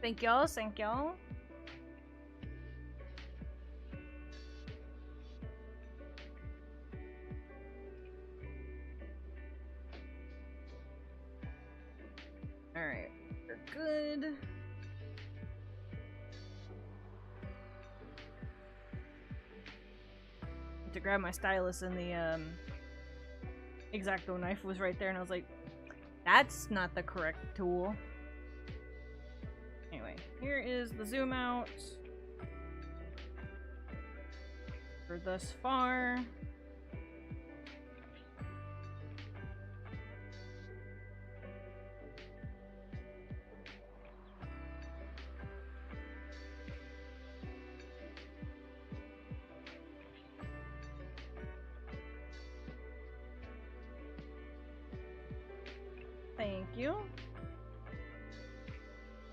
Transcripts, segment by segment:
Thank y'all, thank y'all. Alright, we're good. To grab my stylus and the X-Acto knife was right there and I was like, that's not the correct tool. Anyway, here is the zoom out for thus far. Thank you.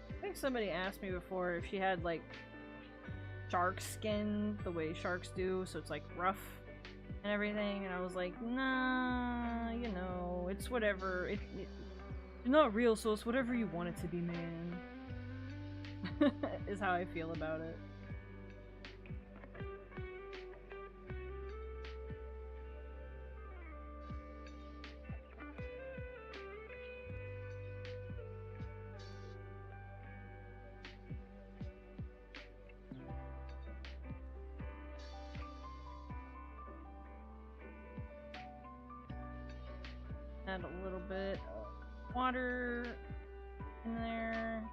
I think somebody asked me before if she had like shark skin the way sharks do, so it's like rough and everything, and I was like, nah, you know, it's whatever. It's not real, so it's whatever you want it to be, man. Is how I feel about it. Add a little bit of water in there.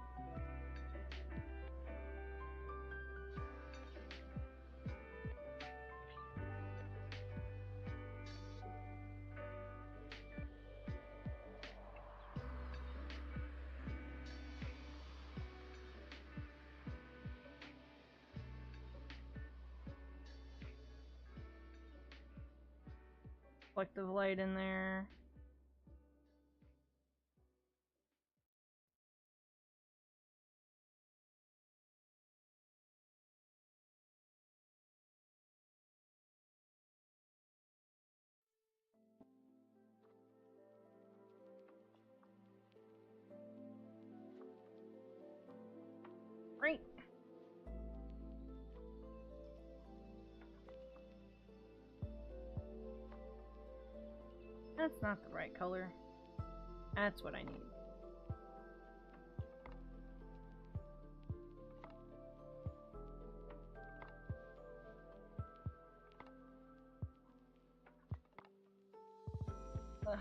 Reflective light in there. Great. That's not the right color. That's what I need. Ugh.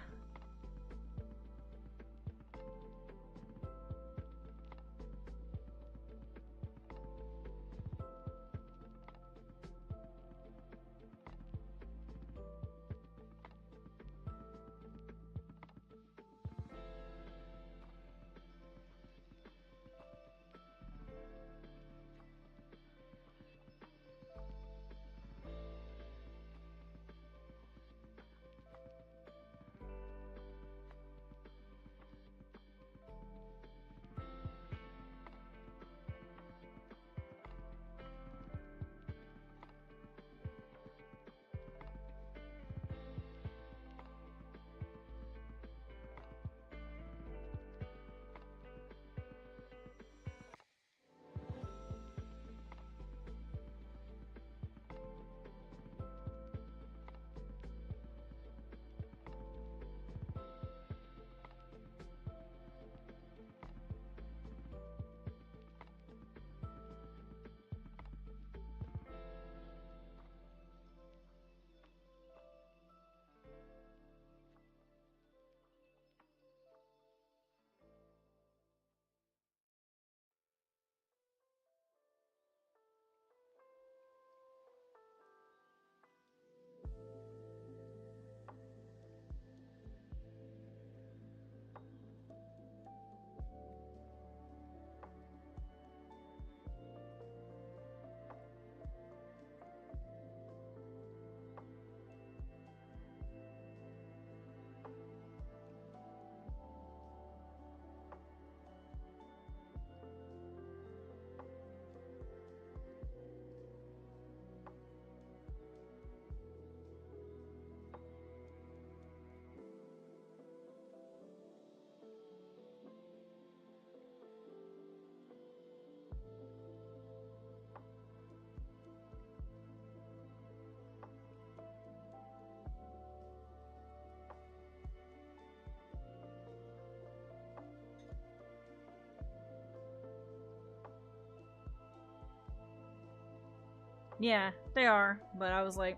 Yeah, they are, but I was like,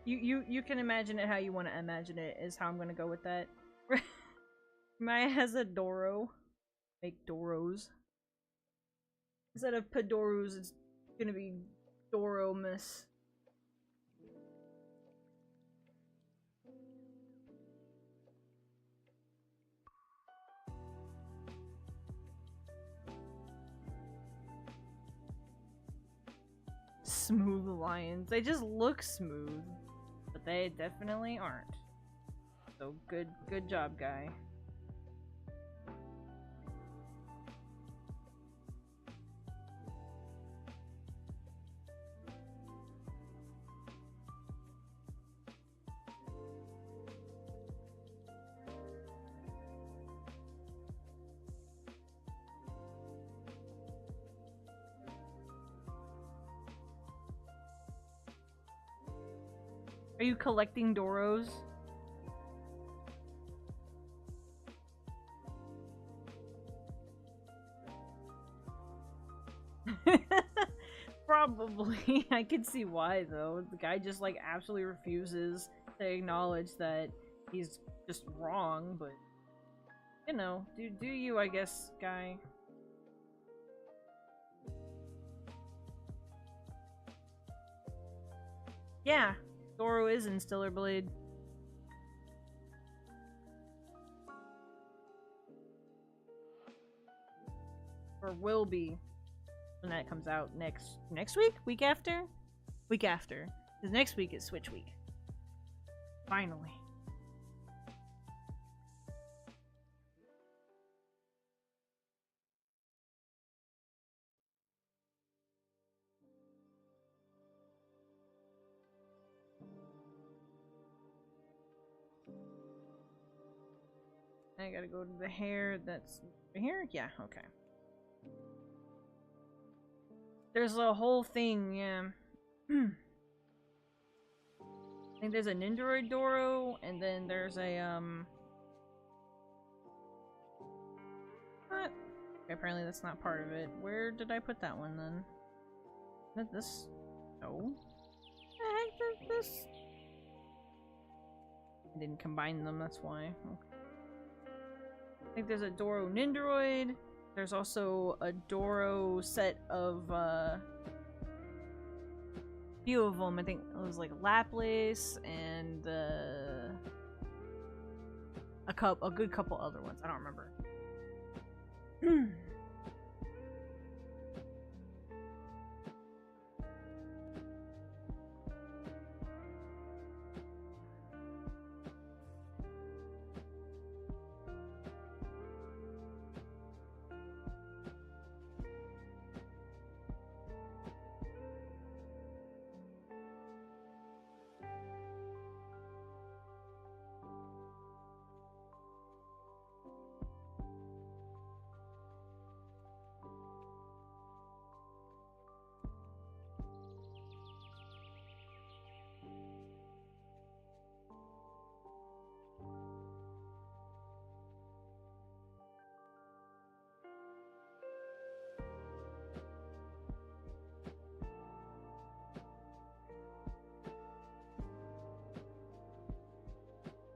you can imagine it how you want to imagine it is how I'm gonna go with that. Maya has a Doro. Make Doros. Instead of Pedorus, it's gonna be Doromus. Smooth lions. They just look smooth, but they definitely aren't. So good job, guy. Are you collecting Doros? Probably. I can see why though. The guy just like absolutely refuses to acknowledge that he's just wrong, but you know, do you, I guess, guy. Yeah, Doro is in Stellar Blade. Or will be when that comes out next week? Week after? Week after. Because next week is Switch Week. Finally. I gotta go to the hair that's over here? Yeah, okay. There's a whole thing, yeah. I think there's a Nindoroid Doro, and then there's a, what? Okay, apparently that's not part of it. Where did I put that one, then? Is that this? No. The heck is this? I didn't combine them, that's why. Okay. I think there's a Doro Nindoroid. There's also a Doro set of, few of them. I think it was like Laplace and, a good couple other ones. I don't remember.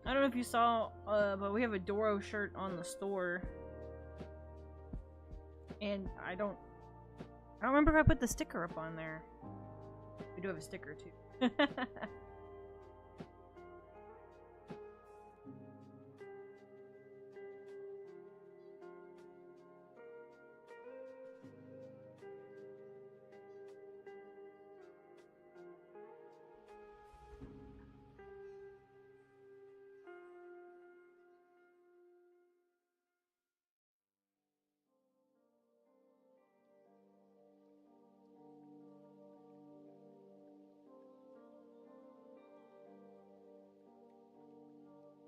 I don't know if you saw, but we have a Doro shirt on the store. And I don't remember if I put the sticker up on there. We do have a sticker too.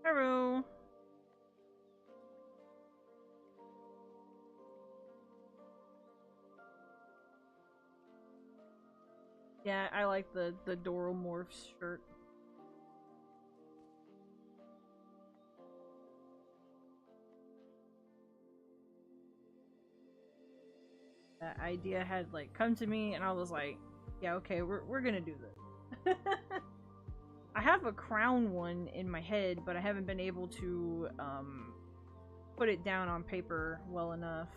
Hello. Yeah, I like the Doro Morphs shirt. That idea had like come to me and I was like, Yeah, okay, we're gonna do this. I have a crown one in my head, but I haven't been able to put it down on paper well enough.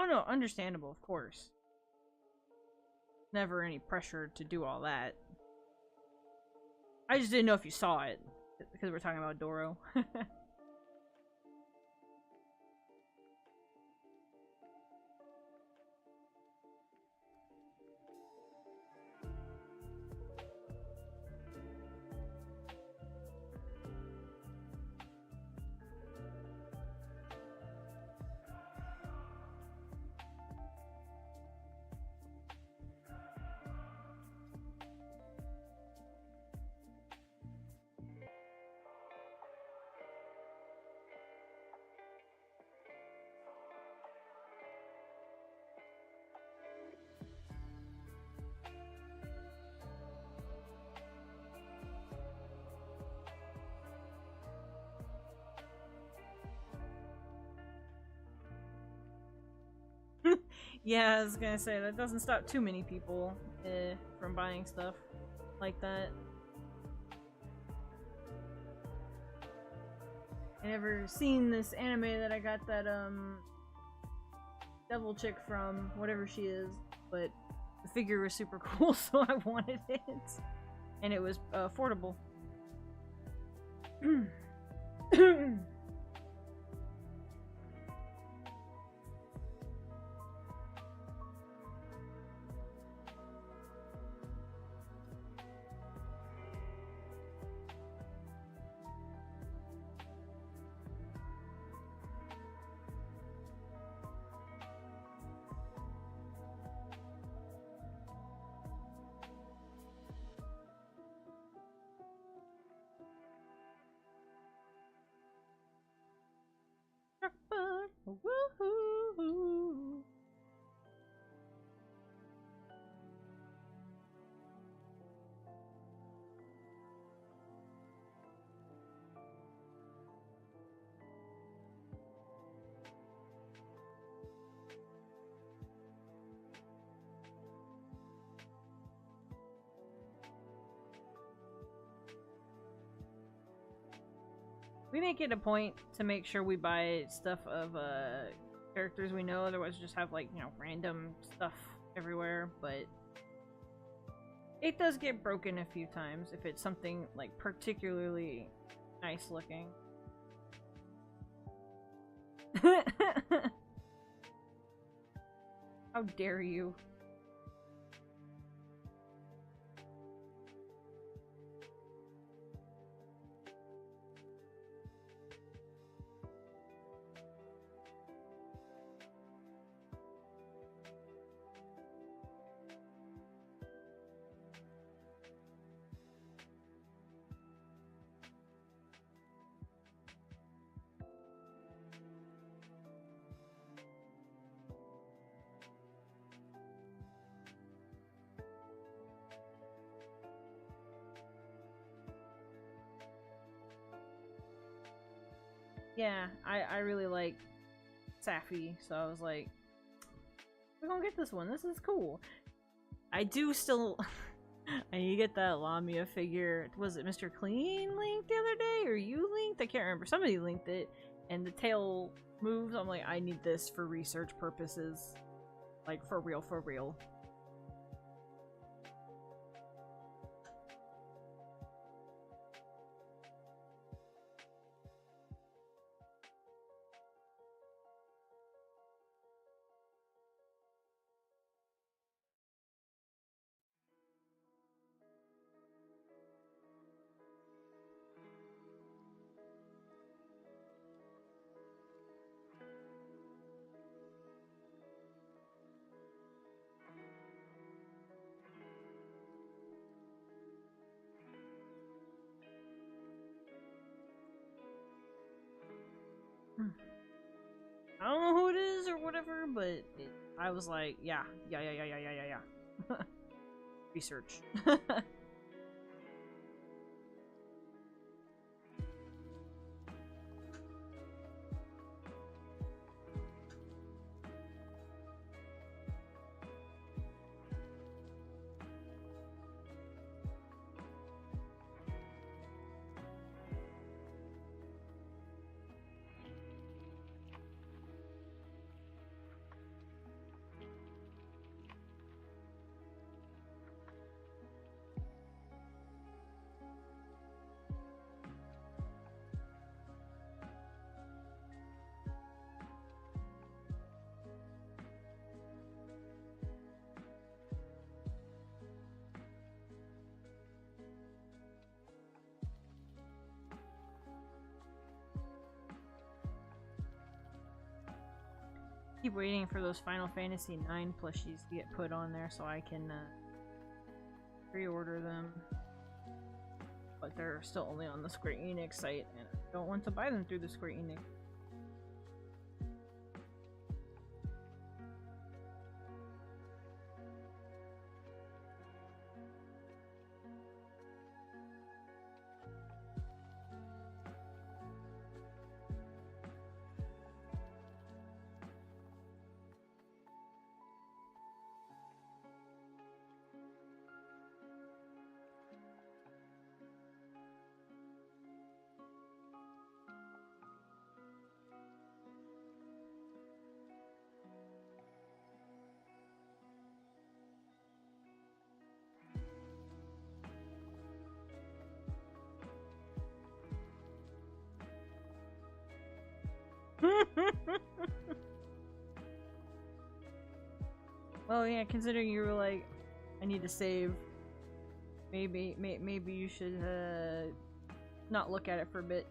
Oh no, understandable, of course. Never any pressure to do all that. I just didn't know if you saw it, because we're talking about Doro. Yeah, I was gonna say, that doesn't stop too many people from buying stuff like that. I never seen this anime that I got that devil chick from, whatever she is, but the figure was super cool, so I wanted it. And it was affordable. Woohoo! We make it a point to make sure we buy stuff of characters we know, otherwise just have like, you know, random stuff everywhere, but it does get broken a few times if it's something like particularly nice looking. How dare you? Yeah, I really like Safi, so I was like, we're gonna get this one. This is cool. I do still... I need to get that Lamia figure. Was it Mr. Clean linked the other day? Or you linked? I can't remember. Somebody linked it. And the tail moves. I'm like, I need this for research purposes. Like, for real, for real. but I was like, yeah. Research. Keep waiting for those Final Fantasy IX plushies to get put on there so I can pre-order them. But they're still only on the Square Enix site, and I don't want to buy them through the Square Enix. Well, yeah, considering you were like, I need to save, maybe you should not look at it for a bit.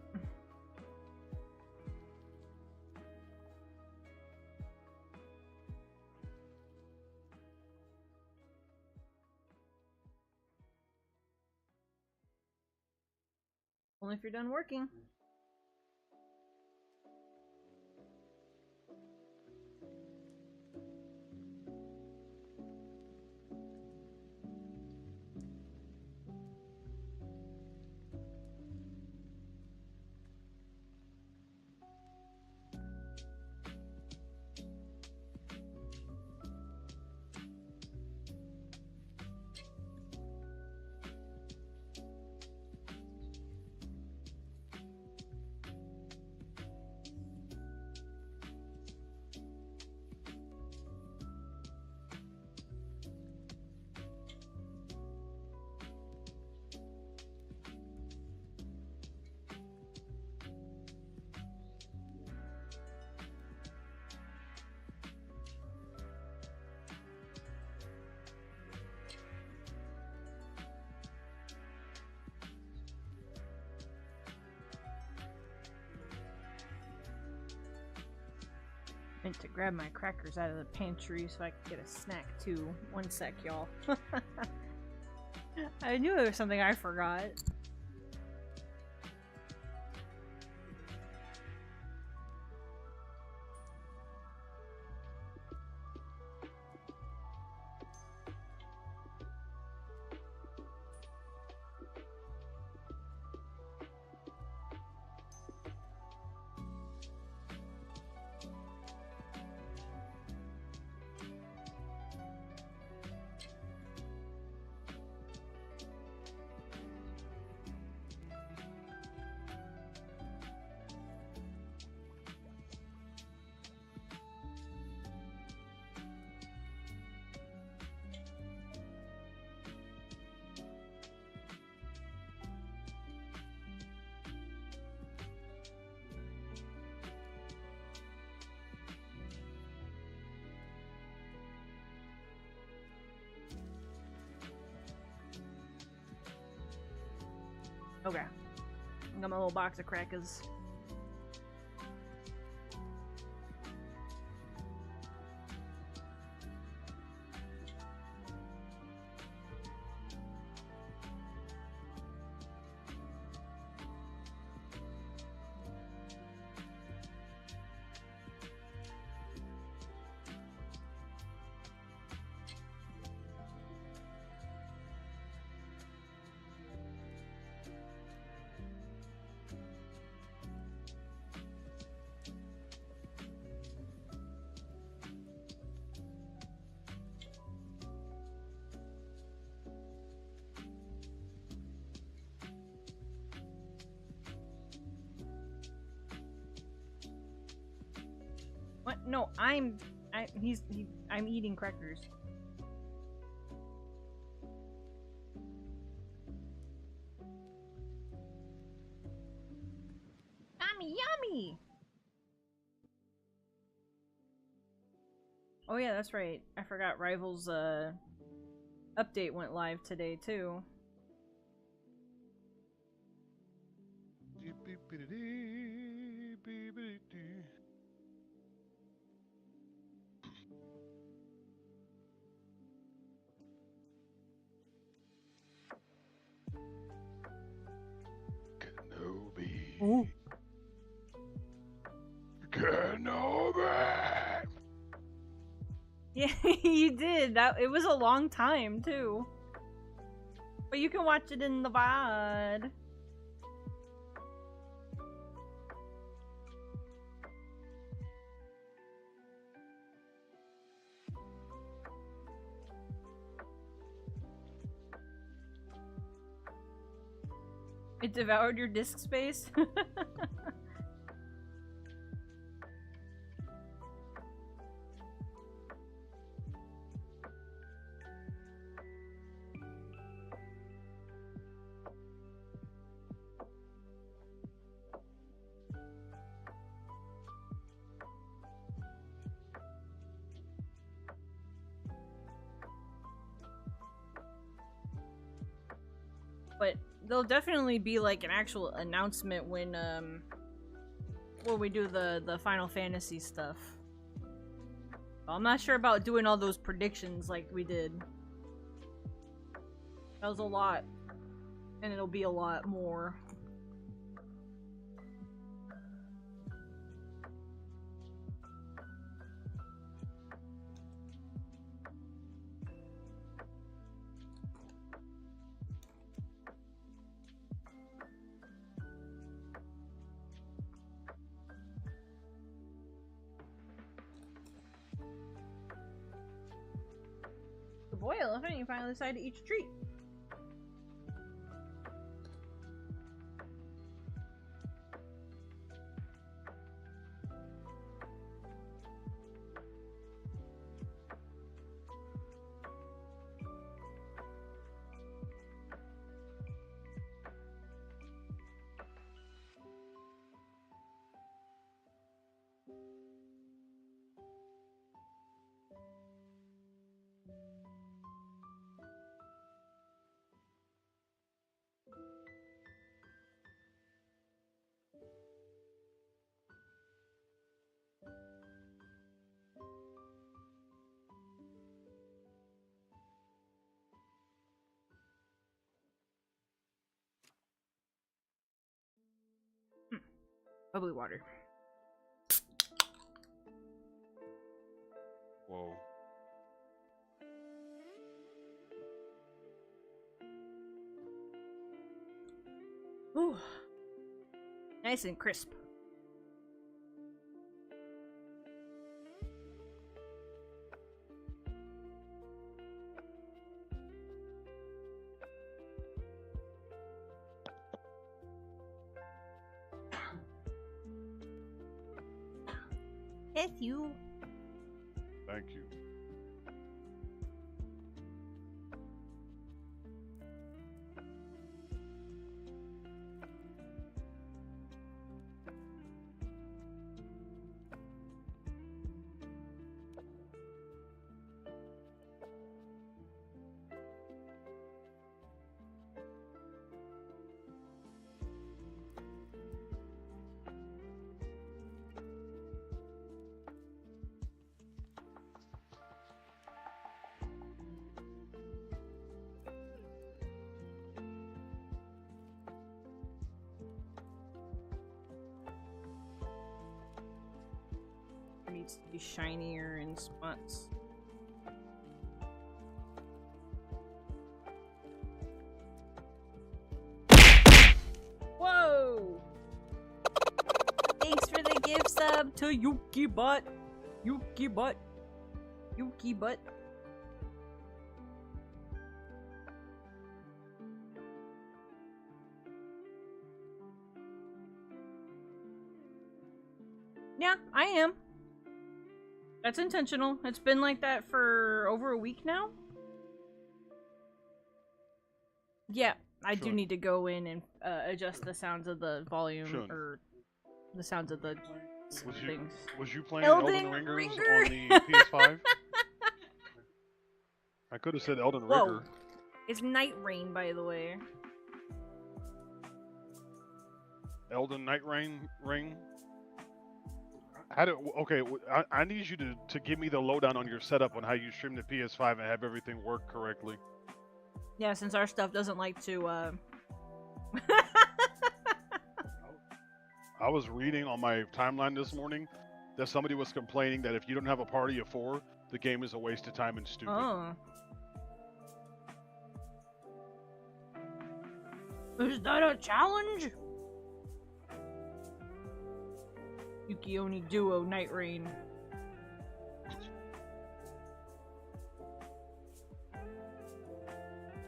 Only if you're done working. Meant to grab my crackers out of the pantry so I could get a snack too. One sec, y'all. I knew it was something I forgot. Okay. I got my little box of crackers. No, I'm eating crackers. Yummy, yummy! Oh yeah, that's right. I forgot Rivals, update went live today, too. Kenobi. Ooh. Kenobi. Yeah, you did. It was a long time too. But you can watch it in the VOD. It devoured your disk space. But there'll definitely be like an actual announcement when we do the Final Fantasy stuff. I'm not sure about doing all those predictions like we did. That was a lot. And it'll be a lot more. Boy, elephant, you finally decided to eat your treat. Bubbly water. Whoa. Ooh. Nice and crisp. Thank you. Thank you. It needs to be shinier in spots. Whoa! Thanks for the gift sub to Yuki Butt. Yuki Butt. Yuki Butt. Yeah, I am. That's intentional. It's been like that for over a week now. Yeah, I do need to go in and adjust the sounds of the volume or the sounds of the things. Was you playing Elden Ringers on the PS5? I could have said Elden Ringer. It's Night Rain, by the way. Elden Night Ring. Okay, I need you to give me the lowdown on your setup on how you stream the PS5 and have everything work correctly. Yeah, since our stuff doesn't like to, I was reading on my timeline this morning that somebody was complaining that if you don't have a party of 4, the game is a waste of time and stupid. Oh. Is that a challenge? Yuki Duo Night Rain.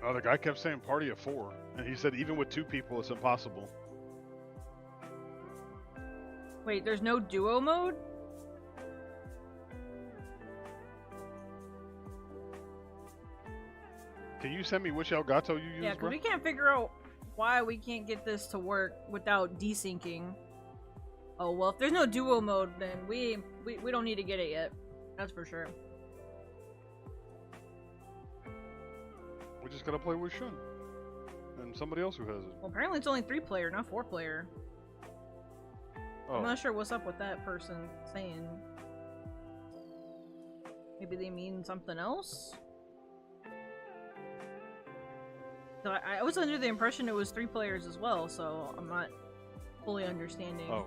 Oh, the guy kept saying party of 4, and he said even with 2 people it's impossible. Wait, there's no duo mode? Can you send me which Elgato you use, Yeah, because we can't figure out why we can't get this to work without desyncing. Oh, well, if there's no duo mode, then we don't need to get it yet. That's for sure. We just gotta play with Shun. And somebody else who has it. Well, apparently it's only 3-player, not 4-player. Oh. I'm not sure what's up with that person saying. Maybe they mean something else? So I was under the impression it was 3 players as well, so I'm not fully understanding. Oh,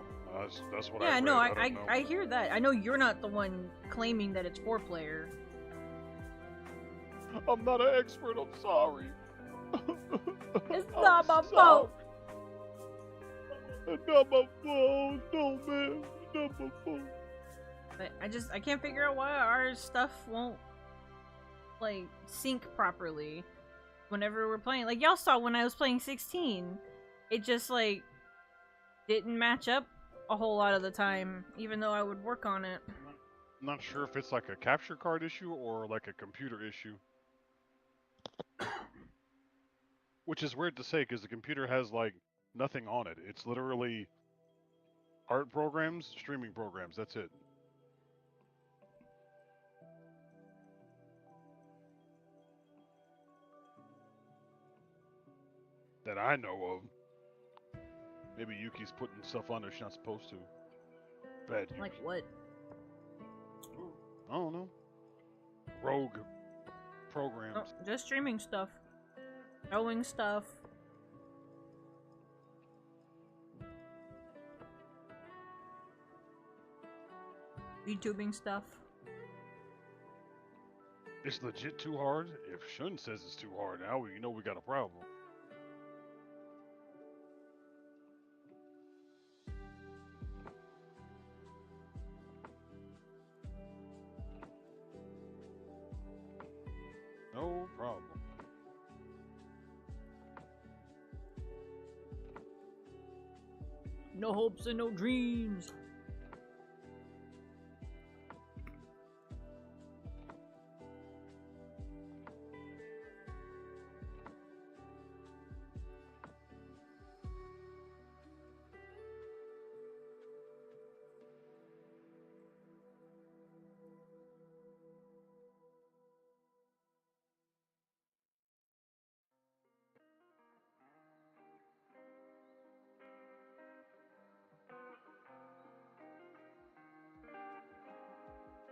that's what I read. Yeah, no, I hear that. I know you're not the one claiming that it's 4-player. I'm not an expert, I'm sorry. It's not my fault. It's not my fault. No, man. It's not my fault. But I can't figure out why our stuff won't, like, sync properly whenever we're playing. Like, y'all saw when I was playing 16. It just, like, didn't match up a whole lot of the time, even though I would work on it. I'm not sure if it's, like, a capture card issue or, like, a computer issue. Which is weird to say, because the computer has, like, nothing on it. It's literally art programs, streaming programs, that's it. That I know of. Maybe Yuki's putting stuff on there she's not supposed to. Bad Yuki. Like what? I don't know. Rogue programs. Oh, just streaming stuff. Showing stuff. YouTubing stuff. It's legit too hard? If Shun says it's too hard now, you know we got a problem. No problem. No hopes and no dreams.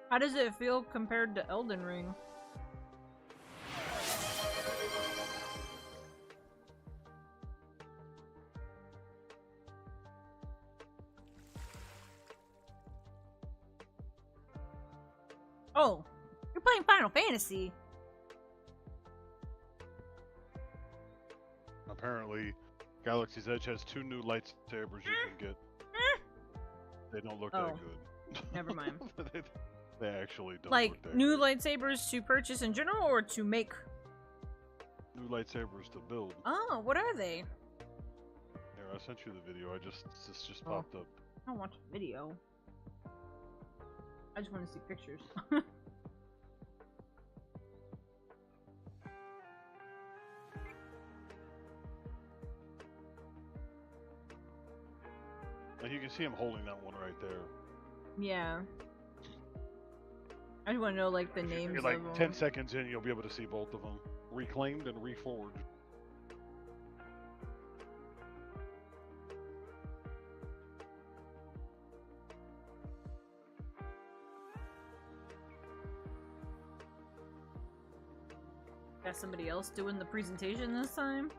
How does it feel compared to Elden Ring? Oh, you're playing Final Fantasy. Apparently, Galaxy's Edge has 2 new lightsabers you can get. They don't look that good. Never mind. They actually don't like, look that new good. lightsabers to purchase in general or to make? New lightsabers to build. Oh, what are they? Here, I sent you the video. This just popped up. I don't watch the video. I just want to see pictures. Like you can see him holding that one right there. Yeah. I just want to know like the names Like of them. 10 seconds in, you'll be able to see both of them. Reclaimed and reforged. Got somebody else doing the presentation this time?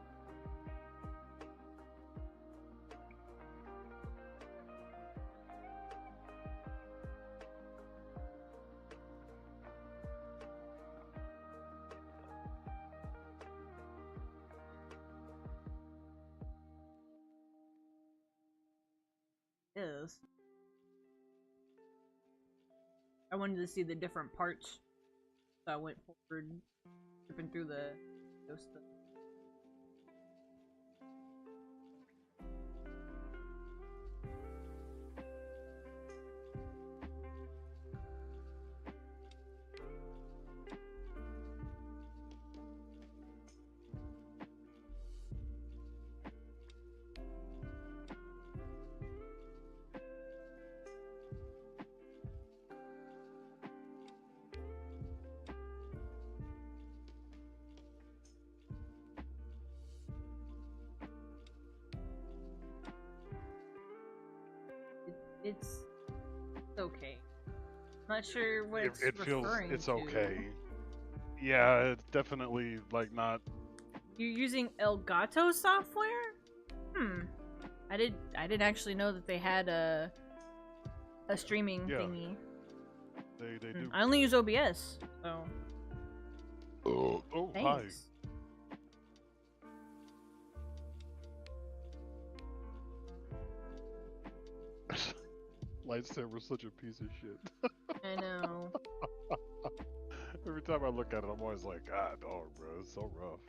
Is. I wanted to see the different parts, so I went forward, skipping through the stuff. It's okay. Not sure what it's It feels referring it's to. okay. Yeah, it's definitely like not. You're using Elgato software? I didn't actually know that they had a streaming thingy. They do. I only use OBS, so. Oh, Thanks. Hi. Lightsaber's such a piece of shit. I know. Every time I look at it, I'm always like, God, dog, bro, it's so rough.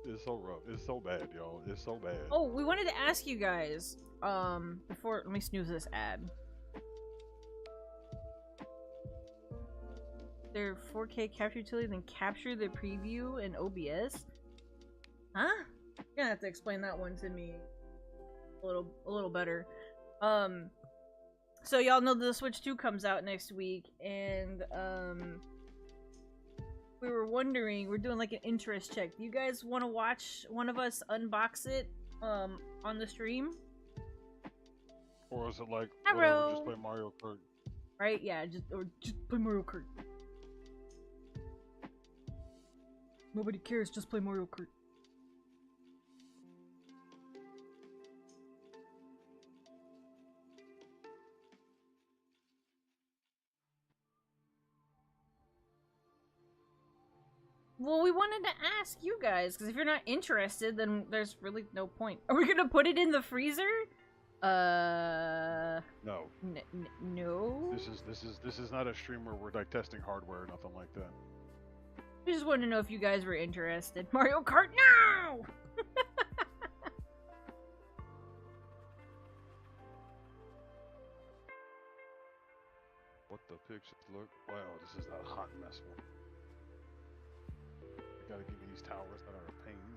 It's so rough. It's so bad, y'all. It's so bad. Oh, we wanted to ask you guys, before, let me snooze this ad. Their 4K capture utility, then capture the preview in OBS? Huh? You're gonna have to explain that one to me a little better. So y'all know the Switch 2 comes out next week, and, we were wondering, we're doing like an interest check. Do you guys want to watch one of us unbox it, on the stream? Or is it like, Hello. whatever, just play Mario Kart? Right? Yeah, just play Mario Kart. Nobody cares, just play Mario Kart. Well, we wanted to ask you guys, because if you're not interested, then there's really no point. Are we gonna put it in the freezer? No. No? This is not a stream where we're like testing hardware or nothing like that. I just wanted to know if you guys were interested. Mario Kart now! What the pictures look? Wow, this is a hot mess one. You gotta give me these towers that are a pain.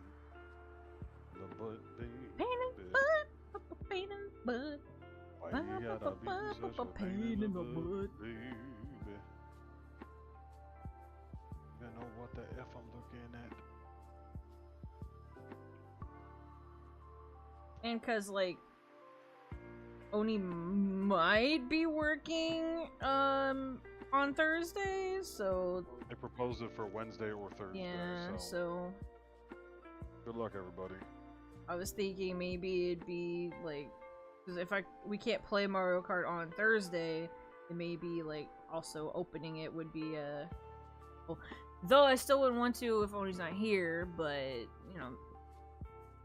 The butt, baby. Pain in the butt. Pain in the butt. Why you gotta be such a pain in the butt, baby? You know what the F I'm looking at? And cause like Oni might be working on Thursday, so They proposed it for Wednesday or Thursday. yeah, so so good luck, everybody. I was thinking maybe it'd be like, because if we can't play Mario Kart on Thursday, then maybe like also opening it would be well, though I still wouldn't want to if Oni's not here, but you know,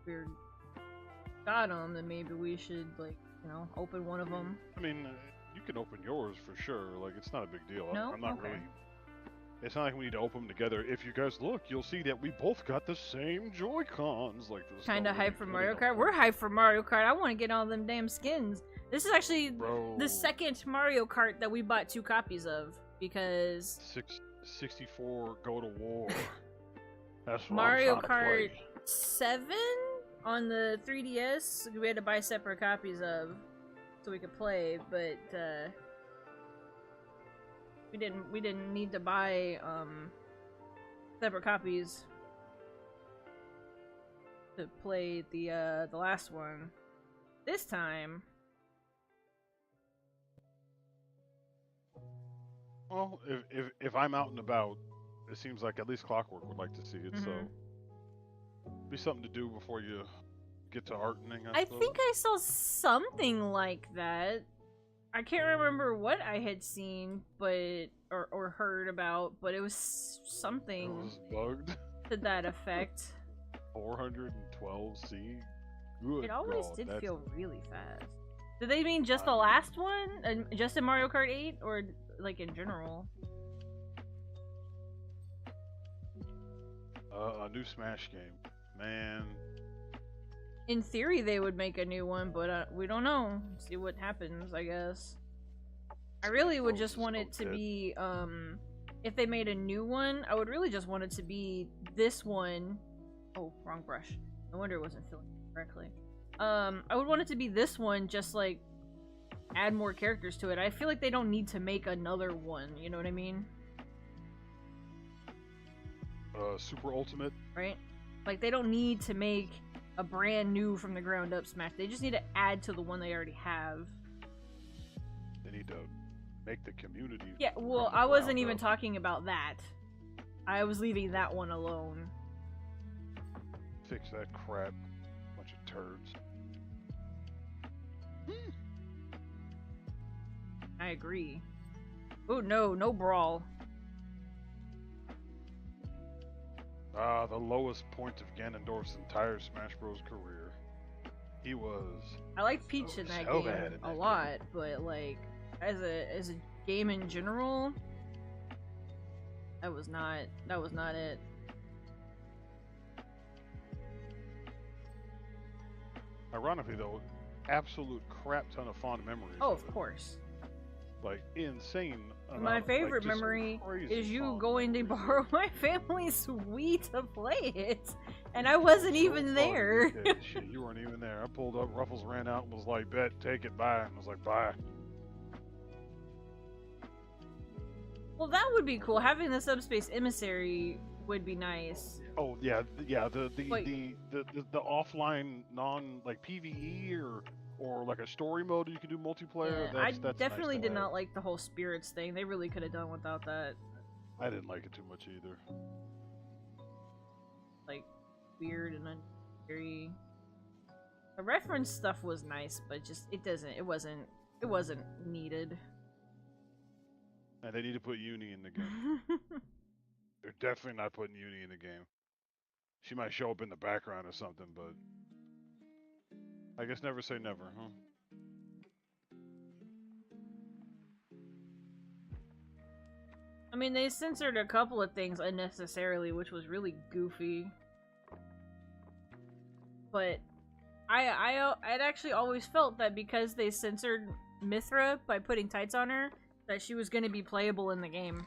if we're got him, then maybe we should like, you know, open one of them. I mean, you can open yours for sure. Like, it's not a big deal. No? I'm not Okay. really It's not like we need to open them together. If you guys look, you'll see that we both got the same Joy-Cons. Like this. Kinda hyped for Mario Kart. We're hyped for Mario Kart. I want to get all them damn skins. This is actually the second Mario Kart that we bought 2 copies of because 64 Go to War. That's what Mario I'm trying to Kart play. 7 on the 3DS we had to buy separate copies of so we could play, but we didn't need to buy separate copies to play the last one. This time, well, if I'm out and about, it seems like at least Clockwork would like to see it. So be something to do before you get to arting. I think I saw something like that. I can't remember what I had seen, but or heard about, but it was something. It was bugged. To that effect. 412C. Good It always God, did that's... feel really fast. Did they mean just the last one, and just in Mario Kart 8, or like in general? A new Smash game, man. In theory, they would make a new one, but we don't know. See what happens, I guess. I really would just want it to be, if they made a new one, I would really just want it to be this one. Oh, wrong brush. No wonder it wasn't filling correctly. I would want it to be this one, just like, add more characters to it. I feel like they don't need to make another one, you know what I mean? Super Ultimate? Right? Like, they don't need to make a brand new from the ground up Smash. They just need to add to the one they already have. They need to make the community. Yeah, well, I wasn't even talking about that. I was leaving that one alone. Fix that crap. Bunch of turds. I agree. Oh no, no brawl. The lowest point of Ganondorf's entire Smash Bros. Career. He was. I liked Peach in that game a lot, but like as a game in general, that was not it. Ironically, though, absolute crap ton of fond memories. Oh, of course. Like insane. My favorite memory is you going to borrow my family's Wii to play it, and I wasn't even there. Shit, you weren't even there. I pulled up, Ruffles ran out and was like, "Bet, take it, bye." And I was like, "Bye." Well, that would be cool. Having the Subspace Emissary would be nice. Oh yeah, yeah. The offline like PVE or like a story mode you can do multiplayer. Yeah, that's definitely nice to did have. not like the whole spirits thing. They really could have done without that. I didn't like it too much either. Like weird and very. The reference stuff was nice, but just it wasn't needed. And they need to put Uni in the game. They're definitely not putting Uni in the game. She might show up in the background or something, but I guess never say never, huh? I mean, they censored a couple of things unnecessarily, which was really goofy. But I'd actually always felt that because they censored Mithra by putting tights on her, that she was going to be playable in the game.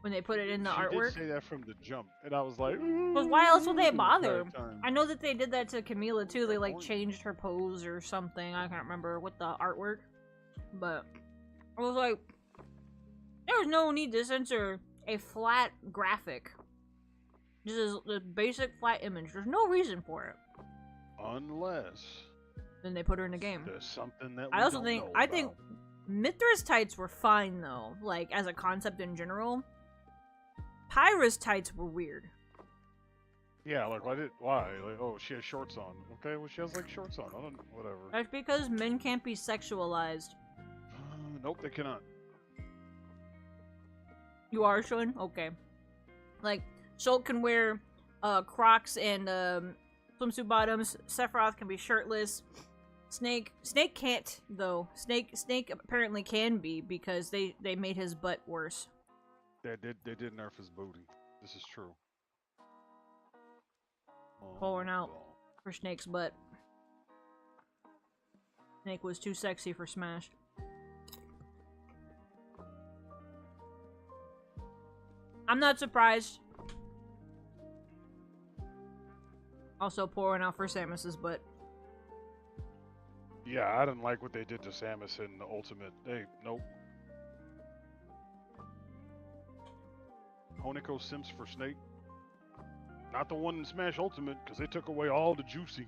When they put it in the artwork. She did say that from the jump, and I was like, well, why else would they bother? I know that they did that to Camila too. They like changed her pose or something. I can't remember with the artwork, but I was like, there's no need to censor a flat graphic. This is the basic flat image. There's no reason for it. Unless then they put her in the game. There's something that I also think Mithra's tights were fine though, like as a concept in general. Pyra's tights were weird. Yeah, like why? Like, oh, she has shorts on. Okay, well she has like shorts on. I don't whatever. That's because men can't be sexualized. Nope, they cannot. You are, Sean? Okay. Like, Shulk can wear Crocs and swimsuit bottoms. Sephiroth can be shirtless. Snake can't though. Snake apparently can be because they made his butt worse. They did nerf his booty. This is true. Pouring out for Snake's butt. Snake was too sexy for Smash. I'm not surprised. Also pouring out for Samus's butt. Yeah, I didn't like what they did to Samus in the Ultimate. Hey, nope. Honeko Sims for Snake. Not the one in Smash Ultimate, because they took away all the juicy.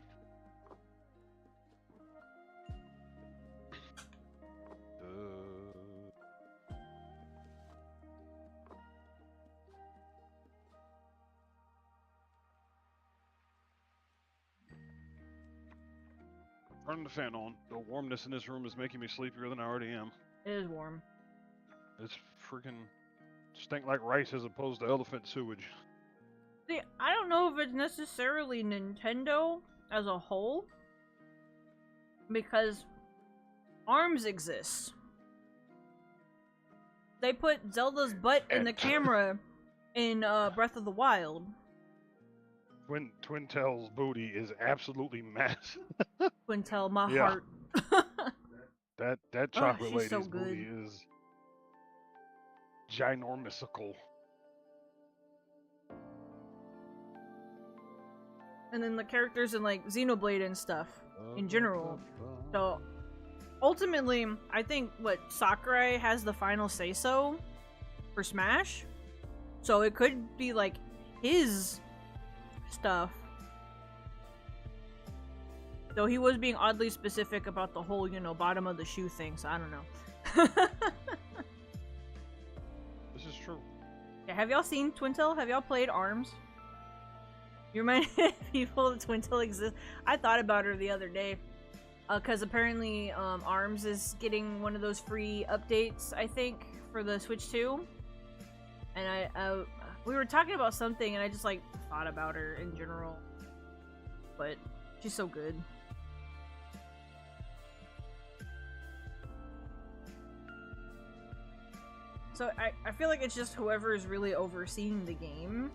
Turn the fan on. The warmness in this room is making me sleepier than I already am. It is warm. It's freaking stink like rice as opposed to elephant sewage. See, I don't know if it's necessarily Nintendo as a whole, because ARMS exists. They put Zelda's butt in the camera in Breath of the Wild. Twintel's booty is absolutely massive. Twintel, my Yeah. heart. That chocolate she's lady's so good. booty is ginormousical. And then the characters in like Xenoblade and stuff in general. So ultimately, I think what Sakurai has the final say so for Smash. So it could be like his stuff. Though he was being oddly specific about the whole, you know, bottom of the shoe thing, so I don't know. This is true. Yeah, have y'all seen Twintel? Have y'all played ARMS? You remind people that Twintel exists? I thought about her the other day. Because apparently ARMS is getting one of those free updates, I think, for the Switch 2. And we were talking about something and I just like thought about her in general. But she's so good. So I feel like it's just whoever is really overseeing the game.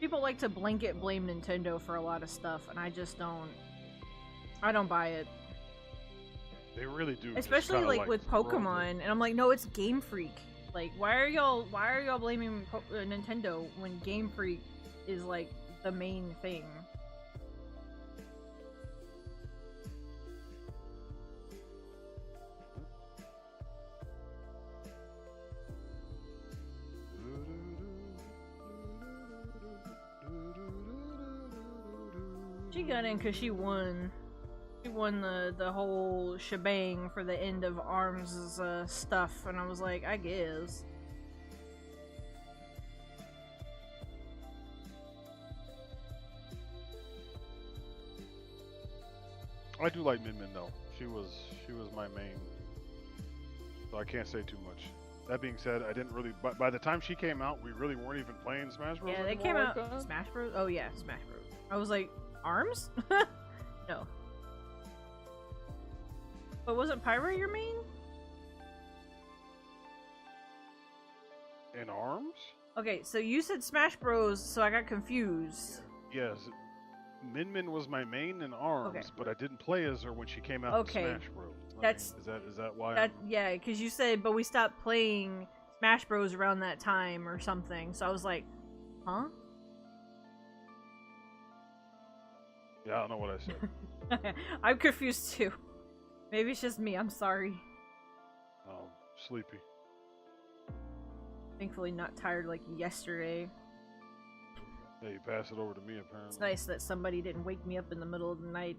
People like to blanket blame Nintendo for a lot of stuff, and I just don't. I don't buy it. They really do. Especially like with Pokemon, and I'm like, no, it's Game Freak. Like, why are y'all blaming Nintendo when Game Freak is like the main thing? She got in because she won. She won the whole shebang for the end of ARMS' stuff, and I was like, I guess. I do like Min Min though. She was my main, so I can't say too much. That being said, I didn't really. But by the time she came out, we really weren't even playing Smash Bros. Yeah, they came out Smash Bros. Oh yeah, Smash Bros. I was like, ARMS? No. But wasn't Pyra your main? In ARMS? Okay, so you said Smash Bros, so I got confused. Yes. Min Min was my main in ARMS, Okay. but I didn't play as her when she came out Okay. in Smash Bros. That's- Is that why? Yeah, because you said, but we stopped playing Smash Bros around that time or something. So I was like, huh? Yeah, I don't know what I said. I'm confused too. Maybe it's just me, I'm sorry. Oh, sleepy. Thankfully not tired like yesterday. Yeah, you pass it over to me apparently. It's nice that somebody didn't wake me up in the middle of the night.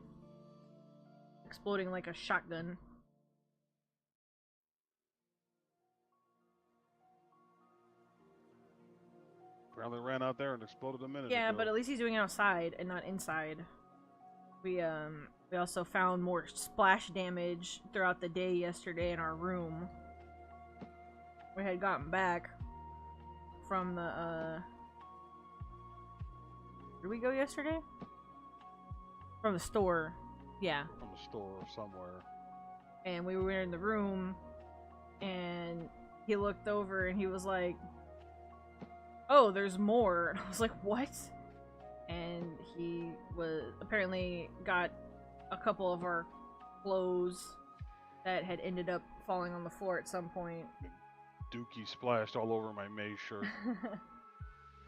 Exploding like a shotgun. Apparently ran out there and exploded a minute Yeah, ago. but at least he's doing it outside and not inside. We also found more splash damage throughout the day yesterday in our room. We had gotten back from the Did we go yesterday? From the store. Yeah. From the store or somewhere. And we were in the room, and he looked over and he was like, "Oh, there's more." And I was like, "What?" And he was apparently got a couple of our clothes that had ended up falling on the floor at some point. Dookie splashed all over my May shirt.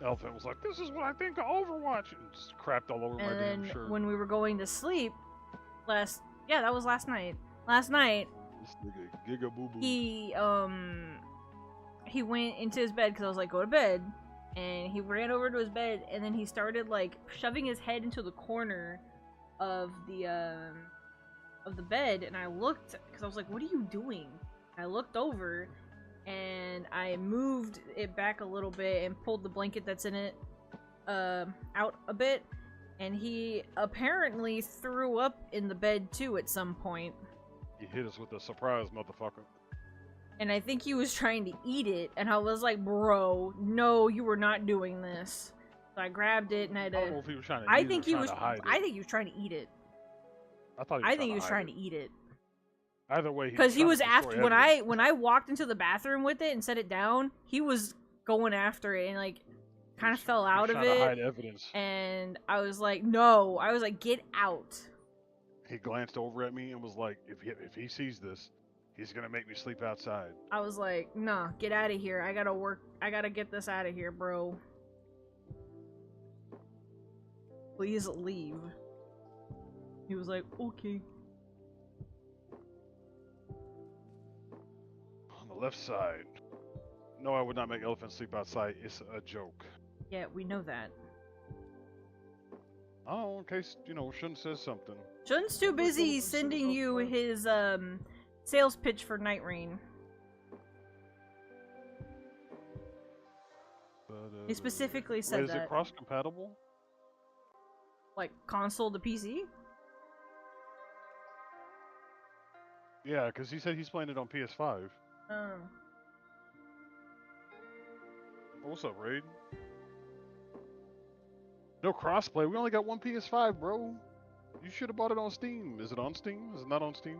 Elephant was like, "This is what I think of Overwatch," and just crapped all over my damn shirt. When we were going to sleep that was last night. Last night, this nigga giga boo boo. He went into his bed because I was like, "Go to bed," and he ran over to his bed, and then he started like shoving his head into the corner of the bed, and I looked because I was like, "What are you doing?" I looked over, and I moved it back a little bit and pulled the blanket that's in it out a bit, and he apparently threw up in the bed too at some point. He hit us with a surprise, motherfucker. And I think he was trying to eat it, and I was like, "Bro, no, you were not doing this." So I grabbed it and I had to... I don't know if he was trying to I think he was trying to eat it. I think he was trying to eat it. Either way, because he was after when I walked into the bathroom with it and set it down, he was going after it and like kind of fell out of it. Hide evidence. And I was like, "No!" I was like, "Get out!" He glanced over at me and was like, "If he sees this, he's gonna make me sleep outside." I was like, "Nah, get out of here! I gotta work. I gotta get this out of here, bro. Please leave." He was like, "Okay." On the left side. No, I would not make elephants sleep outside. It's a joke. Yeah, we know that. Oh, in case, Shun says something. Shun's too busy sending you his sales pitch for Night Rain. But, he specifically said that. Is it cross-compatible? Like console to PC? Yeah, because he said he's playing it on PS5. Oh. What's up, Raid? No crossplay. We only got one PS5, bro. You should have bought it on Steam. Is it on Steam? Is it not on Steam?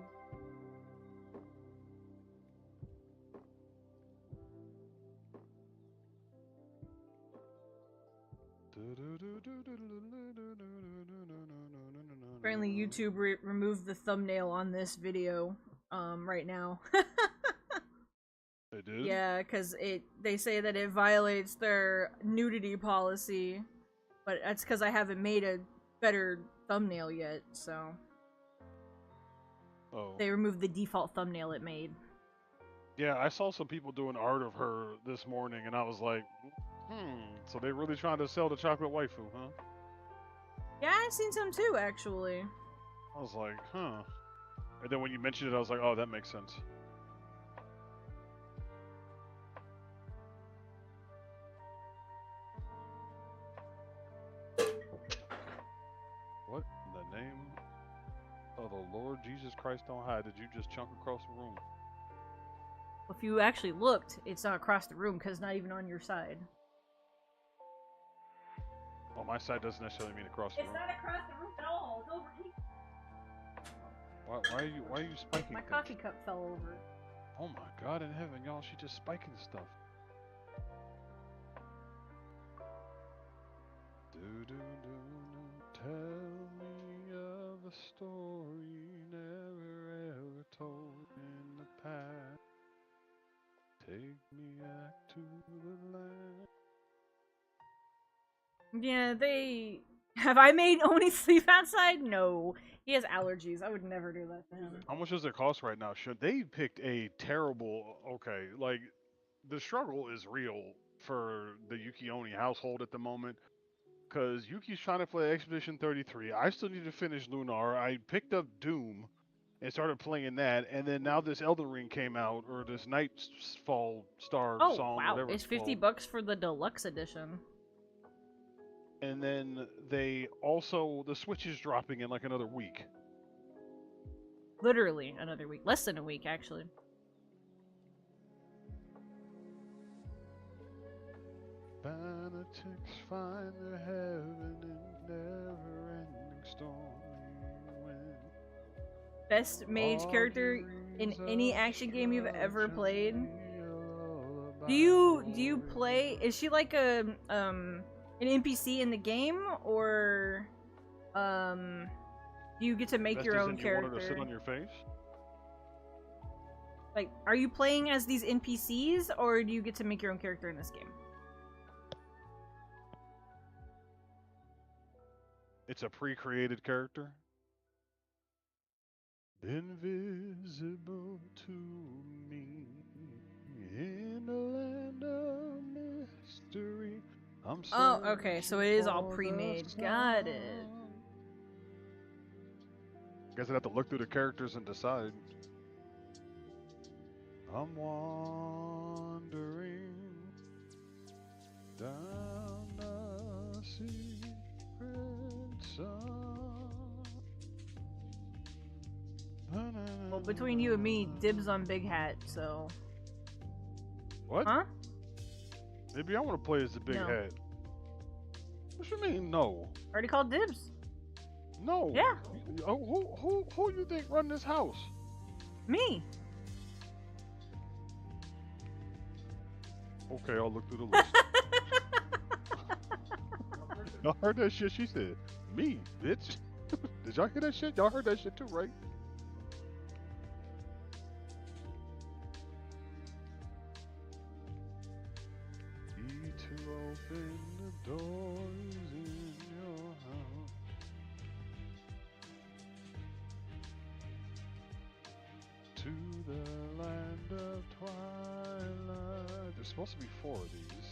Apparently YouTube removed the thumbnail on this video right now. They did? Yeah, because they say that it violates their nudity policy, but that's because I haven't made a better thumbnail yet, so... Oh. They removed the default thumbnail it made. Yeah, I saw some people doing art of her this morning, and I was like, so they really trying to sell the chocolate waifu, huh? Yeah, I've seen some too, actually. I was like, huh. And then when you mentioned it, I was like, oh, that makes sense. What in the name of the Lord Jesus Christ on high did you just chunk across the room? If you actually looked, it's not across the room because it's not even on your side. Oh, my side doesn't necessarily mean across the room. It's not across the room at all. It's over here. Why are you spiking My things? coffee cup fell over. Oh my God in heaven, y'all, she just spiking stuff. Tell me of a story never ever told in the past. Take me back to the land. Yeah, they... Have I made Oni sleep outside? No. He has allergies. I would never do that to him. How much does it cost right now? They picked a terrible... Okay, like, the struggle is real for the Yuki-Oni household at the moment. Because Yuki's trying to play Expedition 33. I still need to finish Lunar. I picked up Doom and started playing that. And then now this Elden Ring came out, or this Nightfall Star song, wow. whatever It's $50 bucks for the deluxe edition. And then they also, the Switch is dropping in like another week. Literally another week. Less than a week, actually. Fanatics find their heaven in never-ending stormy wind. Best mage character in any action game you've ever played. Do you play? Is she like a an NPC in the game, or do you get to make your own character? You want her to sit on your face? Like, are you playing as these NPCs, or do you get to make your own character in this game? It's a pre-created character. Invisible to me in a land of mystery. Oh, okay, so it is all pre-made. Got it. Guess I'd have to look through the characters and decide. I'm wandering down a secret song. Well, between you and me, dibs on Big Hat, so... What? Huh? Maybe I want to play as the Big Hat. What you mean, no? Already called dibs. No. Yeah. Who you think run this house? Me. Okay, I'll look through the list. Y'all heard that shit she said? Me, bitch. Did y'all hear that shit? Y'all heard that shit too, right? To open the doors in your house. To the land of twilight. There's supposed to be 4 of these.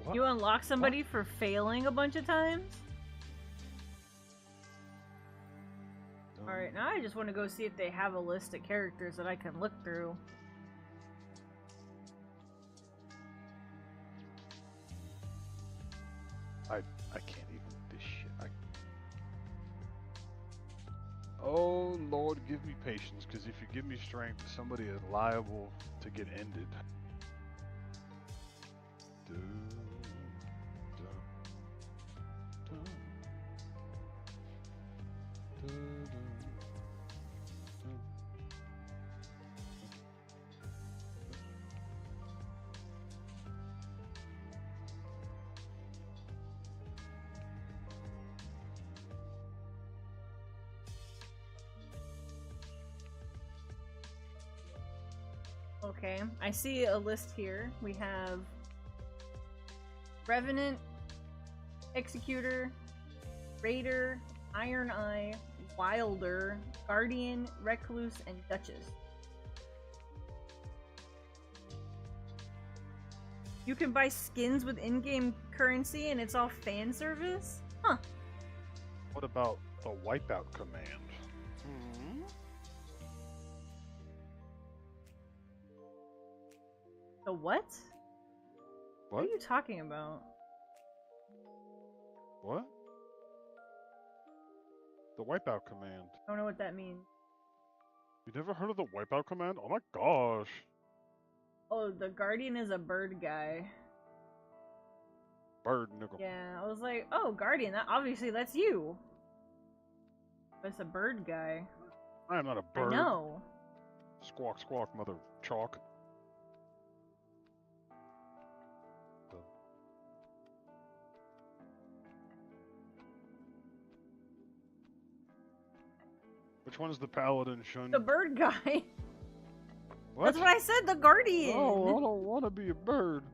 What? You unlock somebody for failing a bunch of times? Alright, now I just want to go see if they have a list of characters that I can look through. I can't even this shit. Oh Lord, give me patience, because if you give me strength, somebody is liable to get ended. Okay, I see a list here. We have Revenant, Executor, Raider, Iron Eye, Wilder, Guardian, Recluse, and Duchess. You can buy skins with in-game currency and it's all fan service? Huh. What about the wipeout command? The what? What are you talking about? What? The wipeout command. I don't know what that means. You never heard of the wipeout command? Oh my gosh. Oh, the Guardian is a bird guy. Bird, nigga. Yeah, I was like, oh, Guardian, obviously that's you. But it's a bird guy. I am not a bird. I know. Squawk, squawk, mother chalk. Which one's the paladin, Shun? The bird guy. What? That's what I said, the Guardian. Oh, I don't want to be a bird.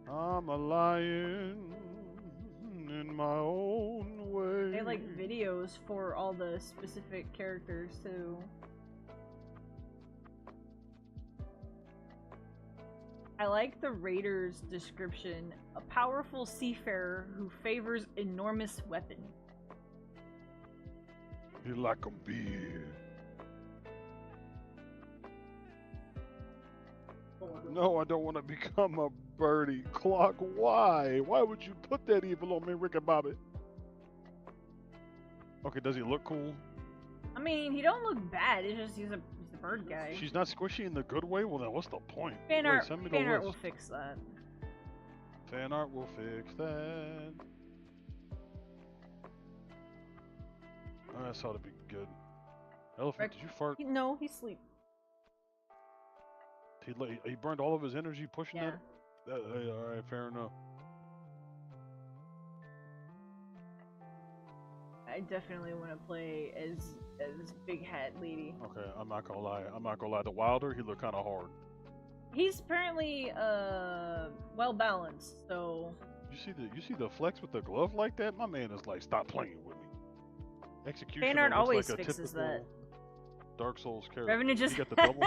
I'm a lion in my own way. They have like videos for all the specific characters too. I like the Raider's description. A powerful seafarer who favors enormous weapons. You like a beer. No, I don't want to become a birdie. Clock, why? Why would you put that evil on me, Rick and Bobby? Okay, does he look cool? I mean, he don't look bad. It's just he's a bird guy. She's not squishy in the good way? Well, then what's the point? Fan Wait, art, send me the fan art will list. fix that. Fan art will fix that. Oh, that's ought to be good. Elephant, did you fart? No, he's asleep. He burned all of his energy pushing Yeah. that? Hey, alright, fair enough. I definitely want to play as Big Hat Lady. Okay, I'm not gonna lie. The Wilder, he looked kind of hard. He's apparently well balanced, so. You see the flex with the glove like that? My man is like, stop playing with me. Execution Fan art looks always like a fixes typical that. Dark Souls character. Revenue just, You got the double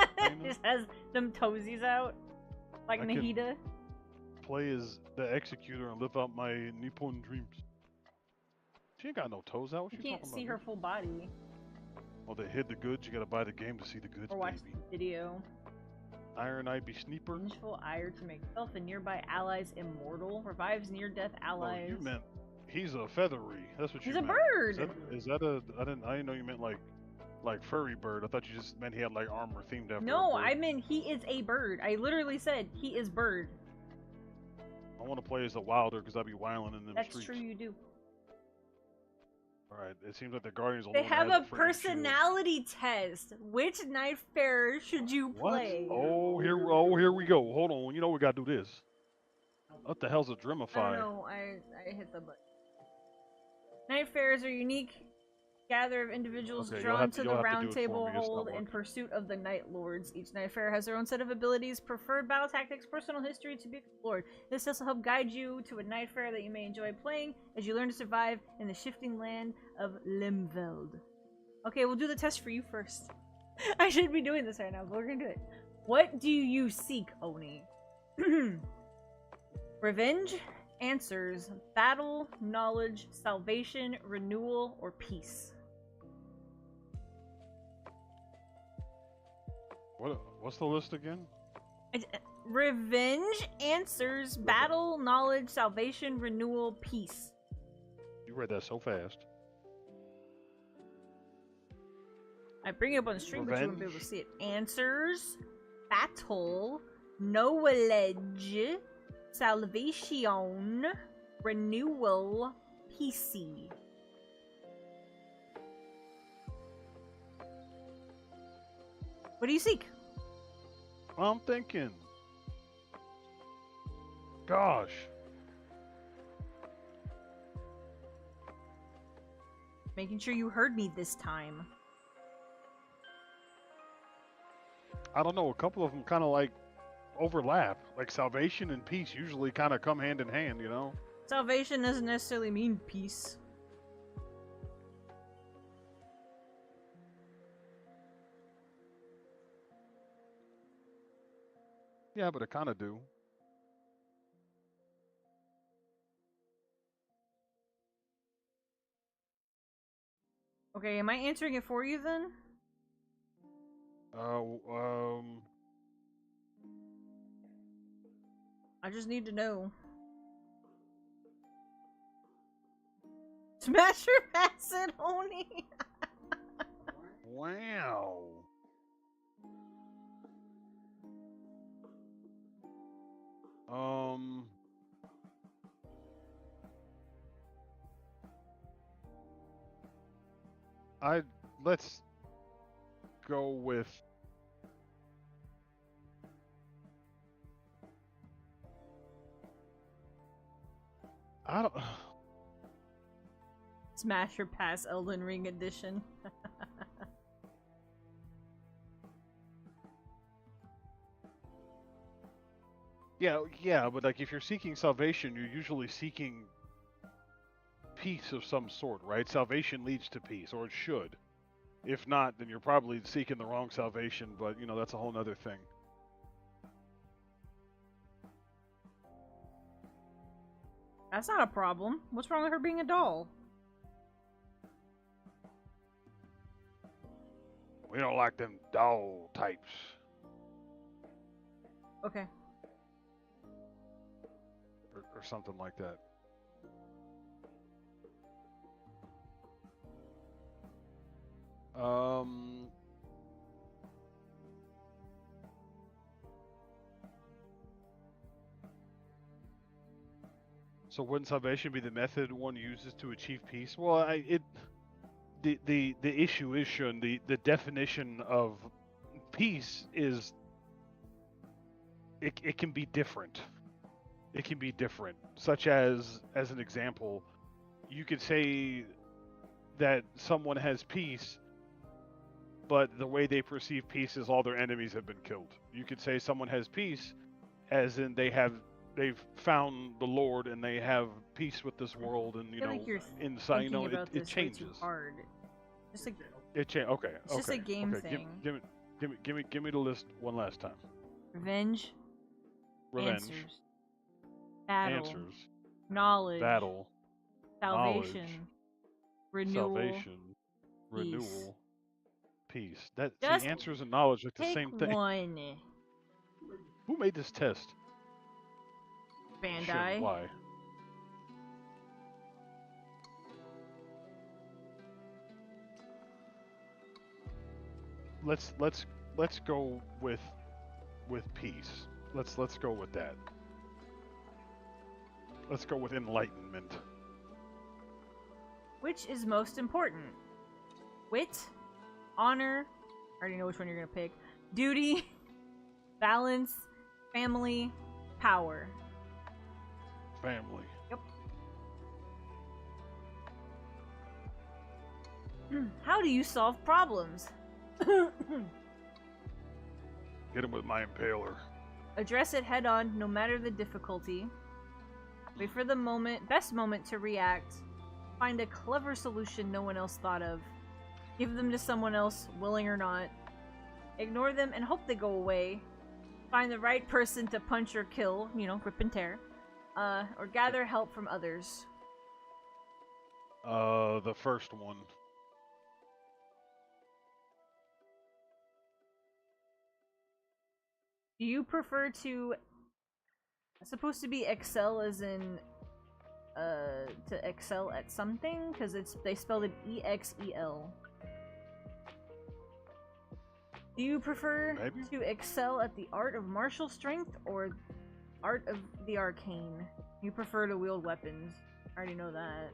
just has them toesies out, like I can Nahida. play as the executor and live out my Nippon dreams. She ain't got no toes out. What You you can't talking see about? her full body Oh, they hid the goods. You gotta buy the game to see the goods, or watch baby. the video. Iron Eye be sneeper. Vengeful ire to make self and nearby allies immortal. Revives near-death allies. No, you meant he's a feathery. That's what you He's a meant. bird! Is that a? I didn't know you meant like furry bird. I thought you just meant he had like armor themed after. No, a bird. I meant he is a bird. I literally said he is bird. I want to play as the Wilder because I'd be wilding in them That's streets. true, you do. All right, it seems like the Guardians. They have a personality test. Which Night Farer should you play? What? Oh, here we go. Hold on. You know we gotta do this. What the hell's a Dreamify? I don't know. I hit the button. Night Farers are unique gather of individuals drawn to the round table hold in pursuit of the Night Lords. Each Night Farer has their own set of abilities, preferred battle tactics, personal history to be explored. This will help guide you to a Night Farer that you may enjoy playing as you learn to survive in the shifting land of Limveld. Okay, we'll do the test for you first. I should be doing this right now, but we're gonna do it. What do you seek, Oni? Revenge, answers, battle, knowledge, salvation, renewal, or peace. What's the list again? Revenge, answers, battle, knowledge, salvation, renewal, peace. You read that so fast. I bring it up on the stream, but you won't be able to see it. Answers, battle, knowledge, salvation, renewal, peace. What do you seek? I'm thinking. Gosh. Making sure you heard me this time. I don't know. A couple of them kind of like overlap. Like salvation and peace usually kind of come hand in hand, you know? Salvation doesn't necessarily mean peace. Yeah, but it kind of do. Okay, am I answering it for you then? I just need to know. Smash or pass it, Oni? Wow. Let's go with I don't Smash or pass Elden Ring edition. Yeah, but like if you're seeking salvation, you're usually seeking peace of some sort, right? Salvation leads to peace, or it should. If not, then you're probably seeking the wrong salvation, but you know, that's a whole nother thing. That's not a problem. What's wrong with her being a doll? We don't like them doll types. Okay. Or something like that. So wouldn't salvation be the method one uses to achieve peace? Well, the issue is, Shun, the definition of peace is it can be different. It can be different. Such as an example, you could say that someone has peace, but the way they perceive peace is all their enemies have been killed. You could say someone has peace, as in they've found the Lord and they have peace with this world, and I feel like you're inside, thinking about it this way too changes. hard. Just like Okay. it's just a game thing. Give me the list one last time. Revenge. Revenge. Answers. Battle. Answers. Knowledge. Battle. Salvation. Knowledge. Renewal. Salvation. Peace. Renewal. Peace. That Just see, answers and knowledge are the Take same thing. one. Who made this test? Bandai. Shit, why? Let's go with peace. Let's go with that. Let's go with enlightenment. Which is most important? Wit, honor, I already know which one you're gonna pick. Duty, balance, family, power. Family. Yep. How do you solve problems? Get him with my impaler. Address it head on, no matter the difficulty. Wait for the best moment to react. Find a clever solution no one else thought of. Give them to someone else, willing or not. Ignore them and hope they go away. Find the right person to punch or kill, rip and tear. Or gather help from others. The first one. Do you prefer to... It's supposed to be excel as in... to excel at something? Because they spelled it E-X-E-L. Do you prefer to excel at the art of martial strength or art of the arcane? You prefer to wield weapons. I already know that.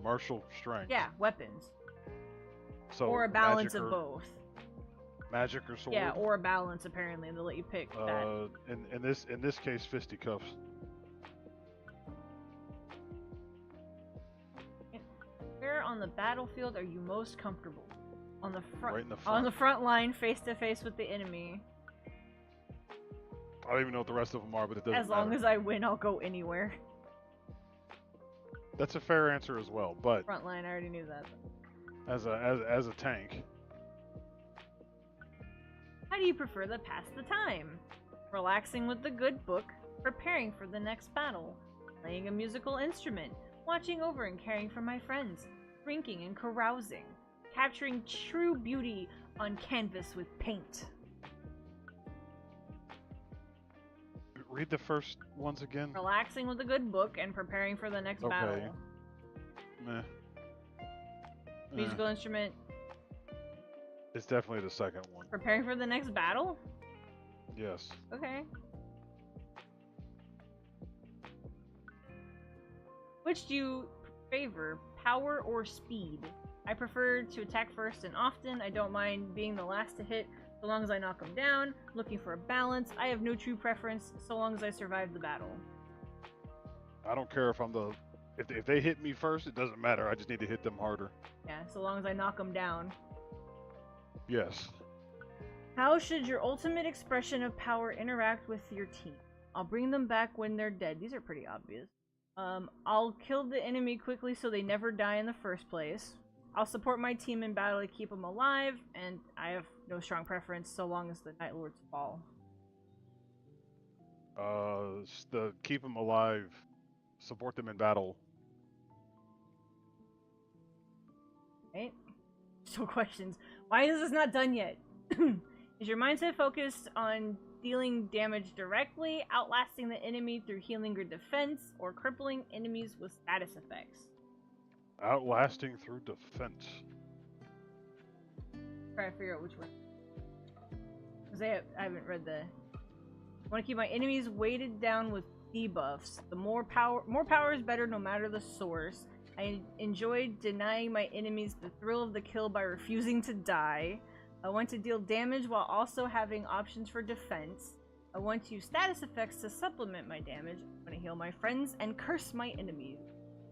Martial strength. Yeah, weapons. So or a balance of both. Magic or sword? Yeah, or a balance apparently, and they'll let you pick that. In this case, fisticuffs. Where on the battlefield are you most comfortable? On the front. Right in the front. On the front line, face to face with the enemy. I don't even know what the rest of them are, but it doesn't matter. As long as I win, I'll go anywhere. That's a fair answer as well, but Front line, I already knew that. as a tank. How do you prefer to pass the time? Relaxing with the good book, preparing for the next battle, playing a musical instrument, watching over and caring for my friends, drinking and carousing, capturing true beauty on canvas with paint. Read the first ones again. Relaxing with a good book and preparing for the next battle. Meh. Musical instrument. It's definitely the second one. Preparing for the next battle? Yes. Okay. Which do you favor, power or speed? I prefer to attack first and often. I don't mind being the last to hit so long as I knock them down. Looking for a balance. I have no true preference so long as I survive the battle. I don't care if I'm the... If they hit me first, it doesn't matter. I just need to hit them harder. Yeah, so long as I knock them down. Yes. How should your ultimate expression of power interact with your team? I'll bring them back when they're dead. These are pretty obvious. I'll kill the enemy quickly so they never die in the first place. I'll support my team in battle to keep them alive, and I have no strong preference so long as the Night Lords fall. The keep them alive, support them in battle. Right? Still questions. Why is this not done yet? Is your mindset focused on dealing damage directly, outlasting the enemy through healing or defense, or crippling enemies with status effects? Outlasting through defense. Try to figure out which one. Because I haven't read the I want to keep my enemies weighted down with debuffs. The more power is better no matter the source. I enjoy denying my enemies the thrill of the kill by refusing to die. I want to deal damage while also having options for defense. I want to use status effects to supplement my damage. I want to heal my friends and curse my enemies.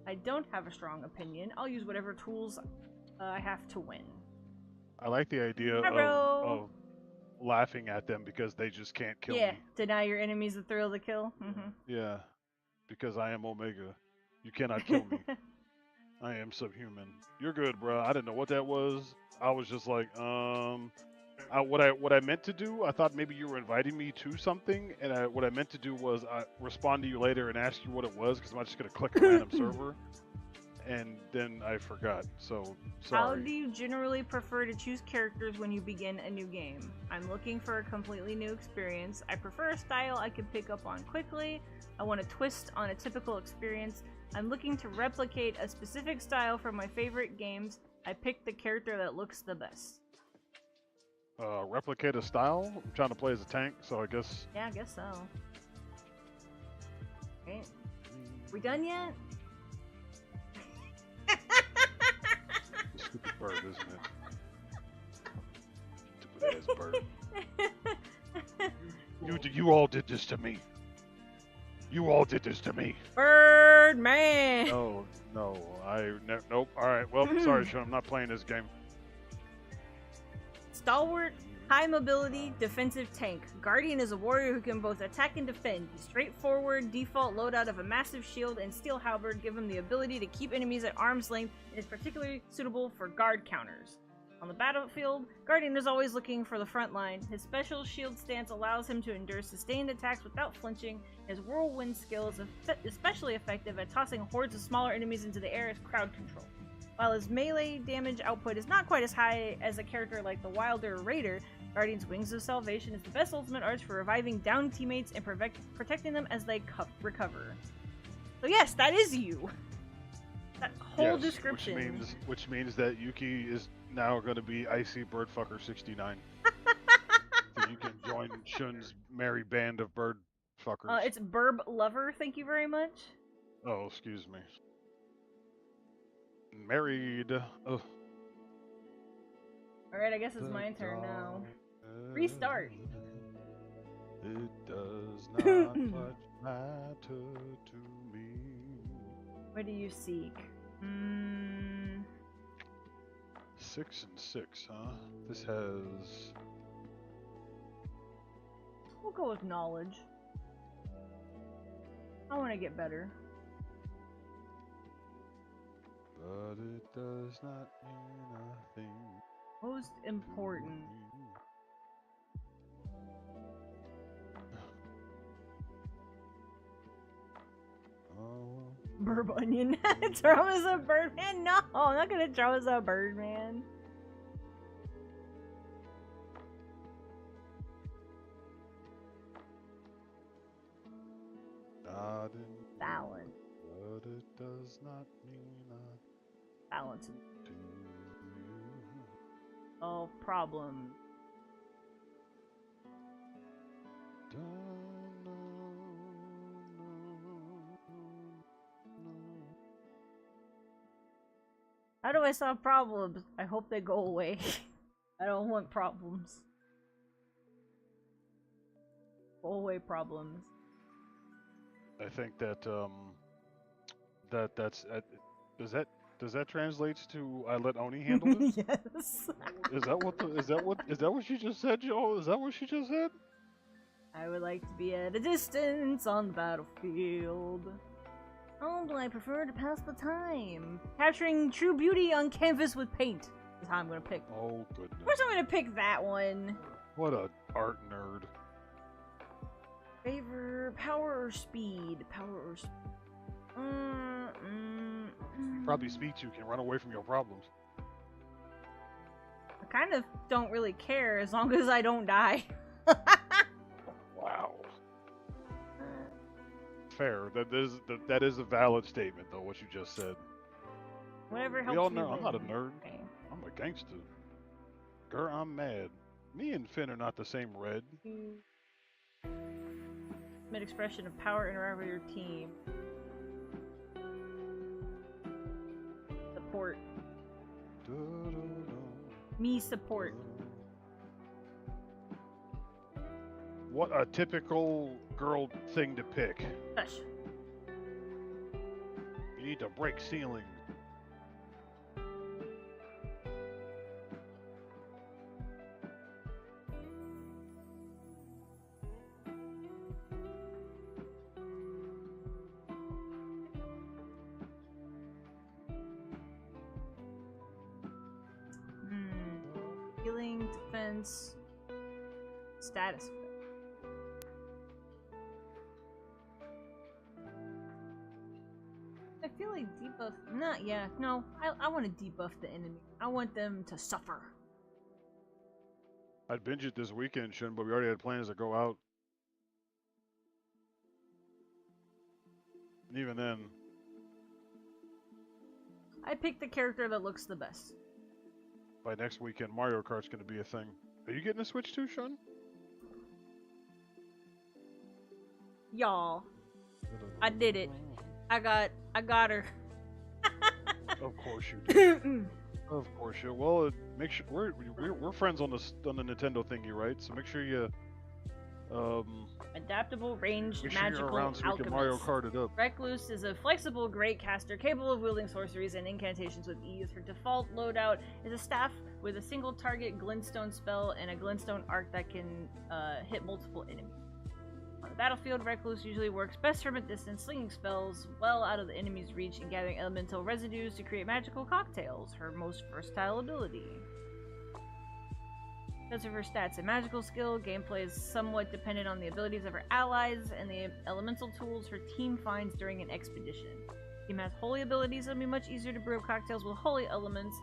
I don't have a strong opinion. I'll use whatever tools I have to win. I like the idea of laughing at them because they just can't kill me. Yeah, deny your enemies the thrill of the kill. Yeah, because I am Omega. You cannot kill me. I am subhuman. You're good, bro. I didn't know what that was. I was just like, what I meant to do. I thought maybe you were inviting me to something, and what I meant to do was respond to you later and ask you what it was because I'm just gonna click a random server, and then I forgot. So sorry. How do you generally prefer to choose characters when you begin a new game? I'm looking for a completely new experience. I prefer a style I can pick up on quickly. I want a twist on a typical experience. I'm looking to replicate a specific style from my favorite games. I picked the character that looks the best. Replicate a style? I'm trying to play as a tank, so I guess... Yeah, I guess so. Okay. We done yet? Stupid bird, isn't it? Stupid ass bird. You all did this to me. You all did this to me. Birdman! No, nope. Alright, well, sorry, Sean, I'm not playing this game. Stalwart, high mobility, defensive tank. Guardian is a warrior who can both attack and defend. His straightforward default loadout of a massive shield and steel halberd give him the ability to keep enemies at arm's length and is particularly suitable for guard counters. On the battlefield, Guardian is always looking for the front line. His special shield stance allows him to endure sustained attacks without flinching. His whirlwind skill is especially effective at tossing hordes of smaller enemies into the air as crowd control. While his melee damage output is not quite as high as a character like the Wilder Raider, Guardian's Wings of Salvation is the best ultimate arts for reviving downed teammates and protecting them as they recover. So yes, that is you! That whole description. Which means that Yuki is now going to be Icy Birdfucker 69. So you can join Shun's merry band of bird fuckers. It's Burb Lover, thank you very much. Oh, excuse me. Married. Oh. Alright, I guess it's my turn now. Restart. It does not much matter to me. What do you seek? 6 and 6, huh? This has... We'll go with knowledge. I want to get better. But it does not mean a thing. Most important. Oh. Burb Onion. Throw us a Birdman? No, I'm not gonna throw us a Birdman. Balance. But it does not mean a Balance. to you. Solve problems. How do I solve problems? I hope they go away. I don't want problems. Go away problems. I think that that's does that translate to I let Oni handle it? Yes. Is that what she just said, Joe? Is that what she just said? I would like to be at a distance on the battlefield. Oh, do I prefer to pass the time? Capturing true beauty on canvas with paint is how I'm gonna pick. Oh goodness. Of course I'm gonna pick that one. What a art nerd. Favor power or speed? Power or speed? Probably speed you can run away from your problems. I kind of don't really care as long as I don't die. Wow. Fair. That is a valid statement, though. What you just said. Whatever helps we all me know win. I'm not a nerd. Okay. I'm a gangster. Girl, I'm mad. Me and Finn are not the same red. ultimate expression of power interact with your team. Support. Me support. What a typical girl thing to pick. Hush. You need to break ceilings. Healing, defense, status effect. I feel like debuff. Not yeah. No, I want to debuff the enemy. I want them to suffer. I'd binge it this weekend, Shun, but we already had plans to go out. And even then, I picked the character that looks the best. by next weekend, Mario Kart's going to be a thing. Are you getting a Switch too, Shun? Y'all, I did it. I got her. Of course you did. Of course you. Well, make sure we're friends on the Nintendo thingy, right? So make sure you Adaptable, ranged, make sure magical you're around so we alchemist. can Mario Kart it up. Recluse is a flexible great caster capable of wielding sorceries and incantations with ease. Her default loadout is a staff with a single target glintstone spell and a glintstone arc that can hit multiple enemies. On the battlefield, Recluse usually works best from a distance, slinging spells well out of the enemy's reach and gathering elemental residues to create magical cocktails, her most versatile ability. Because of her stats and magical skill, gameplay is somewhat dependent on the abilities of her allies and the elemental tools her team finds during an expedition. The team has holy abilities, so it'll be much easier to brew up cocktails with holy elements.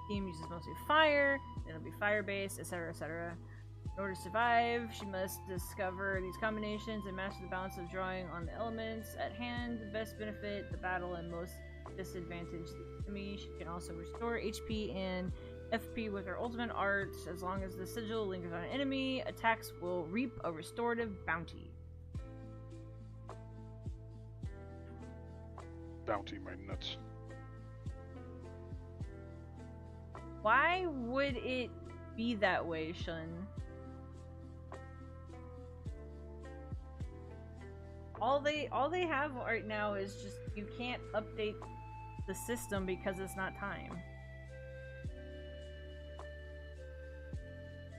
The team uses mostly fire, then it'll be fire-based, etc., etc. In order to survive, she must discover these combinations and master the balance of drawing on the elements at hand. The best benefit the battle and most disadvantage the enemy. She can also restore HP and FP with her ultimate art. As long as the sigil lingers on an enemy, attacks will reap a restorative bounty. Bounty my nuts. Why would it be that way, Shun? All they have right now is just you can't update the system because it's not time.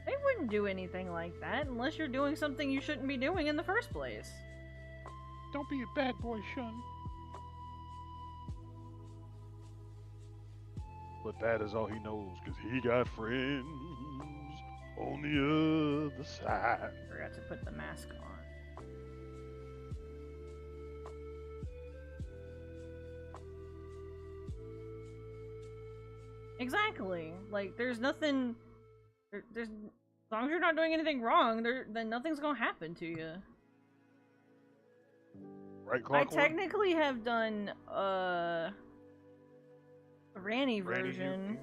They wouldn't do anything like that unless you're doing something you shouldn't be doing in the first place. Don't be a bad boy, Shun. But that is all he knows, because he got friends on the other side. Forgot to put the mask on. Exactly. Like, there's nothing... There's... As long as you're not doing anything wrong, then nothing's gonna happen to you. Right, I Clockwork? technically have done, a Ranny version.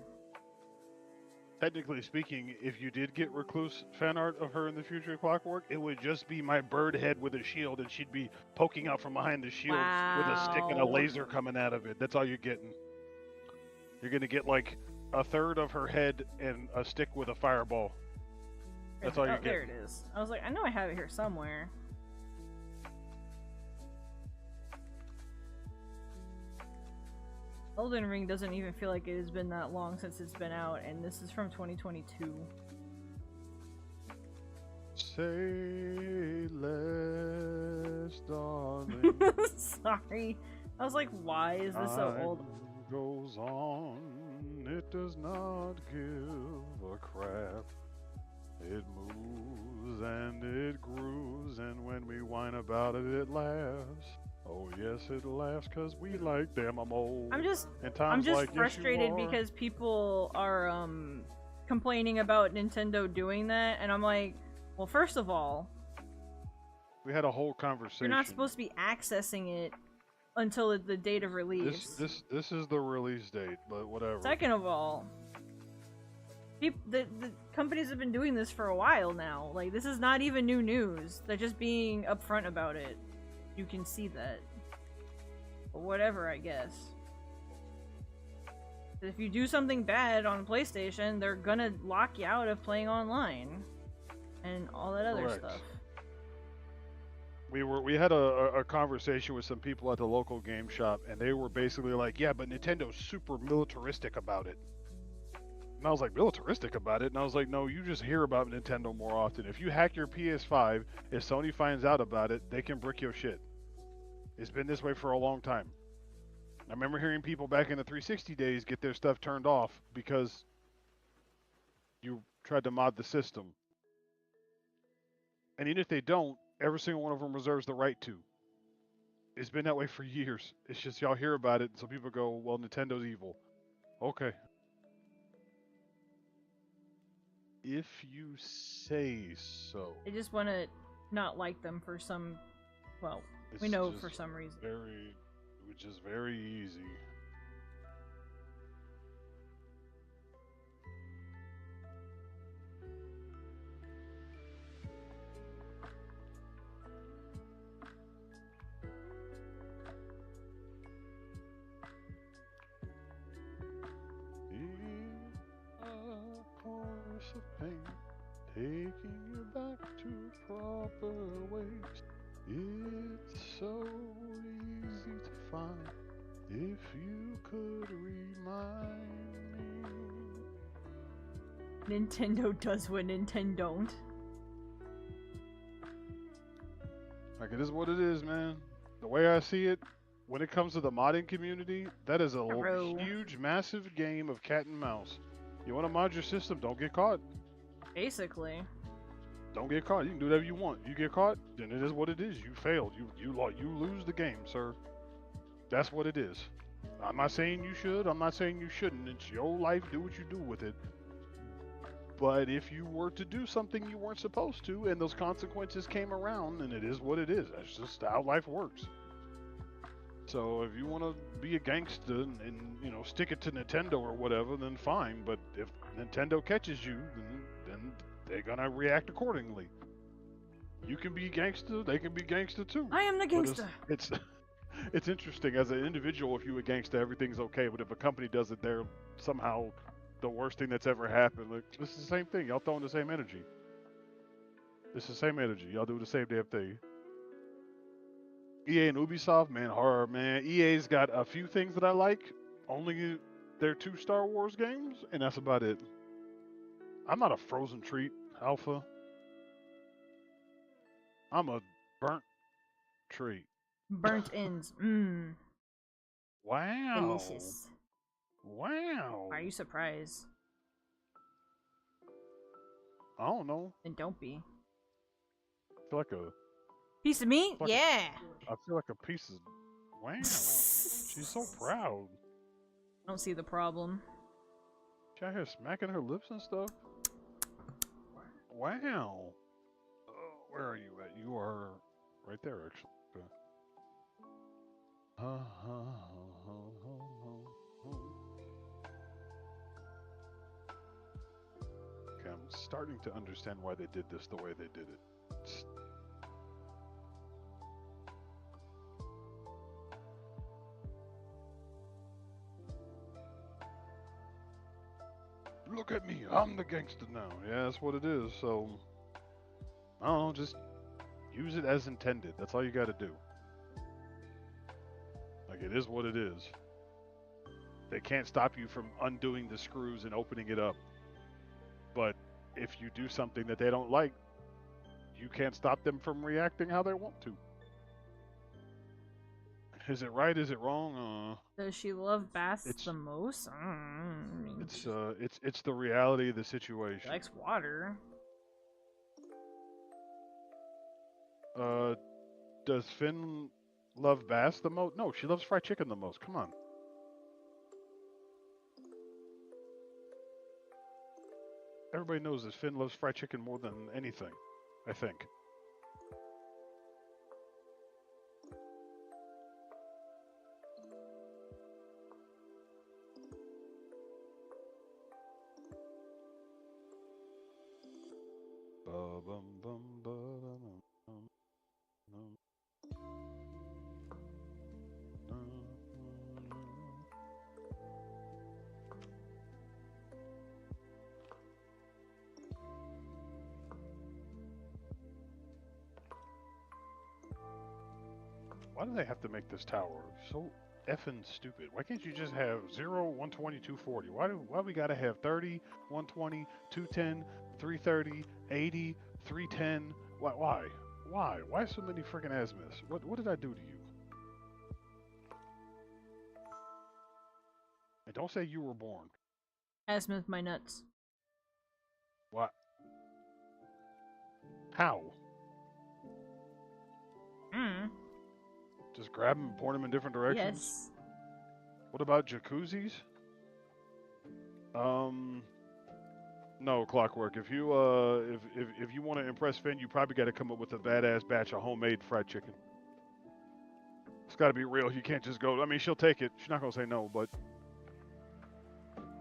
Technically speaking, if you did get Recluse fan art of her in the future, Clockwork, it would just be my bird head with a shield, and she'd be poking out from behind the shield with a stick and a laser coming out of it. That's all you're getting. You're gonna get like a third of her head and a stick with a fireball. That's all you're getting. There it is. I was like, I know I have it here somewhere. Elden Ring doesn't even feel like it has been that long since it's been out, and this is from 2022. Say less, darling. Sorry. I was like, why is this so old? Goes on, it does not give a crap. It moves and it grooves, and when we whine about it, it laughs. Oh yes, it laughs because we like them. I'm old. I'm just like, frustrated yes, because people are complaining about Nintendo doing that, and I'm like, well, first of all, we had a whole conversation. you're not supposed to be accessing it until the date of release. This is the release date, but whatever. Second of all, The companies have been doing this for a while now. Like, this is not even new news. They're just being upfront about it. You can see that. But whatever, I guess. If you do something bad on PlayStation, they're gonna lock you out of playing online. And all that other Correct. stuff. We had a conversation with some people at the local game shop, and they were basically like, yeah, but Nintendo's super militaristic about it. And I was like, militaristic about it? And I was like, no, you just hear about Nintendo more often. If you hack your PS5, if Sony finds out about it, they can brick your shit. It's been this way for a long time. I remember hearing people back in the 360 days get their stuff turned off because you tried to mod the system. And even if they don't, every single one of them reserves the right to. It's been that way for years. It's just y'all hear about it, so people go, well, Nintendo's evil. Okay. If you say so. I just want to not like them for some, well, It's we know just for some reason. Which is very easy. Course of pain, taking you back to proper ways. It's so easy to find if you could remind me. Nintendo does what Nintendo don't. Like, it is what it is, man. The way I see it, when it comes to the modding community, that is a huge, massive game of cat and mouse. You want to mod your system, don't get caught. Basically. Don't get caught. You can do whatever you want. You get caught, then it is what it is. You failed. You lose the game, sir. That's what it is. I'm not saying you should. I'm not saying you shouldn't. It's your life. Do what you do with it. But if you were to do something you weren't supposed to, and those consequences came around, then it is what it is. That's just how life works. So if you want to be a gangster and you know, stick it to Nintendo or whatever, then fine. But if Nintendo catches you, then they're gonna react accordingly. You can be gangster, they can be gangster too. I am the gangster. It's interesting as an individual. If you a gangster, everything's okay. But if a company does it, they're somehow the worst thing that's ever happened. Like, this is the same thing. Y'all throwing the same energy. It's the same energy. Y'all do the same damn thing. EA and Ubisoft, man, horror, man. EA's got a few things that I like. Only their 2 Star Wars games, and that's about it. I'm not a frozen treat, Alpha. I'm a burnt treat. Burnt ends. Mmm. Wow. Delicious. Wow. Are you surprised? I don't know. Then don't be. I feel like a Piece of meat? Yeah. I feel like a piece of. Wow. She's so proud. I don't see the problem. She out here smacking her lips and stuff. Wow. Where are you at? You are right there, actually. Okay. Okay, I'm starting to understand why they did this the way they did it. Look at me, I'm the gangster now. Yeah, that's what it is. So, I don't know, just use it as intended. That's all you gotta do. Like, it is what it is. They can't stop you from undoing the screws and opening it up. But if you do something that they don't like, you can't stop them from reacting how they want to. Is it right? Is it wrong? Does she love baths the most? It's the reality of the situation. She likes water. Does Finn love bass the most? No, she loves fried chicken the most. Come on. Everybody knows that Finn loves fried chicken more than anything, I think. bum bum ba-dum, bum, Why do they have to make this tower so effing stupid? Why can't you just have 0, 120, 240? Why we gotta have 30, 120, 210, 330, 80, 310? Why? Why so many freaking azimuths? What did I do to you? And don't say you were born. Azimuth my nuts. What? How? Just grab them and point them in different directions? Yes. What about jacuzzis? No, Clockwork. If you if you want to impress Finn, you probably got to come up with a badass batch of homemade fried chicken. It's got to be real. You can't just go. I mean, she'll take it. She's not gonna say no, but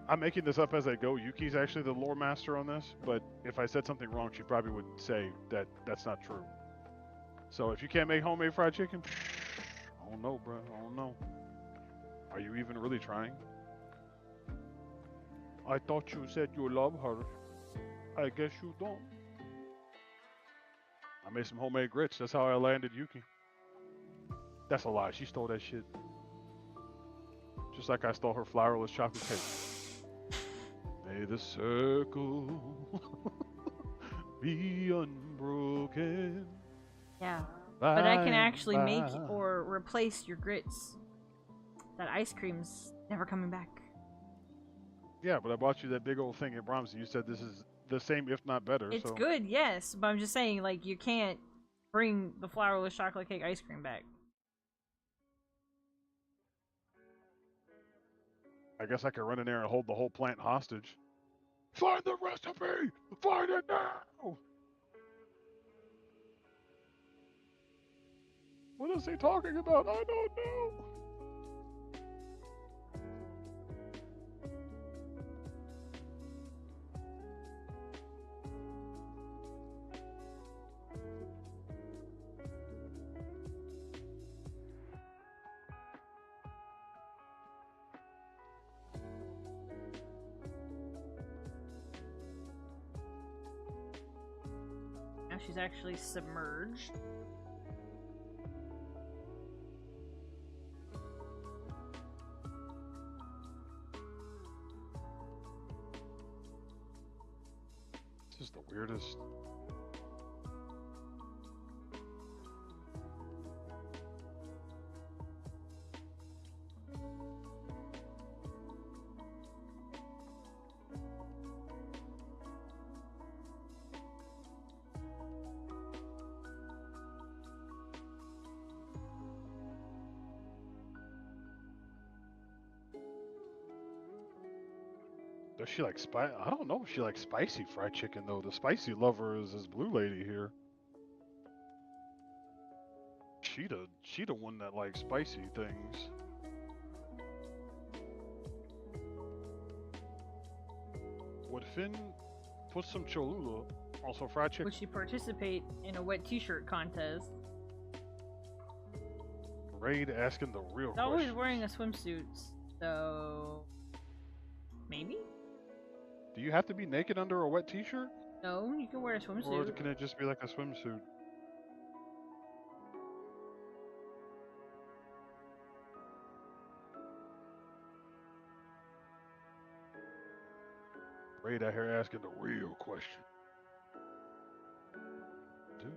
I'm making this up as I go. Yuki's actually the lore master on this, but if I said something wrong, she probably would say that that's not true. So if you can't make homemade fried chicken, I don't know, bro. I don't know. Are you even really trying? I thought you said you love her. I guess you don't. I made some homemade grits. That's how I landed Yuki. That's a lie. She stole that shit. Just like I stole her flourless chocolate cake. May the circle be unbroken. Yeah. But I can actually make or replace your grits. That ice cream's never coming back. Yeah, but I bought you that big old thing at Brahms. You said this is the same, if not better. It's so. good, yes, but I'm just saying, like, you can't bring the flourless chocolate cake ice cream back. I guess I could run in there and hold the whole plant hostage. Find the recipe! Find it now! What is he talking about? I don't know. Now she's actually submerged. This is the weirdest. Does she like spice? I don't know if she likes spicy fried chicken though. The spicy lover is this blue lady here. She the one that likes spicy things. Would Finn put some Cholula on some fried chicken? Would she participate in a wet t-shirt contest? Raid asking the real She's question. always wearing a swimsuit, so... maybe? Do you have to be naked under a wet t-shirt? No, you can wear a swimsuit. Or can it just be like a swimsuit? Raid out here asking the real question. Dude.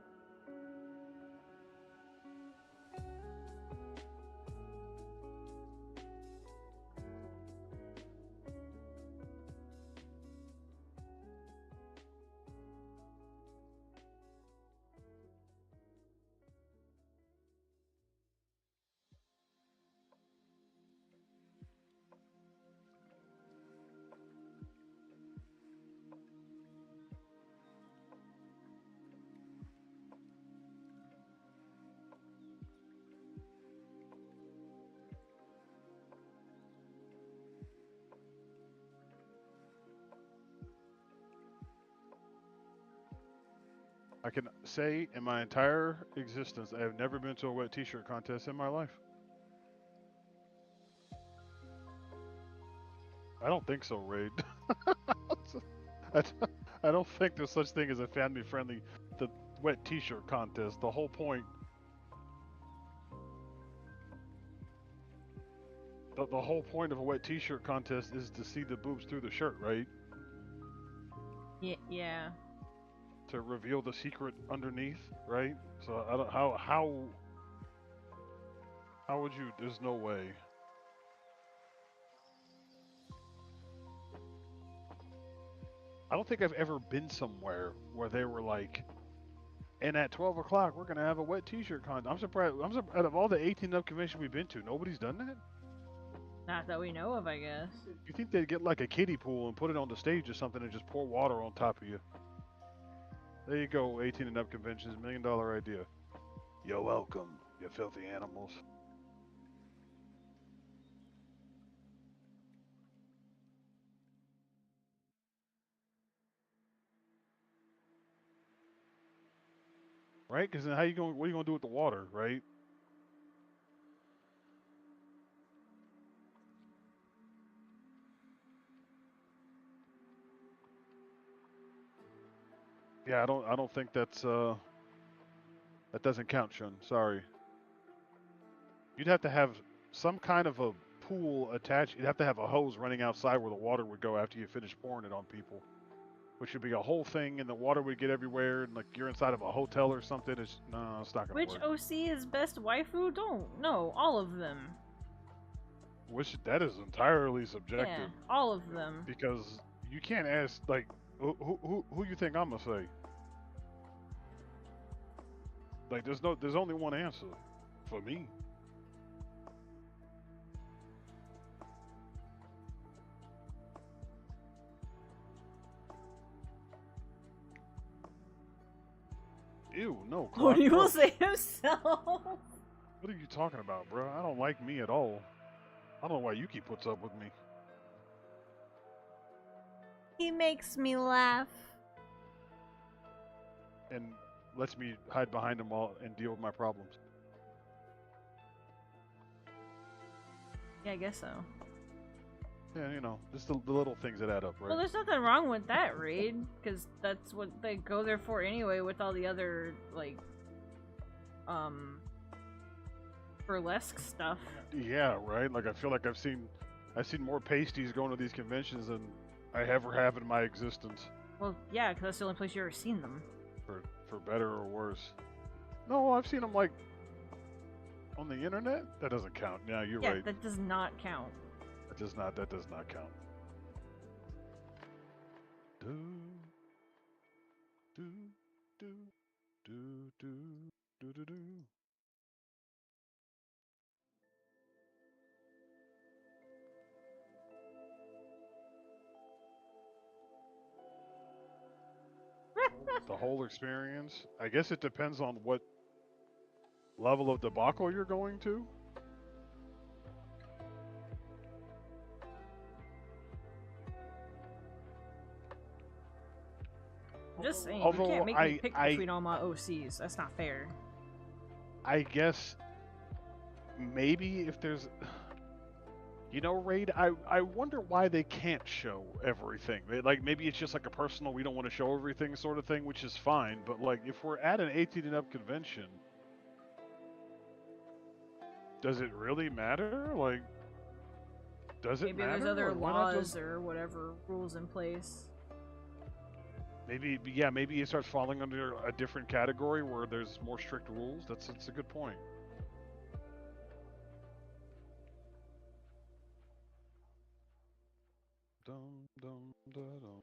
I can say in my entire existence, I have never been to a wet t-shirt contest in my life. I don't think so, Raid. I, I don't think there's such thing as a family-friendly the wet t-shirt contest. The whole point, the whole point of a wet t-shirt contest is to see the boobs through the shirt, right? Yeah. To reveal the secret underneath, right? So I don't how would you? There's no way. I don't think I've ever been somewhere where they were like, and at 12 o'clock we're gonna have a wet t-shirt contest. I'm surprised. Out of all the 18 up convention we've been to, nobody's done that. Not that we know of, I guess. You think they'd get like a kiddie pool and put it on the stage or something and just pour water on top of you? There you go, 18 and up conventions, $1 million idea. You're welcome, you filthy animals. Right? Because then how you going? What are you gonna do with the water, right? Yeah, I don't think that's that doesn't count, Shun. Sorry. You'd have to have some kind of a pool attached. You'd have to have a hose running outside where the water would go after you finish pouring it on people, which would be a whole thing, and the water would get everywhere, and like you're inside of a hotel or something. It's no, it's not gonna Which work. OC is best waifu? Don't know. All of them. Which that is entirely subjective. Yeah, all of them. Because you can't ask like who you think I'm gonna say. Like there's only one answer for me. Ew, no. What he will gross. say himself. What are you talking about, bro? I don't like me at all. I don't know why Yuki puts up with me. He makes me laugh. And lets me hide behind him all and deal with my problems. Yeah, I guess so. Yeah, you know, just the little things that add up, right? Well, there's nothing wrong with that, Raid, because that's what they go there for anyway with all the other, like, burlesque stuff. Yeah, right? Like, I feel like I've seen more pasties going to these conventions than I ever have in my existence. Well, yeah, because that's the only place you've ever seen them. For better or worse. No, I've seen them, like, on the internet? That doesn't count. Yeah, you're right. Yeah, that does not count. That does not count. Do, do, do, do, do, do, do, do. The whole experience? I guess it depends on what level of debacle you're going to. I'm just saying, Although you can't make me pick between all my OCs. That's not fair. I guess maybe if there's, you know, Raid, I wonder why they can't show everything. Like, maybe it's just like a personal, we don't want to show everything sort of thing, which is fine. But like, if we're at an 18 and up convention, does it really matter? Like, does it matter? Maybe there's other Like, why not laws just... or whatever rules in place. Maybe, yeah, maybe it starts falling under a different category where there's more strict rules. That's a good point. Dum, dum, da, dum.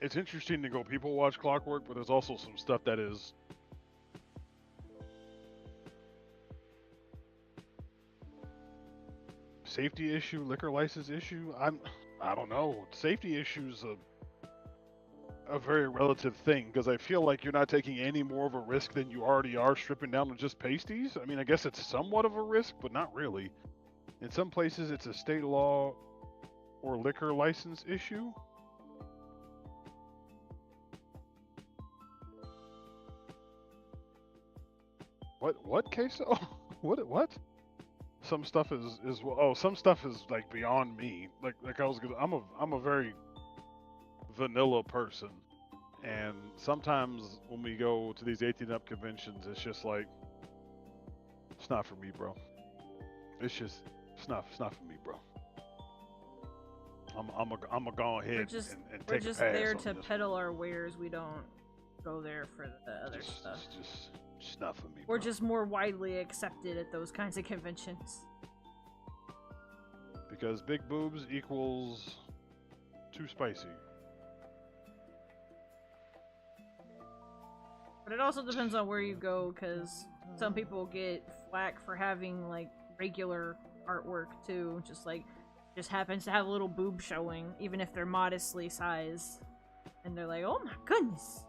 It's interesting to go people watch Clockwork, but there's also some stuff that is safety issue, liquor license issue. I don't know. Safety issues a very relative thing because I feel like you're not taking any more of a risk than you already are stripping down to just pasties. I mean, I guess it's somewhat of a risk, but not really. In some places, it's a state law or liquor license issue. What queso? What? Some stuff is some stuff is like beyond me. Like I was gonna, I'm a very vanilla person, and sometimes when we go to these 18 up conventions, it's just like it's not for me, bro. It's not for me, bro. I'm a go ahead and we're take just a pass there on to this peddle our wares. We don't go there for the other stuff. Just not for me. We're bro. just more widely accepted at those kinds of conventions. Because big boobs equals too spicy. But it also depends on where you go, because some people get flack for having like regular artwork too, just happens to have a little boob showing, even if they're modestly sized, and they're like, "Oh my goodness."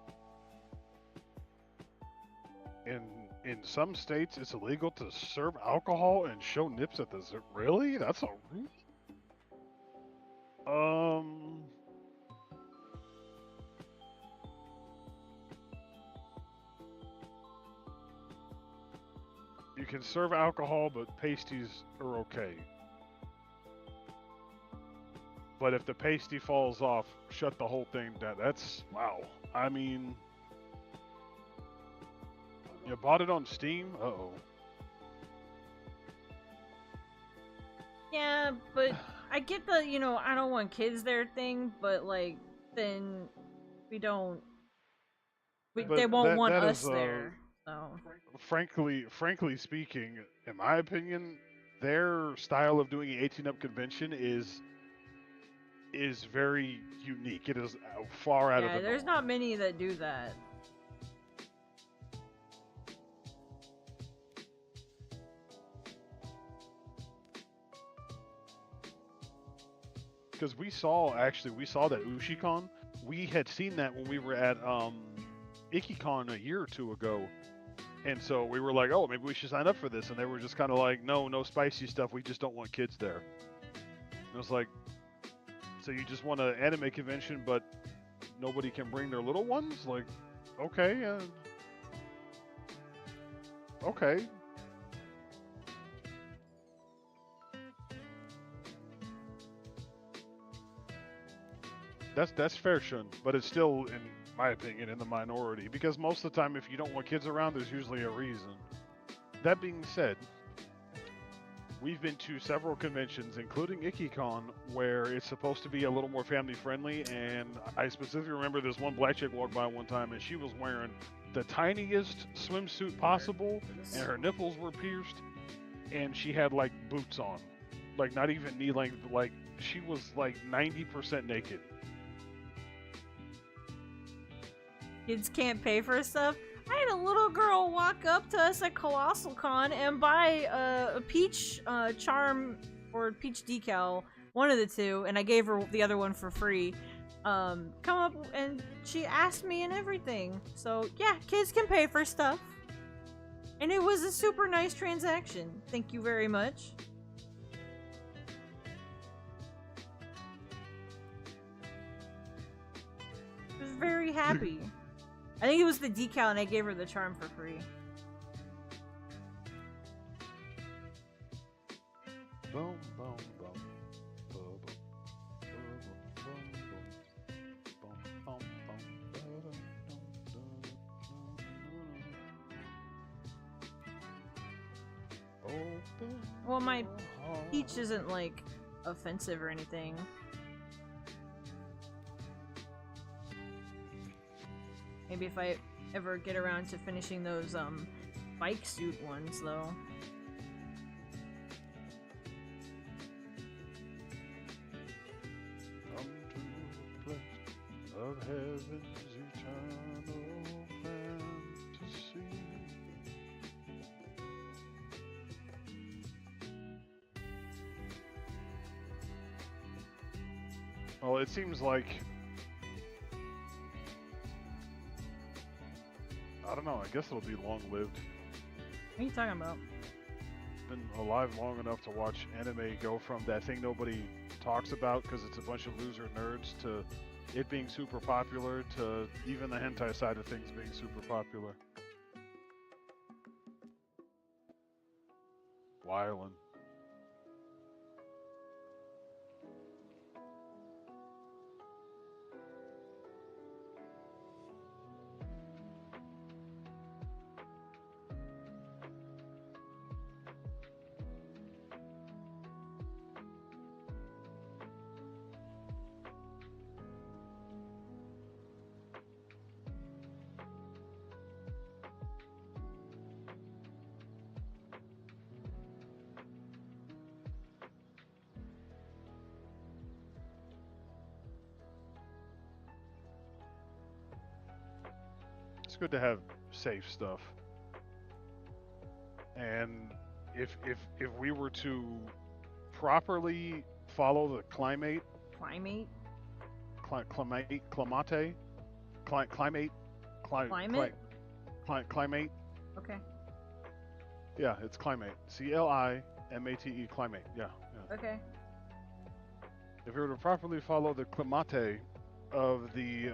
In some states, it's illegal to serve alcohol and show nips at the really? That's a you can serve alcohol, but pasties are okay. But if the pasty falls off, shut the whole thing down. That's wow. I mean, you bought it on Steam? Uh-oh. Yeah, but I get the, I don't want kids there thing, but like, then we don't. They won't want that us is, there. So. Frankly speaking, in my opinion, their style of doing an 18 up convention is very unique. It is far out of the norm. Yeah, there's not many that do that. Because we saw that Ushicon. We had seen that when we were at Ikicon a year or two ago. And so we were like, oh, maybe we should sign up for this. And they were just kind of like, no spicy stuff. We just don't want kids there. And I was like, so you just want an anime convention, but nobody can bring their little ones? Like, okay. Okay. That's fair, Shun, but it's still, in my opinion, in the minority. Because most of the time, if you don't want kids around, there's usually a reason. That being said, we've been to several conventions, including Ikicon, where it's supposed to be a little more family friendly. And I specifically remember this one black chick walked by one time, and she was wearing the tiniest swimsuit possible, and her nipples were pierced, and she had like boots on, like not even knee length. Like she was like 90% naked. Kids can't pay for stuff. I had a little girl walk up to us at Colossal Con and buy a peach charm or peach decal, one of the two, and I gave her the other one for free. Come up and she asked me and everything. So yeah, kids can pay for stuff. And it was a super nice transaction. Thank you very much. I was very happy. I think it was the decal, and I gave her the charm for free. Boom, boom, boom. Well, my peach isn't, like, offensive or anything. Maybe if I ever get around to finishing those, bike suit ones, though. Come to the place of heaven's eternal fantasy. Well, it seems like, I don't know, I guess it'll be long-lived. What are you talking about? Been alive long enough to watch anime go from that thing nobody talks about because it's a bunch of loser nerds to it being super popular to even the hentai side of things being super popular. Wildin'. It's good to have safe stuff. And if we were to properly follow the climate, Climate? climate, Okay. yeah, it's climate. CLIMATE, climate. Yeah. Okay. If we were to properly follow the climate of the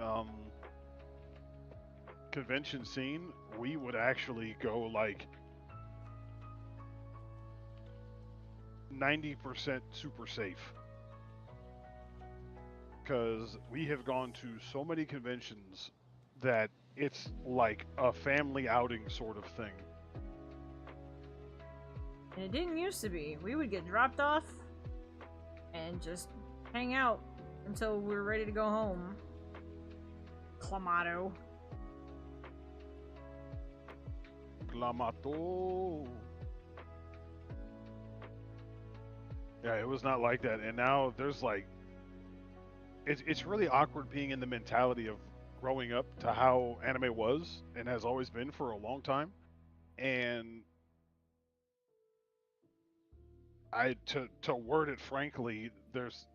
convention scene, we would actually go like 90% super safe. Because we have gone to so many conventions that it's like a family outing sort of thing. And it didn't used to be. We would get dropped off and just hang out until we were ready to go home. Clamato. Clamato. Yeah, it was not like that. And now there's like, it's really awkward being in the mentality of growing up to how anime was and has always been for a long time. And to word it frankly, there's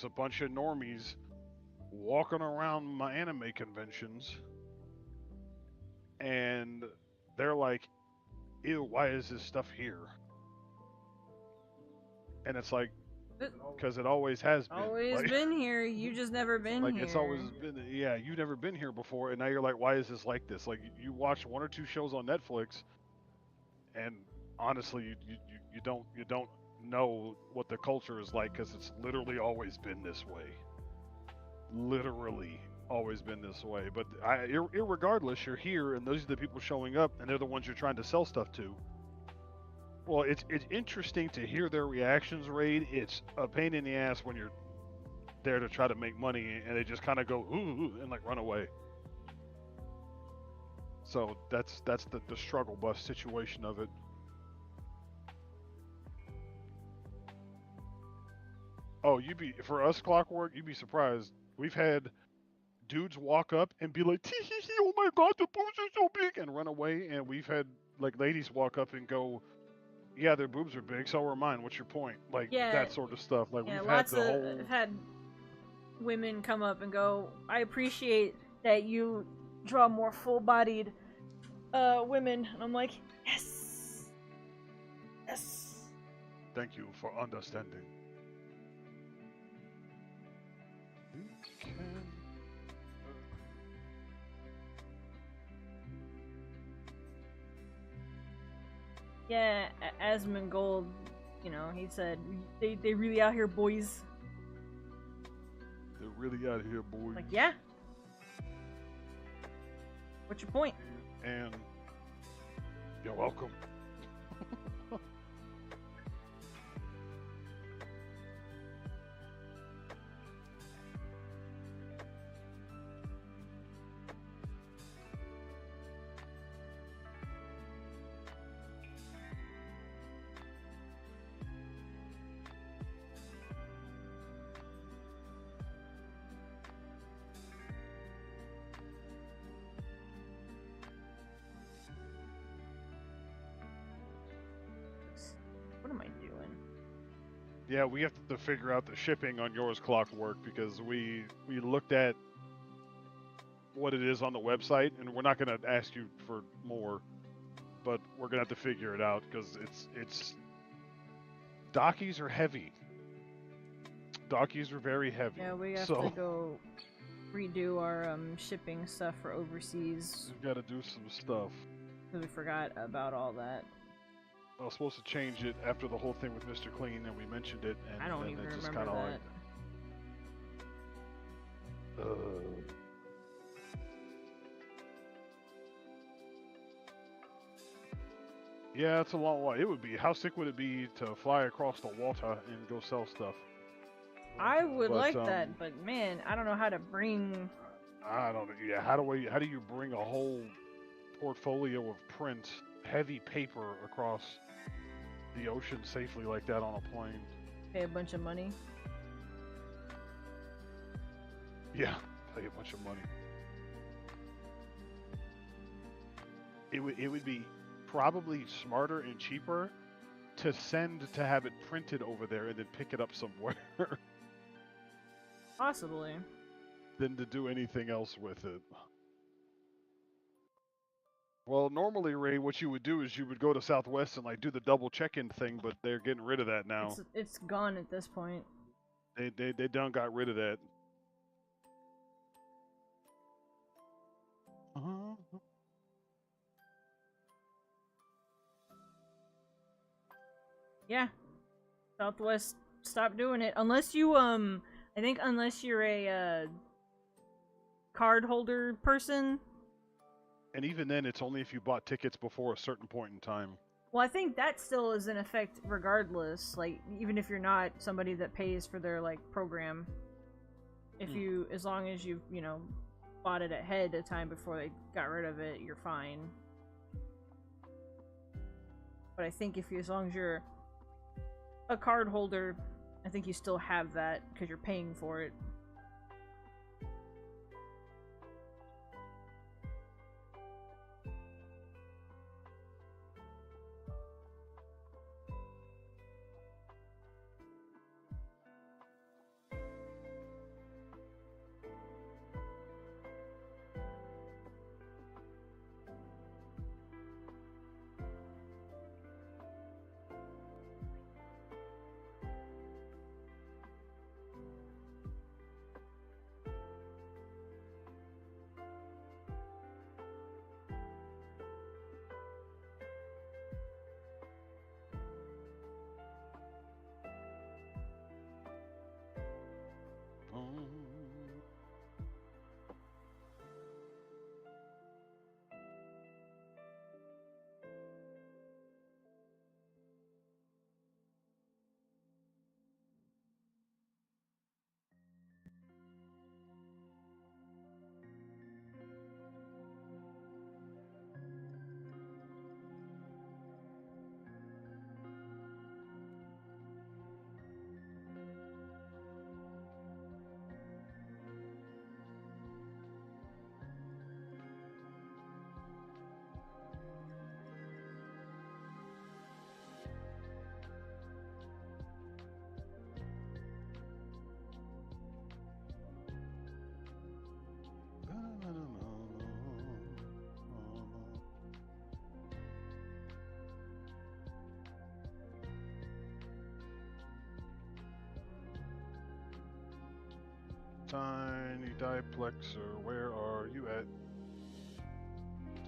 a bunch of normies walking around my anime conventions and they're like, ew, why is this stuff here? And it's like, because it always has been. Always like, been here. You just never been like here. it's always been, yeah, you've never been here before, and now you're like, why is this like this? Like, you watch one or two shows on Netflix, and honestly, you don't know what the culture is like because it's literally always been this way. Literally always been this way. But irregardless, you're here, and those are the people showing up, and they're the ones you're trying to sell stuff to. Well, it's interesting to hear their reactions, Raid. It's a pain in the ass when you're there to try to make money, and they just kind of go ooh and like run away. So that's the struggle bus situation of it. Oh, for us Clockwork, you'd be surprised. We've had dudes walk up and be like, tee hee hee, oh my god, the boobs are so big, and run away. And we've had like ladies walk up and go, yeah, their boobs are big, so are mine. What's your point? Like, yeah, that sort of stuff. Like, yeah, we've lots had the of whole... had women come up and go, I appreciate that you draw more full-bodied women. And I'm like, yes! Yes! Thank you for understanding. Yeah, Asmongold, you know, he said, they really out here, boys. They're really out here, boys. Like, yeah. What's your point? And you're welcome. Yeah, we have to figure out the shipping on yours clockwork because we looked at what it is on the website, and we're not going to ask you for more, but we're going to have to figure it out because it's Dockies are heavy. Dockies are very heavy. Yeah, we have so to go redo our shipping stuff for overseas. we've got to do some stuff. Because we forgot about all that. I was supposed to change it after the whole thing with Mr. Clean, and we mentioned it, and I don't then even it just remember kind of that. like. Yeah, it's a long way. It would be. How sick would it be to fly across the water and go sell stuff? I would But, like that, but man, I don't know how to bring. I don't know. Yeah, how do you bring a whole portfolio of print, heavy paper across the ocean safely like that on a plane? Pay a bunch of money. Yeah, pay a bunch of money. It would be probably smarter and cheaper to send to have it printed over there and then pick it up somewhere Possibly. than to do anything else with it. Well, normally, Ray, what you would do is you would go to Southwest and like do the double check-in thing, but they're getting rid of that now. It's gone at this point. They done got rid of that. Yeah. Southwest stopped doing it. Unless you, I think unless you're a, card holder person. And even then, it's only if you bought tickets before a certain point in time. Well, I think that still is in effect regardless. Like, even if you're not somebody that pays for their, like, program. If you, as long as you've, you know, bought it ahead of time before they got rid of it, you're fine. But I think if you, as long as you're a card holder, I think you still have that because you're paying for it. Tiny diplexer, where are you at?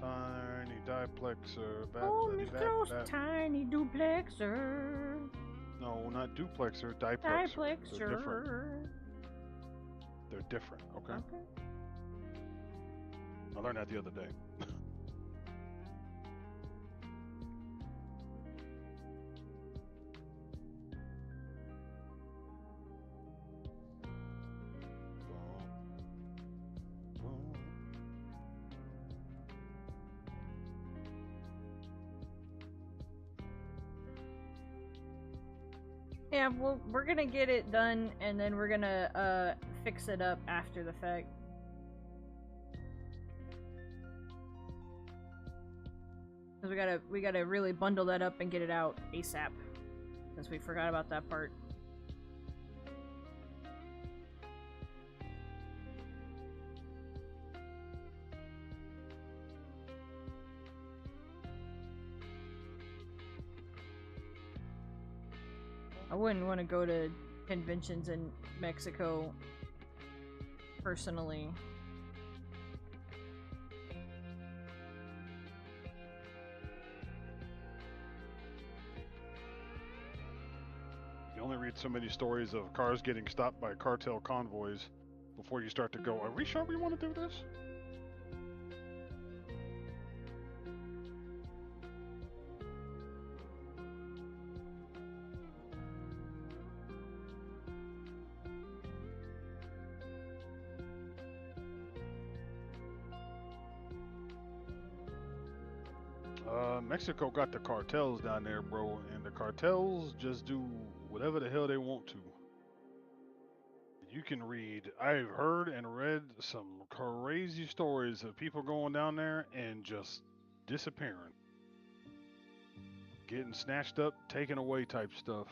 Tiny diplexer, Oh, Miss Close, tiny duplexer. No, not duplexer, diplexer. Diplexer. They're different. They're different, okay? I learned that the other day. Yeah, well, we're gonna get it done, and then we're gonna fix it up after the fact. Cause we gotta really bundle that up and get it out ASAP, since we forgot about that part. I wouldn't want to go to conventions in Mexico personally. You only read so many stories of cars getting stopped by cartel convoys before you start to go, are we sure we want to do this? Mexico got the cartels down there, bro, and the cartels just do whatever the hell they want to. You can read, I've heard and read some crazy stories of people going down there and just disappearing. Getting snatched up, taken away type stuff.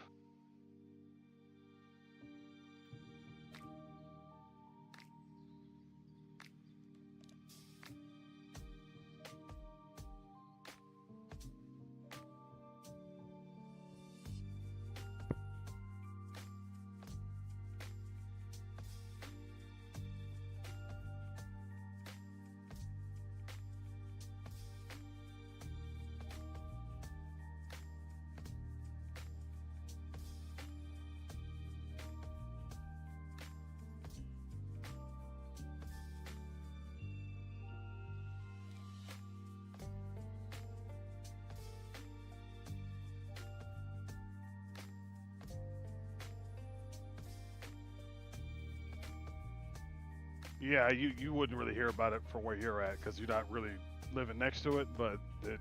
Yeah, you wouldn't really hear about it from where you're at because you're not really living next to it, but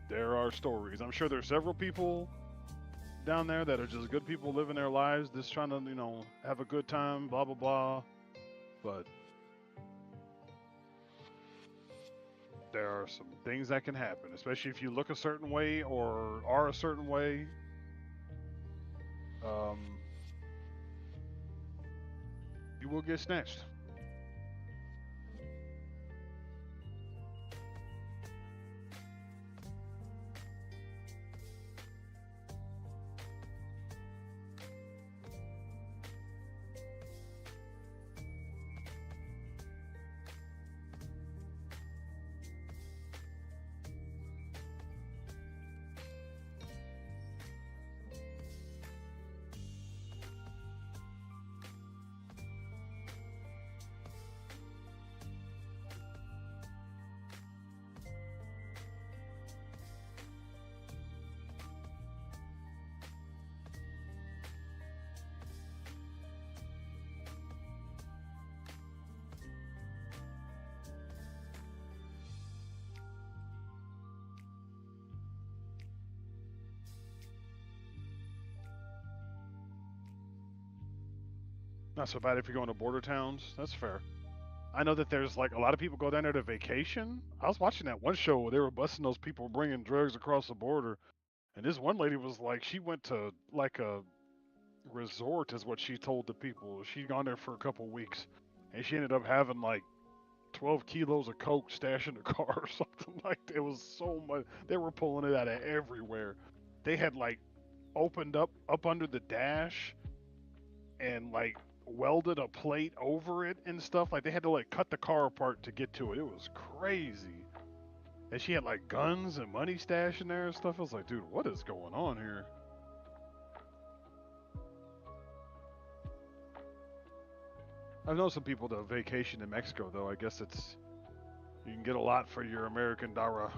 there are stories. I'm sure there's several people down there that are just good people living their lives, just trying to, have a good time, blah, blah, blah. But there are some things that can happen, especially if you look a certain way or are a certain way. You will get snatched. Not so bad if you're going to border towns. That's fair. I know that there's like a lot of people go down there to vacation. I was watching that one show where they were busting those people bringing drugs across the border. And this one lady was like, she went to like a resort, is what she told the people. She'd gone there for a couple weeks. And she ended up having like 12 kilos of coke stashed in the car or something like that. It was so much. They were pulling it out of everywhere. They had like opened up under the dash and like welded a plate over it and stuff. Like they had to like cut the car apart to get to it. It was crazy. And she had like guns and money stashed in there and stuff. I was like, dude, what is going on here? I've known some people that vacation in Mexico though. I guess you can get a lot for your American dollar.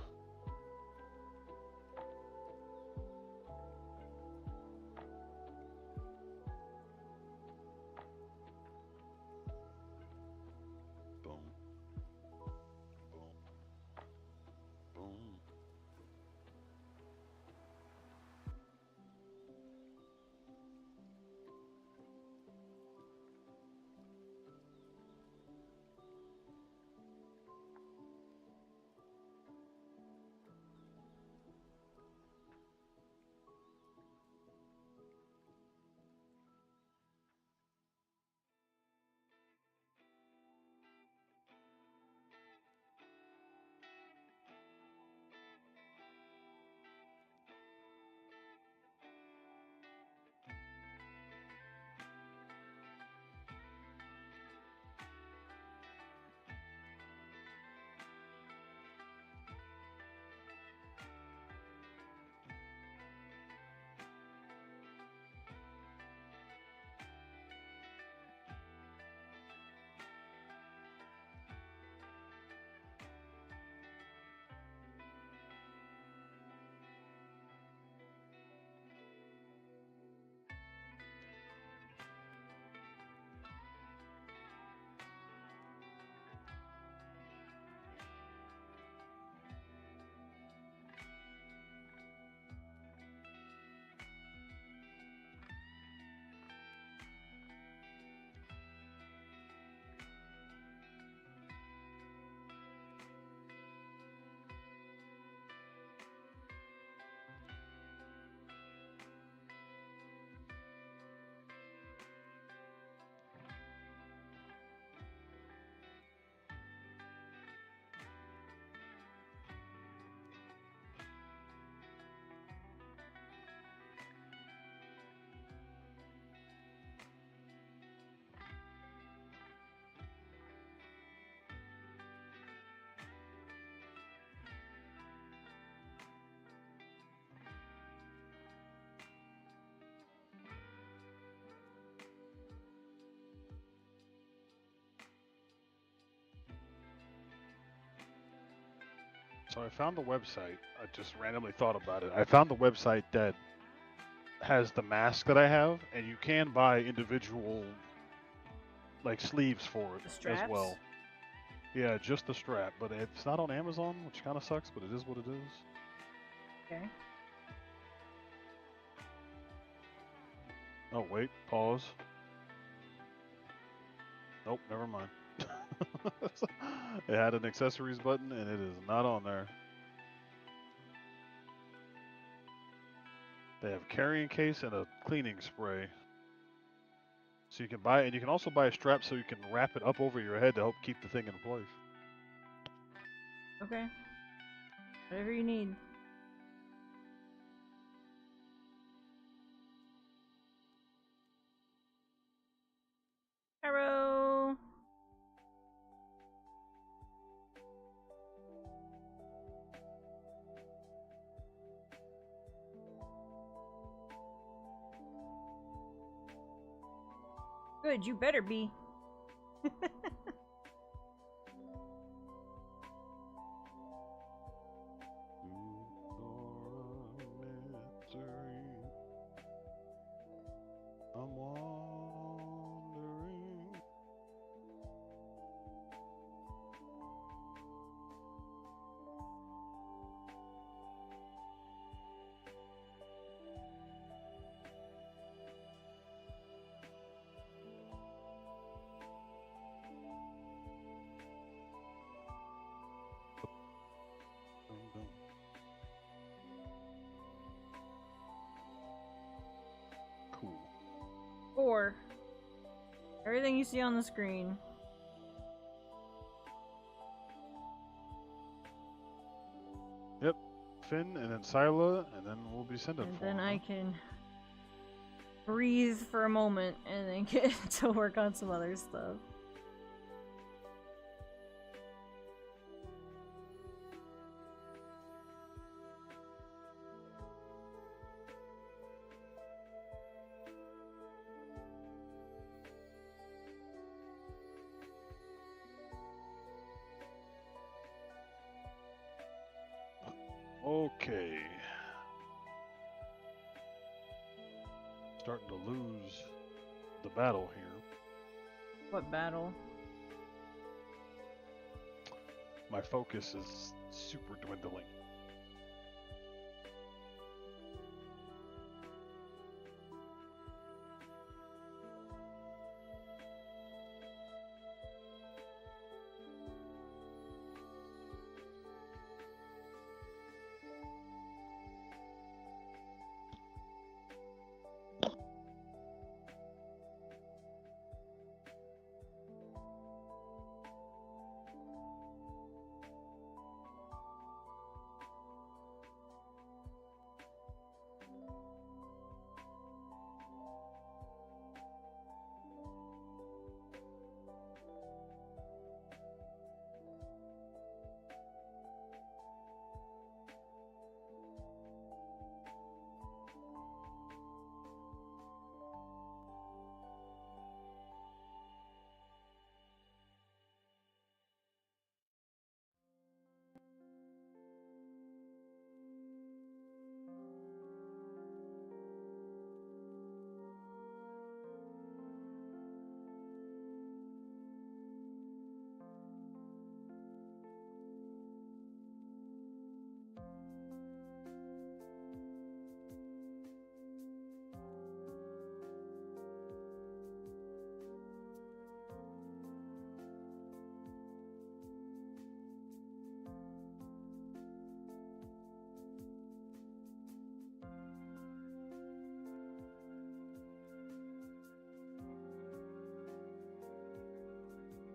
So I found the website. I just randomly thought about it. I found the website that has the mask that I have, and you can buy individual like sleeves for it The as straps? well. Yeah, just the strap, but it's not on Amazon, which kind of sucks, but it is what it is. Okay. Oh wait, pause. Nope, never mind. It had an accessories button, and it is not on there. They have carrying case and a cleaning spray. So you can buy it, and you can also buy a strap so you can wrap it up over your head to help keep the thing in place. Okay. Whatever you need. Arrow. Good, you better be. I'm wandering. Cool. 4. Everything you see on the screen. Yep. Finn and then Sila, and then we'll be sending And for then him, I huh? can breathe for a moment and then get to work on some other stuff. Okay. Starting to lose the battle here. What battle? My focus is super dwindling.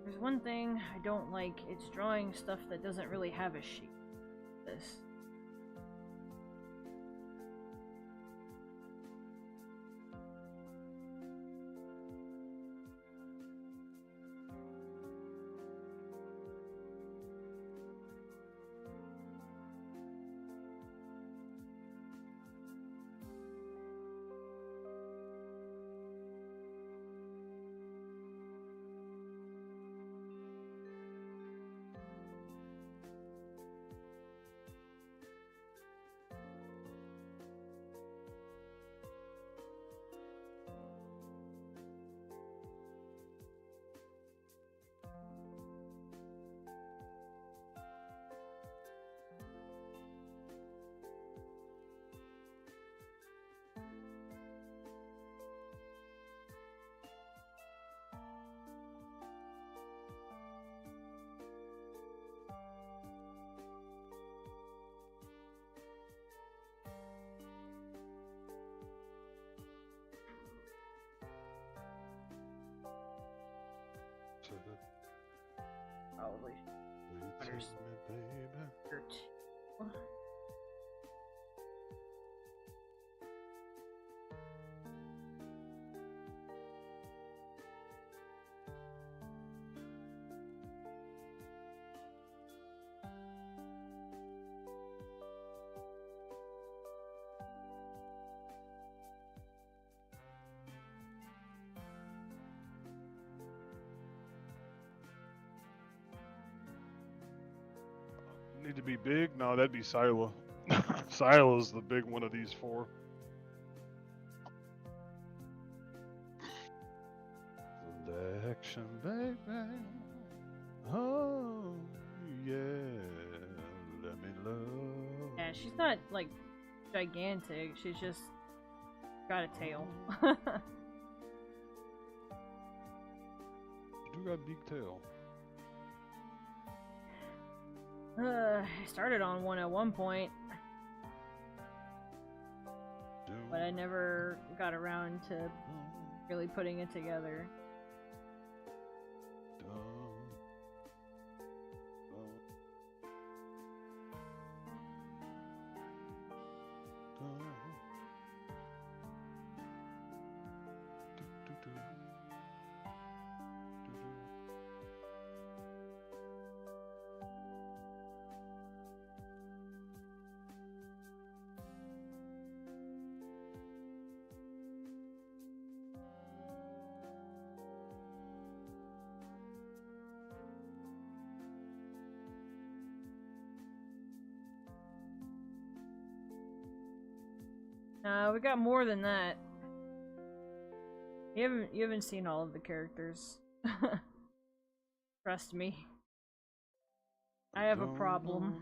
There's one thing I don't like. It's drawing stuff that doesn't really have a shape. This. There's dirt. Need to be big? No, that'd be Sila. Sila's the big one of these four. Selection, baby. Oh, yeah. Let me love. Yeah, she's not like gigantic. She's just got a tail. You do got a big tail. I started on one at one point, but I never got around to really putting it together. We got more than that. You haven't seen all of the characters. Trust me. I have a problem.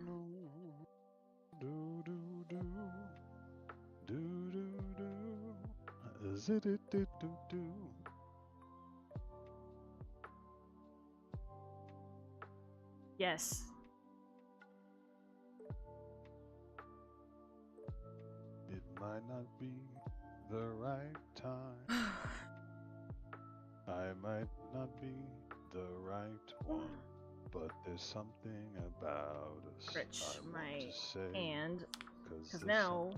Yes. It might not be the right time. I might not be the right one, but there's something about us. Stretch my say, hand, because now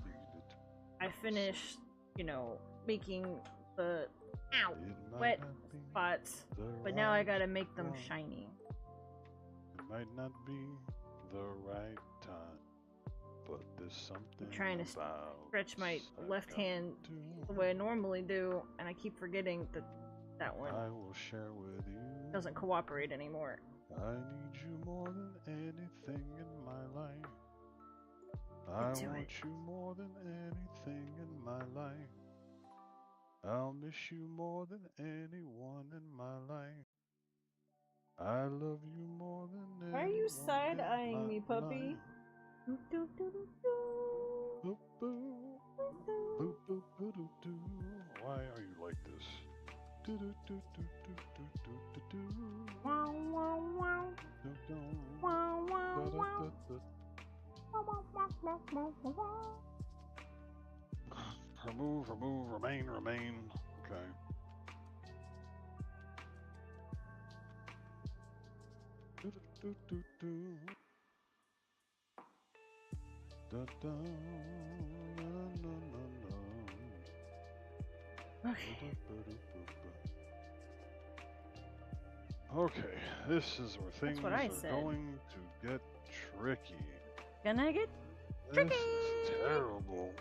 I finished, you know, making the wet spots, but now I gotta make them shiny. It might not be the right time, but there's something I'm trying to stretch my left hand the way I normally do, and I keep forgetting that one I will share with you. Doesn't cooperate anymore. I need you more than anything in my life. I want you more than anything in my life. I'll miss you more than anyone in my life. I love you more than anyone. Why are you side-eyeing me, puppy? Why are you like this? Wow, wow, wow. Wow, wow, wow. Remove, remain. Okay. Okay, this is where things are going to get tricky. Gonna get tricky. This is terrible.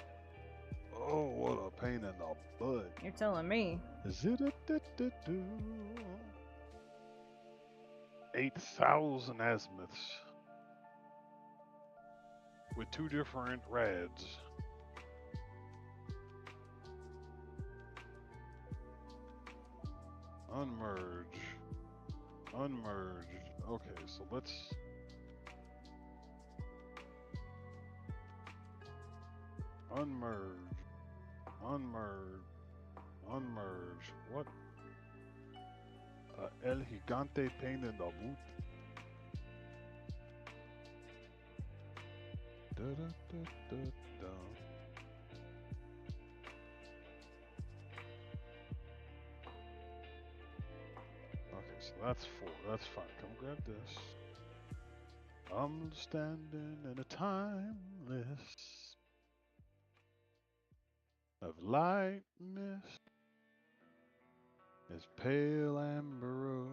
Oh, what a pain in the butt. You're telling me. Is it a 8,000 azimuths with 2 different rads. Unmerge. Okay, so let's unmerge. What? El Gigante pain in the boot. Okay, so that's 4. That's fine. Come grab this. I'm standing in a timeless of light mist as pale amber rose.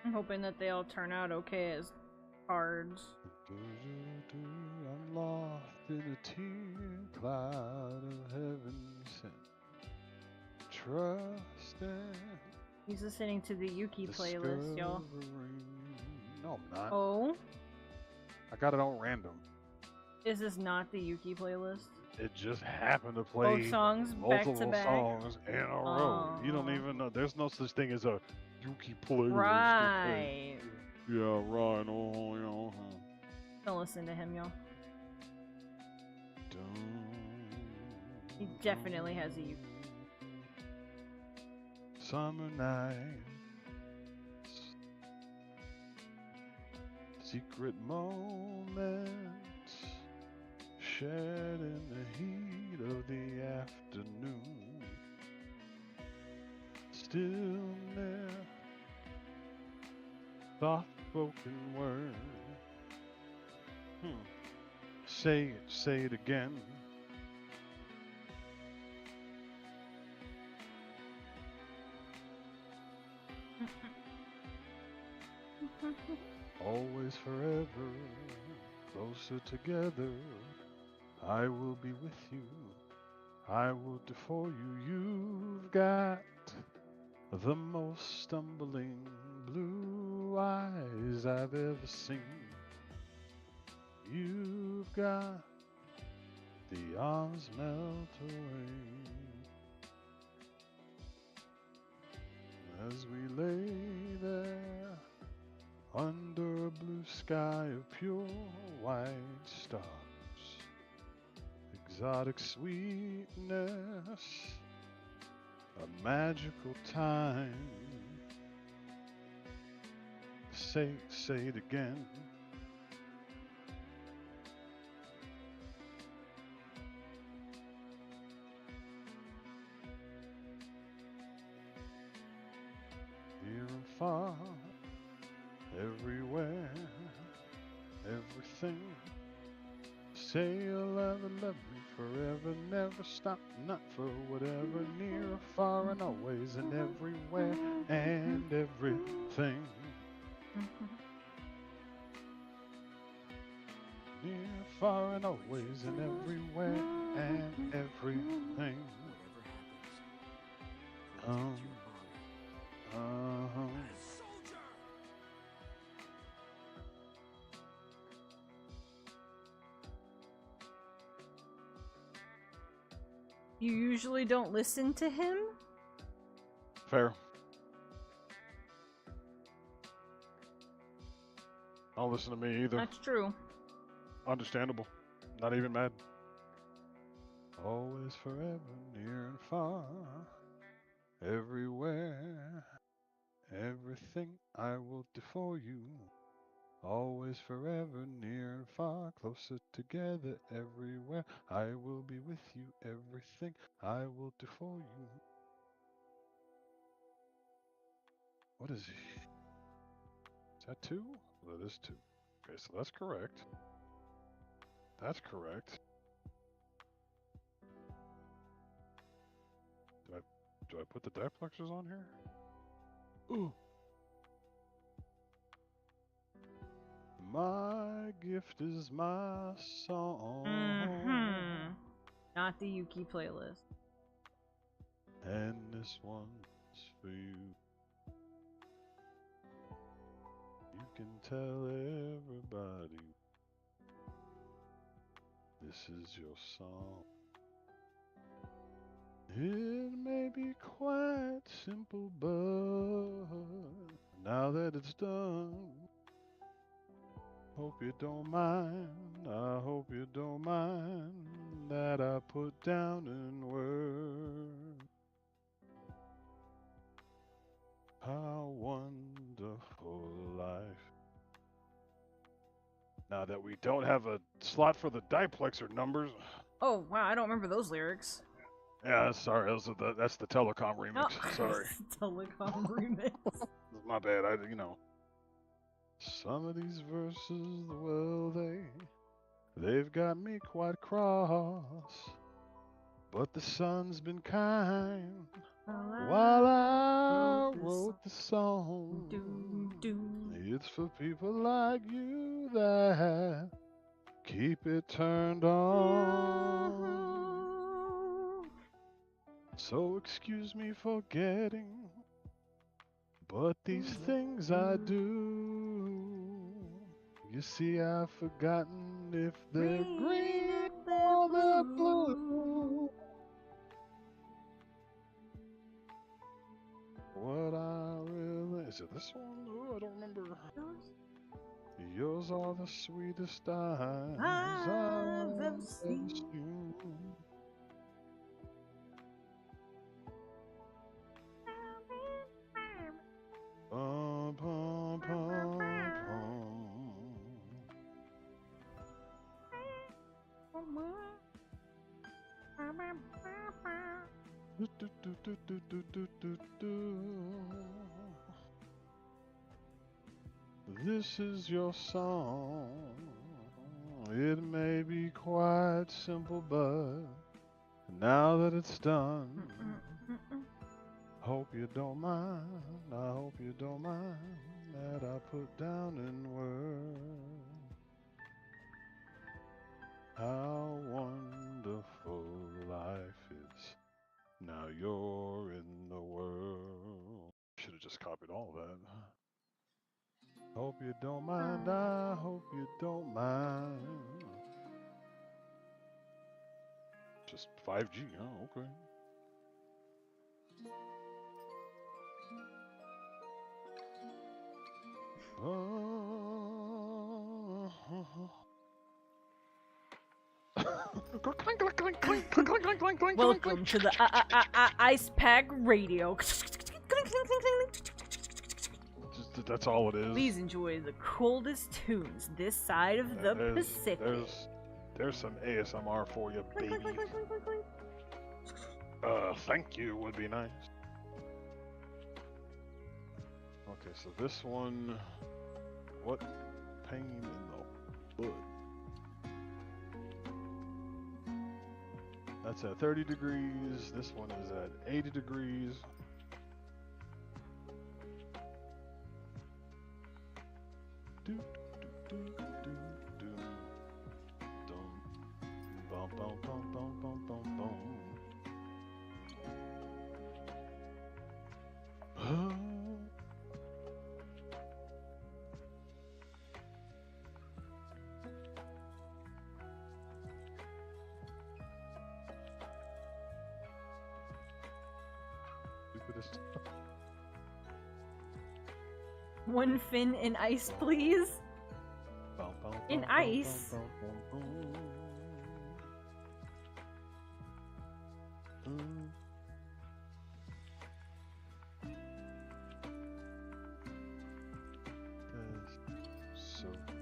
I'm hoping that they all turn out okay as cards. I'm lost in a tear cloud of heaven sent. Trusting. He's listening to the Yuki playlist, y'all. No, I'm not. Oh? I got it on random. Is this not the Yuki playlist? It just happened to play Both songs multiple back to back? songs in a row. You don't even know. There's no such thing as a Yuki playlist. Right. Yeah, right. Oh, yeah. Don't listen to him, y'all. He definitely has a Yuki. Summer nights, secret moments, shared in the heat of the afternoon. Stillness, soft-spoken word. Say it again. Always forever, closer together. I will be with you. I will do for you. You've got the most stumbling blue eyes I've ever seen. You've got the arms melt away as we lay there under a blue sky of pure white stars. Exotic sweetness, a magical time. Say it again. Near and far, everywhere, everything. Say you'll ever love me forever, never stop, not for whatever, near or far and always and everywhere and everything. Near, far and always and everywhere and everything. You usually don't listen to him? Fair. Don't listen to me either. That's true. Understandable. Not even mad. Always, forever, near and far, everywhere, everything I will do for you. Always, forever, near and far, closer together, everywhere. I will be with you, everything I will do for you. What is he? Is that 2? That is 2. Okay, so that's correct. That's correct. Do I put the diplexers on here? Ooh. My gift is my song. Not the Yuki playlist. And this one's for you. You can tell everybody this is your song. It may be quite simple, but now that it's done, hope you don't mind, I hope you don't mind that I put down in words how wonderful life. Now that we don't have a slot for the diplexer numbers. Oh, wow, I don't remember those lyrics. Yeah, sorry, that's the Telecom remix. Oh, Sorry. Telecom remix. My bad. Some of these verses, well, they've got me quite cross. But the sun's been kind while I wrote the song. It's for people like you that keep it turned on. So excuse me for getting, but these things I do. You see, I've forgotten if they're green or they're blue. What I really... Is it this one? Oh, I don't remember. Yours are the sweetest eyes I've ever seen. Bum, bum, bum, bum. Do, do, do, do, do, do, do, do. This is your song. It may be quite simple, but now that it's done, hope you don't mind. I hope you don't mind that I put down in words how wonderful life is. Now you're in the world. Should have just copied all that. Hope you don't mind. I hope you don't mind. Just 5G, oh, okay. Welcome to the Ice Pack Radio. That's all it is. Please enjoy the coldest tunes this side of the Pacific. There's some ASMR for you, baby. Thank you would be nice. Okay, so this one, what pain in the butt? That's at 30 degrees. This one is at 80 degrees. Do, do, do, do, do. Dum, bum, bum, bum, bum, bum, bum, bum. Stupidest. One fin in ice, please. Bum, bum, In bum, ice? bum, bum, bum, bum. That's so good.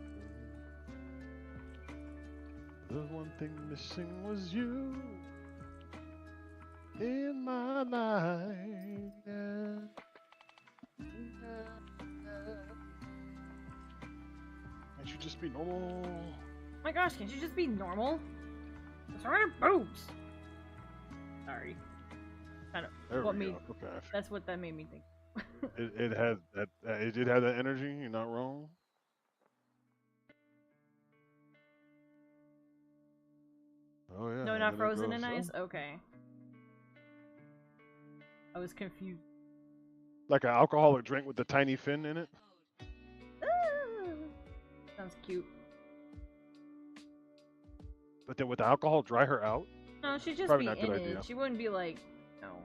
The one thing missing was you in my life. Yeah. Can't you just be normal? Oh my gosh, can't you just be normal? What's wrong with boobs? Sorry. Kind of. There What we made? go. Okay. That's what that made me think. It had that. It did have that energy. You're not wrong. Oh yeah. No, and not then it frozen in grows ice. up. Okay. I was confused. Like an alcoholic drink with the tiny fin in it. Sounds cute. But then would the alcohol dry her out? No, she'd just Probably be not a in good it. idea. She wouldn't be like, you know,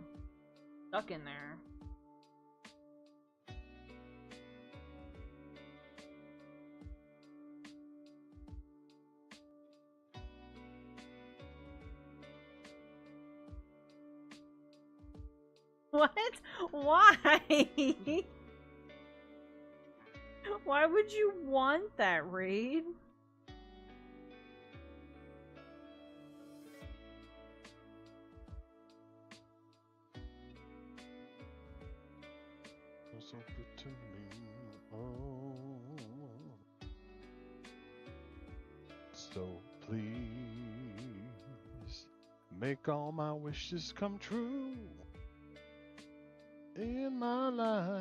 stuck in there. What? Why? Why would you want that, Raid? So good to me. Oh. So please make all my wishes come true in my life.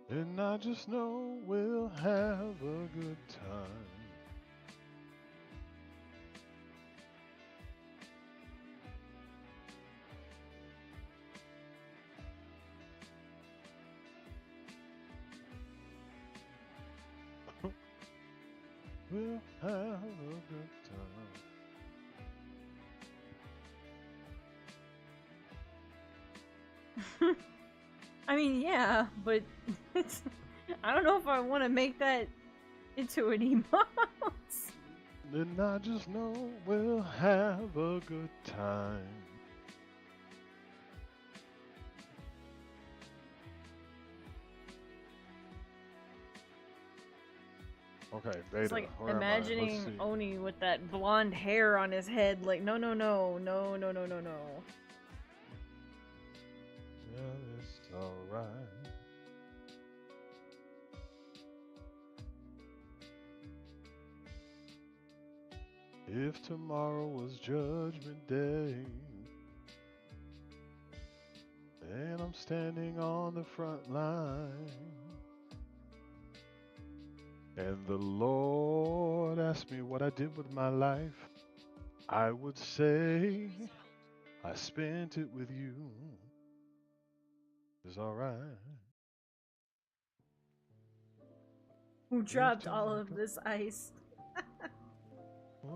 And I just know we'll have a good time. We'll have a good time. I mean, yeah, but I don't know if I want to make that into an emote. And I just know we'll have a good time. Okay, Beta. It's like where imagining am I? Let's see. Oni with that blonde hair on his head. Like, no, no, no, no, no, no, no, no. Yeah, it's alright. If tomorrow was Judgment Day and I'm standing on the front line and the Lord asked me what I did with my life, I would say I spent it with you. It's alright. Who dropped all of this ice? I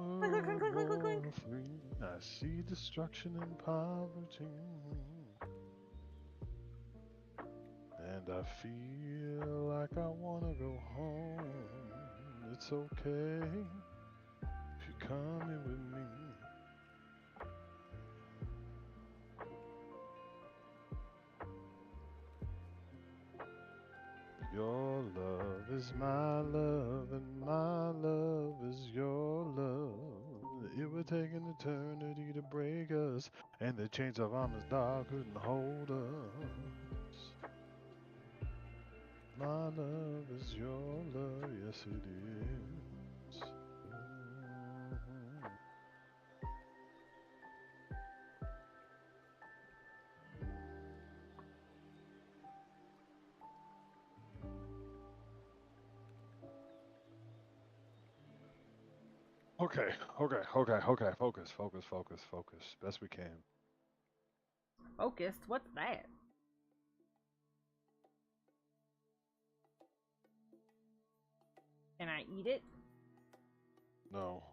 see destruction and poverty, and I feel like I wanna go home. It's okay if you're coming with me. Your love is my love, and my love is your love. It would take an eternity to break us, and the chains of Amistad couldn't hold us. My love is your love, yes it is. Okay, focus. Best we can. Focused? What's that? Can I eat it? No.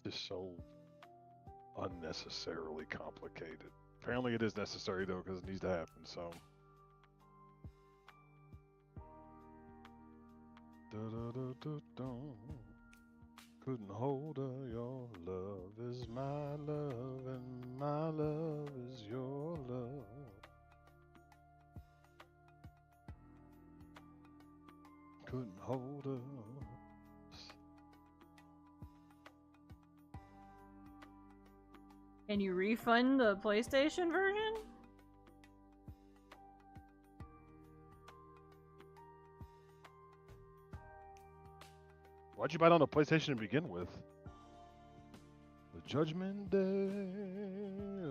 Just so unnecessarily complicated. Apparently it is necessary though, because it needs to happen, so. Couldn't hold her, your love is my love, and my love is your love. Couldn't hold her. Can you refund the PlayStation version? Why'd you buy it on the PlayStation to begin with? The Judgment Day,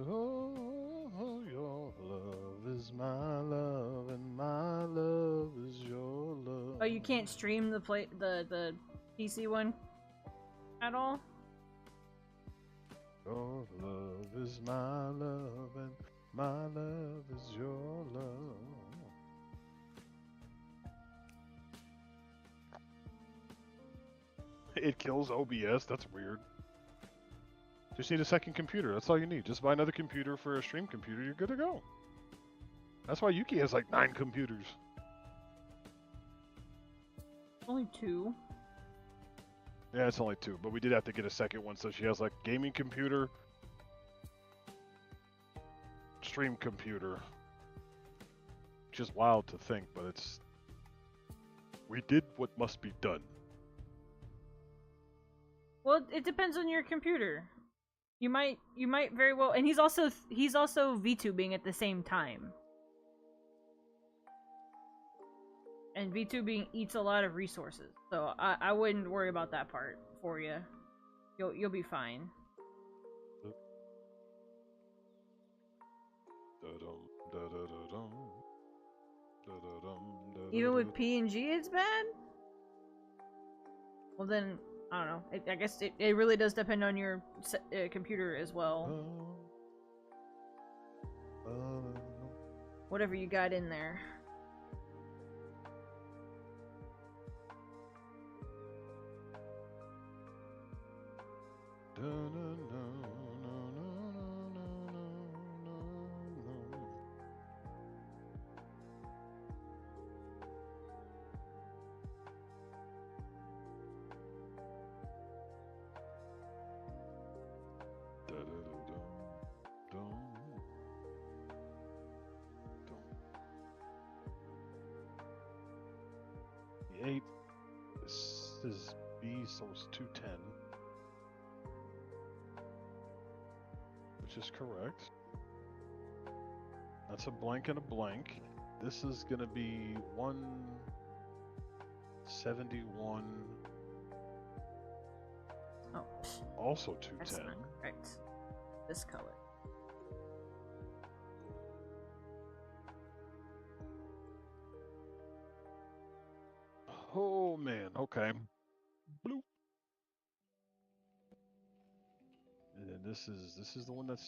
oh, your love is my love, and my love is your love. Oh, you can't stream the PC one at all? Your love is my love, and my love is your love. It kills OBS, that's weird. Just need a second computer, that's all you need. Just buy another computer for a stream computer, you're good to go. That's why Yuki has like 9 computers. only 2. Yeah, it's only 2, but we did have to get a second one, so she has like gaming computer, stream computer. Which is wild to think, but it's... We did what must be done. Well, it depends on your computer. You might very well, and he's also VTubing at the same time. And VTubing eats a lot of resources, so I wouldn't worry about that part for you. You'll be fine. Even with PNG, it's bad? Well then, I don't know. I guess it really does depend on your computer as well. Whatever you got in there. The 8. This is B, so it's 210. Which is correct. That's a blank and a blank. This is gonna be 171. Oh. Also That's 210. not correct. This color. Oh man, okay. Bloop. And then this is the one that's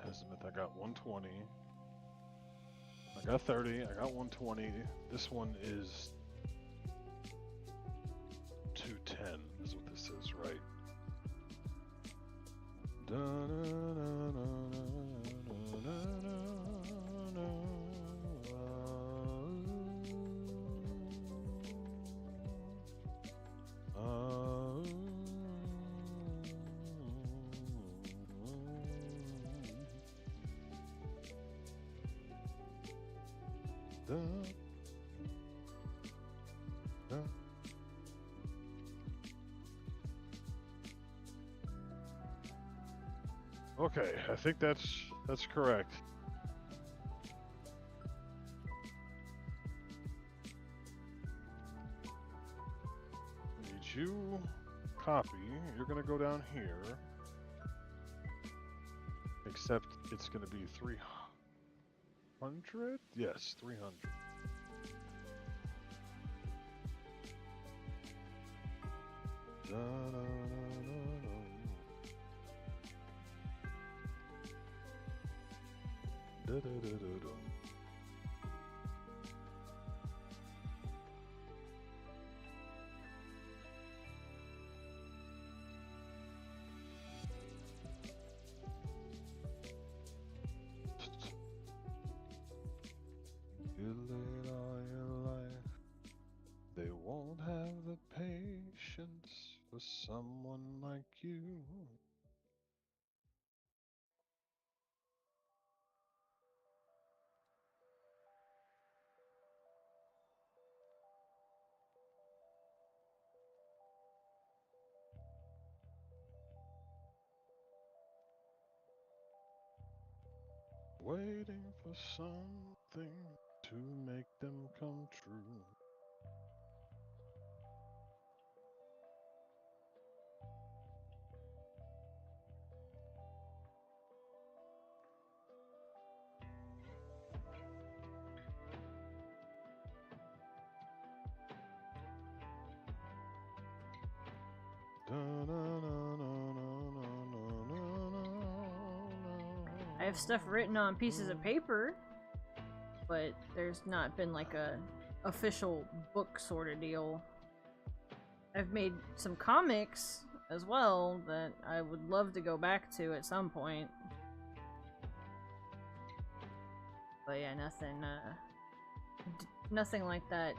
Azimuth. I got 120. I got 30. I got 120. This one is 210. Is what this is, right? Okay, I think that's correct. Need you copy. You're gonna go down here. Except it's gonna be 300? Yes, 300. You laid all your life. They won't have the patience for someone like you. Waiting for something to make them come true. I have stuff written on pieces of paper, but there's not been like a official book sort of deal. I've made some comics as well that I would love to go back to at some point. But yeah, nothing, nothing like that.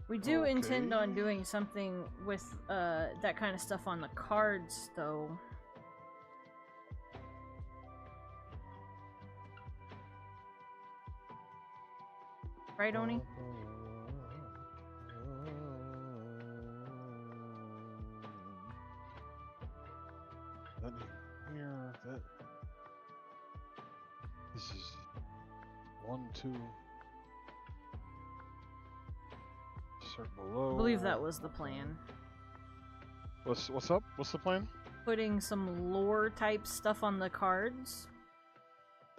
We do intend on doing something with that kind of stuff on the cards, though. Right, Oni? Let me hear that. This is 1, 2. Start below. I believe that was the plan. What's up? What's the plan? Putting some lore type stuff on the cards.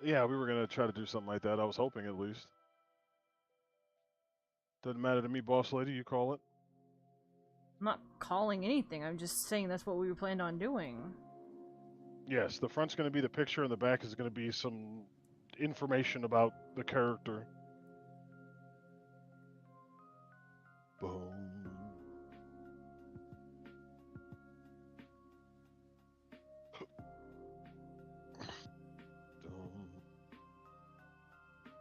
Yeah, we were gonna try to do something like that. I was hoping, at least. Doesn't matter to me, boss lady. You call it. I'm not calling anything. I'm just saying that's what we were planned on doing. Yes, the front's gonna be the picture, and the back is gonna be some information about the character. Boom.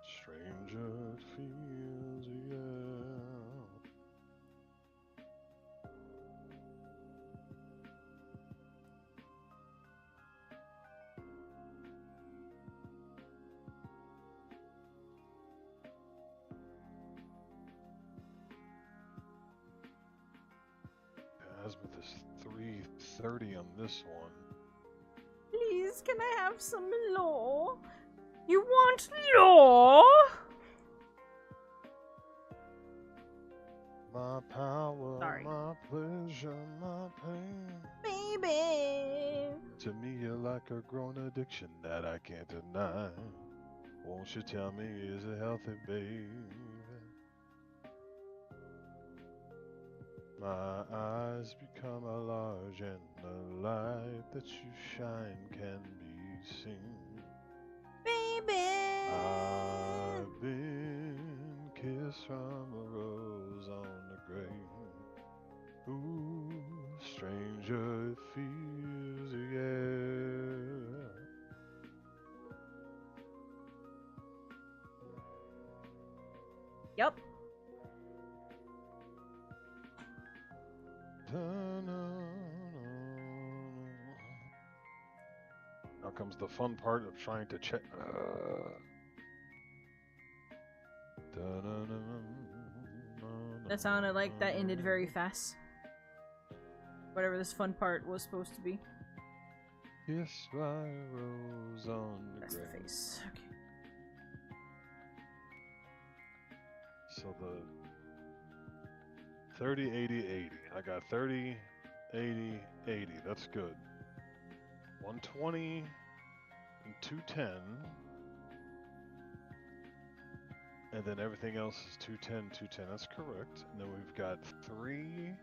Stranger it feels, yeah. Azimuth is 330 on this one. Please, can I have some lore? You want lore? My power, Sorry. my pleasure, my pain. Baby! To me, you're like a grown addiction that I can't deny. Won't you tell me, is it healthy, baby? My eyes become a large and the light that you shine can be seen. Baby! I've been kissed from a rose on the grave. Ooh, stranger it feels, yeah. Yup. Now comes the fun part of trying to check. That sounded like that ended very fast. Whatever this fun part was supposed to be. Yes, by rose on the That's the grave. face. Okay. So the 30, 80, 80. I got 30, 80, 80. That's good. 120 and 210. And then everything else is 210, 210. That's correct. And then we've got 3.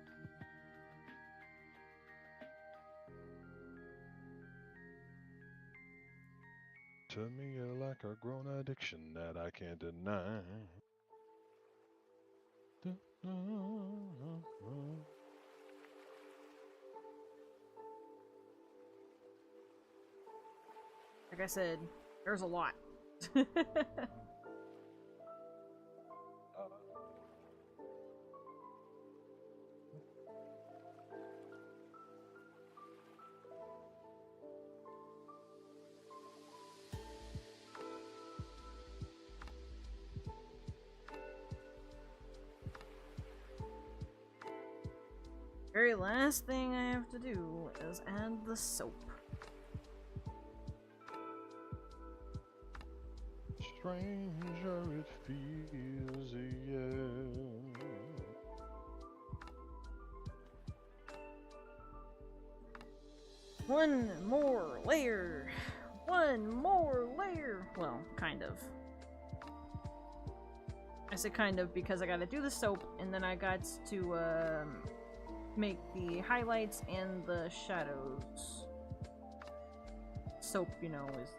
To me, you're like a grown addiction that I can't deny. Like I said, there's a lot. Very last thing I have to do is add the soap. Stranger it feels, yeah. One more layer. One more layer. Well, kind of. I say kind of because I gotta do the soap and then I got to make the highlights and the shadows. soap, you know, is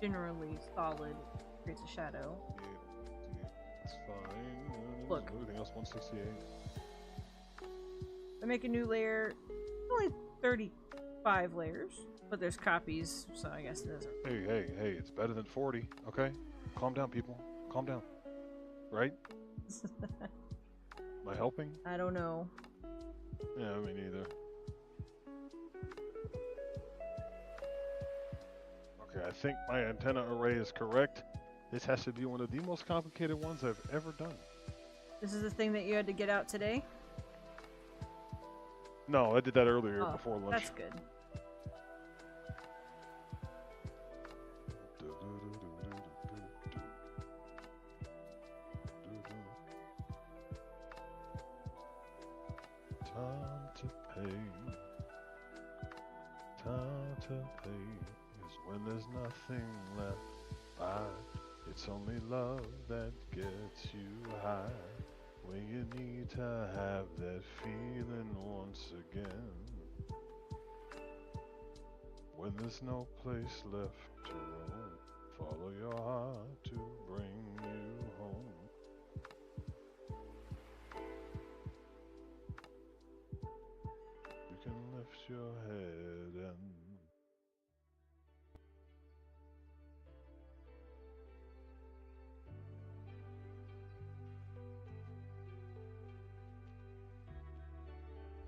generally solid, creates a shadow. Yeah, it's fine. Look. Everything else 168. I make a new layer, only 35 layers, but there's copies, so I guess it doesn't. Hey, it's better than 40, okay? Calm down, people. Calm down. Right? Am I helping? I don't know. Yeah, me neither. Okay, I think my antenna array is correct. This has to be one of the most complicated ones I've ever done. This is the thing that you had to get out today? No, I did that earlier before lunch. That's good. Time to pay. Time to pay is when there's nothing left. It's only love that gets you high. When you need to have that feeling once again. When there's no place left to roam, follow your heart to bring you home. You can lift your head and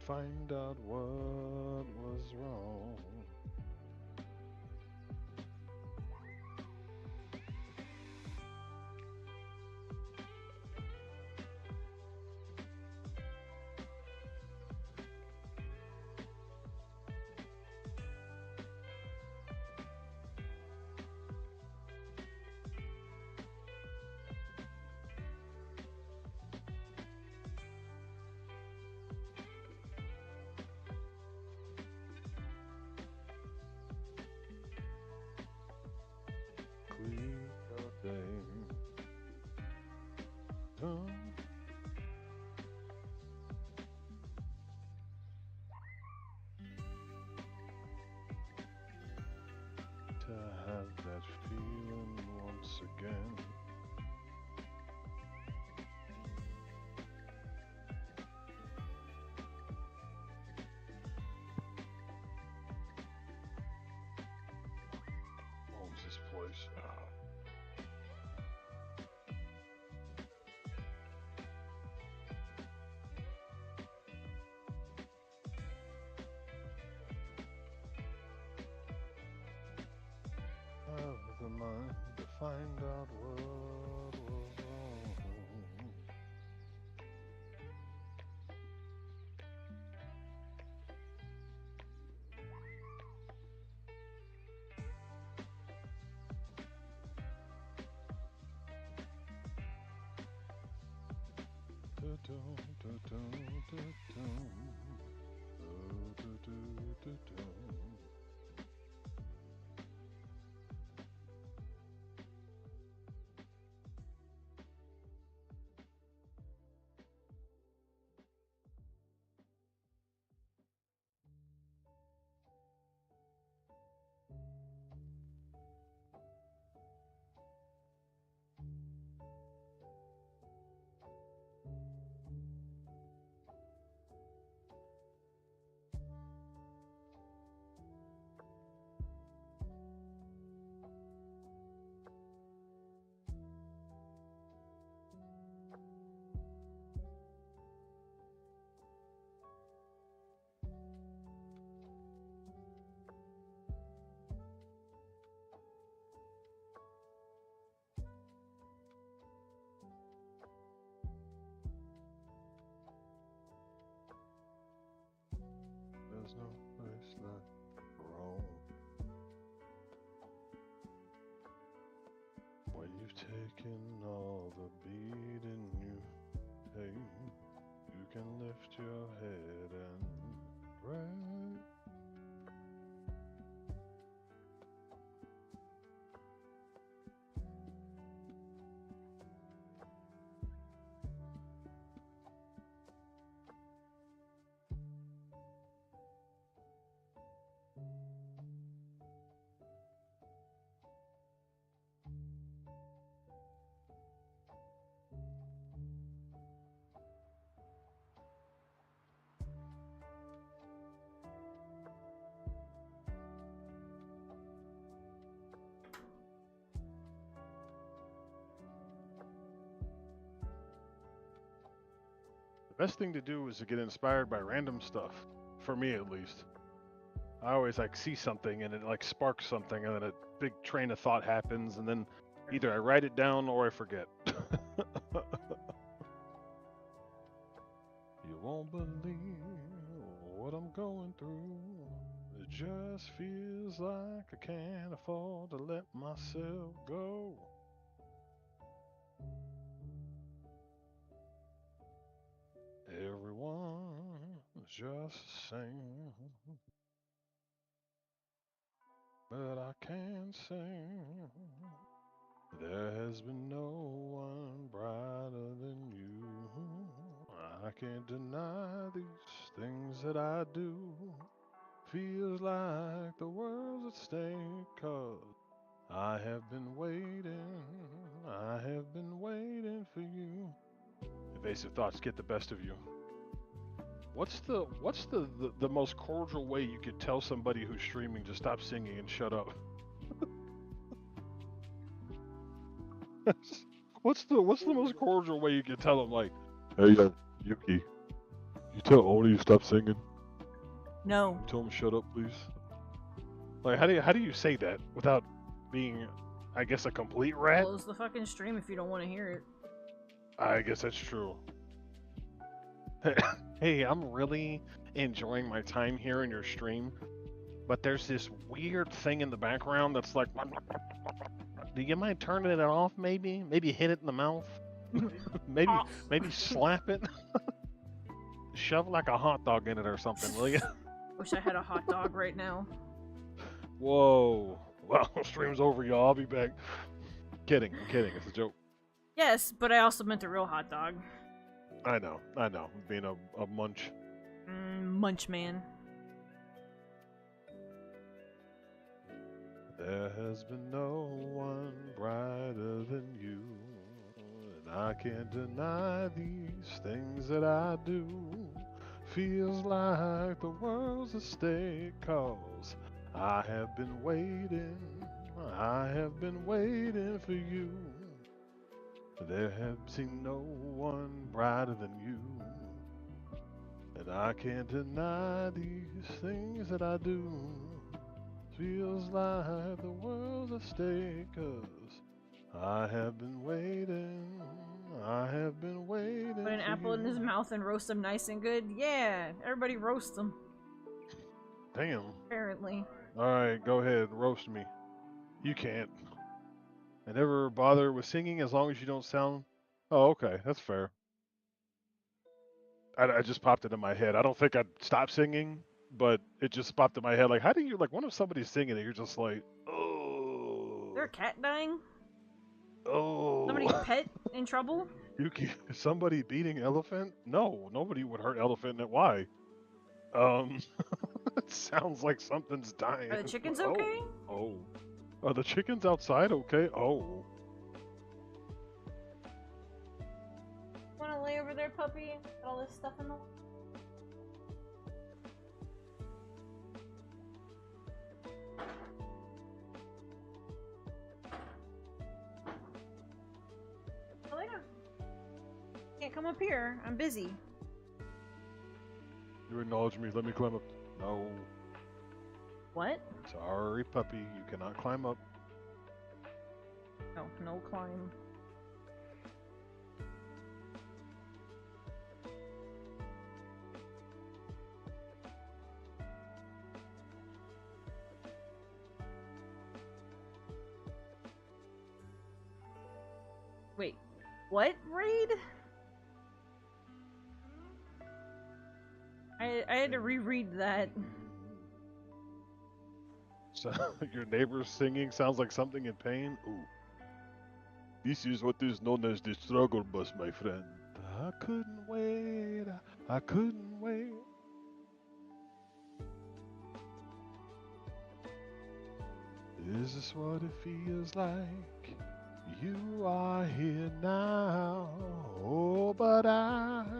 find out what was wrong. Clean your day. To have that feeling once again. Owns this place. Have the mind to find out what was wrong. There's no place left for home. When you've taken all the beating you paid, you can lift your head and pray. Best thing to do is to get inspired by random stuff. For me, at least. I always like see something and it like sparks something, and then a big train of thought happens, and then either I write it down or I forget. You won't believe what I'm going through. It just feels like I can't afford to let myself go. Everyone's just the same, but I can't sing. There has been no one brighter than you. I can't deny these things that I do. Feels like the world's at stake, 'cause I have been waiting for you. Evasive thoughts get the best of you. What's the most cordial way you could tell somebody who's streaming to stop singing and shut up? what's the most cordial way you could tell them, like, hey, Yuki, you tell Oni to stop singing? No. You tell him shut up, please. Like, how do you say that without being, I guess, a complete rat? Close the fucking stream if you don't want to hear it. I guess that's true. Hey, I'm really enjoying my time here in your stream, but there's this weird thing in the background that's like, do you mind turning it off? Maybe hit it in the mouth. maybe slap it. Shove like a hot dog in it or something, will you? Wish I had a hot dog right now. Whoa. Well, stream's over, y'all. I'll be back. I'm kidding. It's a joke. Yes, but I also meant a real hot dog. I know. Being a munch. Munch man. There has been no one brighter than you, and I can't deny these things that I do. Feels like the world's at stake, 'cause I have been waiting for you. There have seen no one brighter than you, and I can't deny these things that I do. Feels like the world's at stake, 'cause I have been waiting Put an apple in his mouth and roast him nice and good. Yeah, everybody roast him. Damn. Apparently. Alright, go ahead, roast me. You can't. I never bother with singing as long as you don't sound... Oh, okay, that's fair. I just popped it in my head. I don't think I'd stop singing, but it just popped in my head. Like, how do you, like, what if somebody's singing and you're just like, oh... Is there a cat dying? Oh... Somebody's pet in trouble? Yuki, is somebody beating elephant? No, nobody would hurt elephant. Why? It sounds like something's dying. Are the chickens okay? Oh. Are the chickens outside okay? Oh. Wanna lay over there, puppy? Got all this stuff in the... Oh, lay down. Can't come up here. I'm busy. You acknowledge me. Let me climb up. No. What? Sorry, puppy. You cannot climb up. No, no climb. Wait, what raid? I had to reread that. So, your neighbor's singing sounds like something in pain? Ooh. This is what is known as the struggle bus, my friend. I couldn't wait. I couldn't wait. Is this what it feels like? You are here now. Oh, but I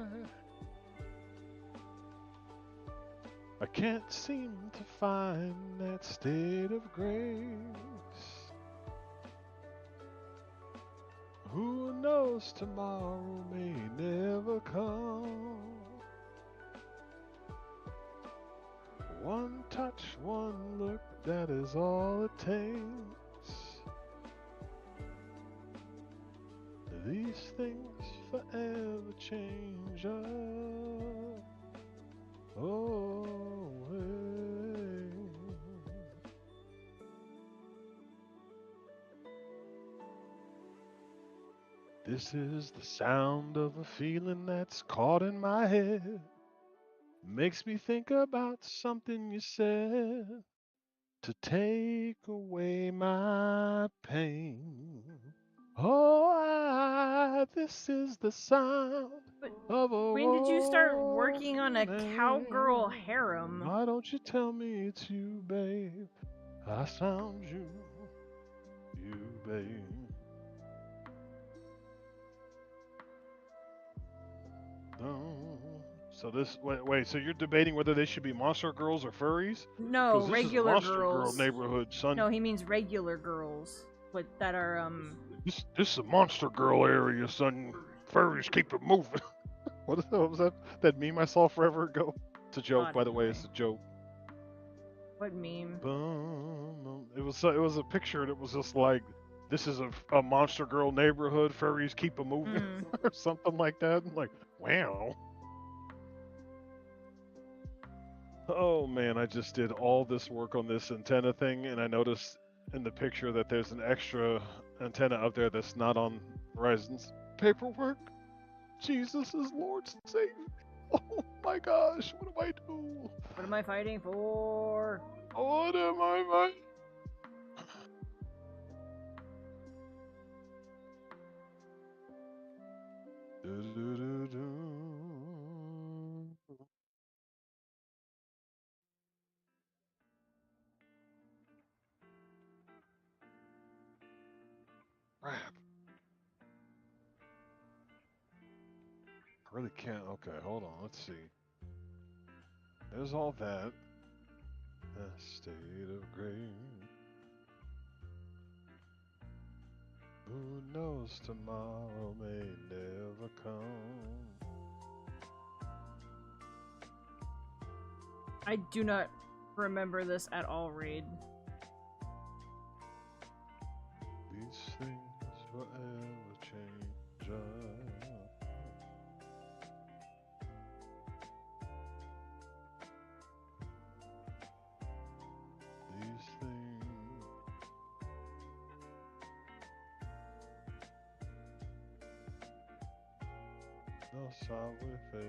can't seem to find that state of grace. Who knows tomorrow may never come. One touch, one look, that is all it takes. These things forever change us. Oh, this is the sound of a feeling that's caught in my head. Makes me think about something you said to take away my pain. Oh, this is the sound of a When did you start working on a cowgirl man. harem? Why don't you tell me it's you, babe? I found you, babe. No. So this wait. So you're debating whether they should be monster girls or furries? No, Because this is regular monster girl girls. neighborhood, son. No, he means regular girls. But that are This is a monster girl area, son. Furries keep it moving. What the hell was that? That meme I saw forever ago. It's a joke, God, by the way. anyway. It's a joke. What meme? It was a picture, and it was just like, this is a monster girl neighborhood. Furries keep it moving, or something like that. I'm like, wow. Oh man, I just did all this work on this antenna thing, and I noticed in the picture that there's an extra antenna up there that's not on Verizon's paperwork. Jesus is Lord Savior. Oh my gosh, what do I do? What am I fighting for? What am I fighting? Crap. I really can't. Okay, hold on. Let's see. There's all that. A state of grace. Who knows tomorrow may never come. I do not remember this at all, Raid. These things forever change us. These things. No sorry face.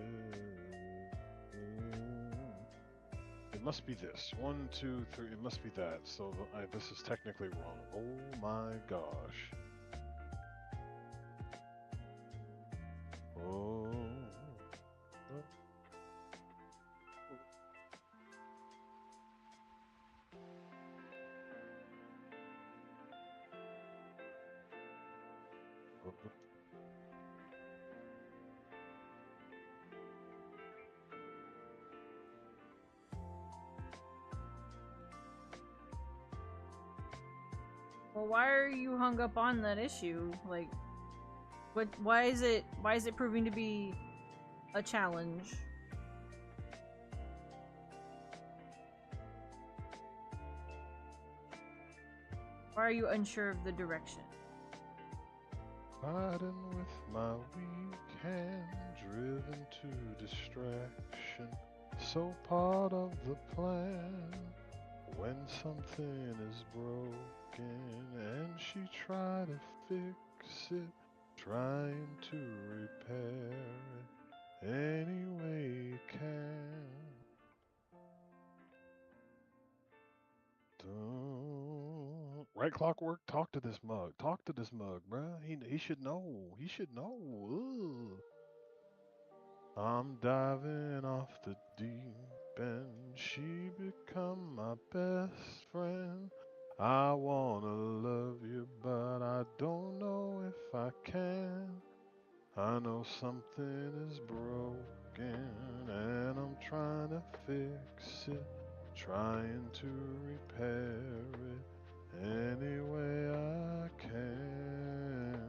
It must be this. 1, 2, 3. It must be that. So this is technically wrong. Oh my gosh. Oh. Well, why are you hung up on that issue? Like, what? Why is it proving to be a challenge? Why are you unsure of the direction? Fighting with my weak hand, driven to distraction. So part of the plan. When something is broken and she tried to fix it, trying to repair it any way you can. Don't. Right, Clockwork? Talk to this mug. Talk to this mug, bruh. He should know. He should know. Ugh. I'm diving off the deep end. She become my best friend. I wanna love you, but I don't know if I can. I know something is broken, and I'm trying to fix it, trying to repair it any way I can.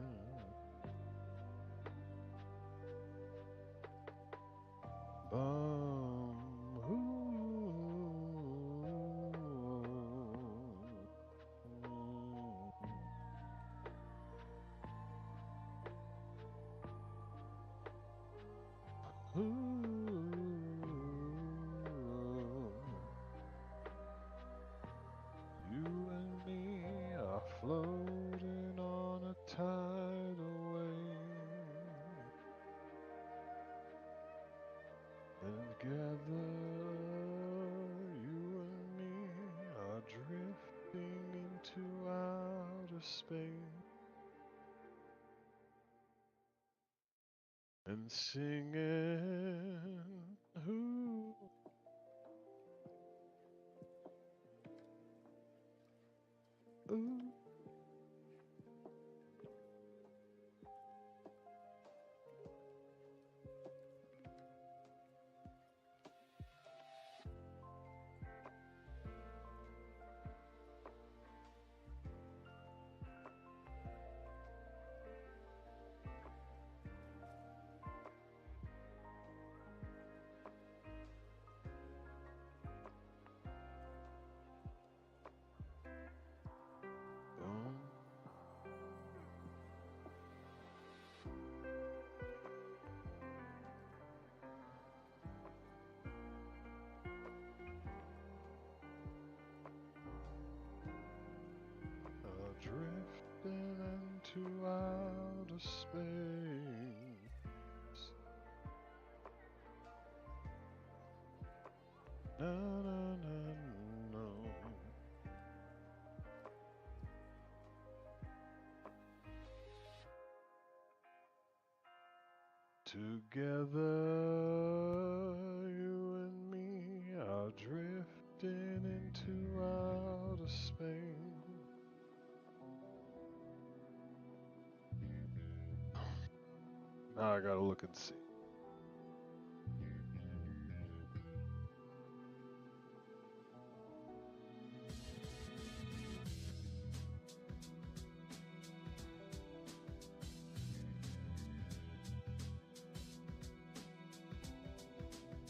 You and me are floating on a tidal wave, and together you and me are drifting into outer space and singing. Ooh, ooh. Drifting into outer space. Na na na no. Together, you and me are drifting into outer space. Now I gotta look and see.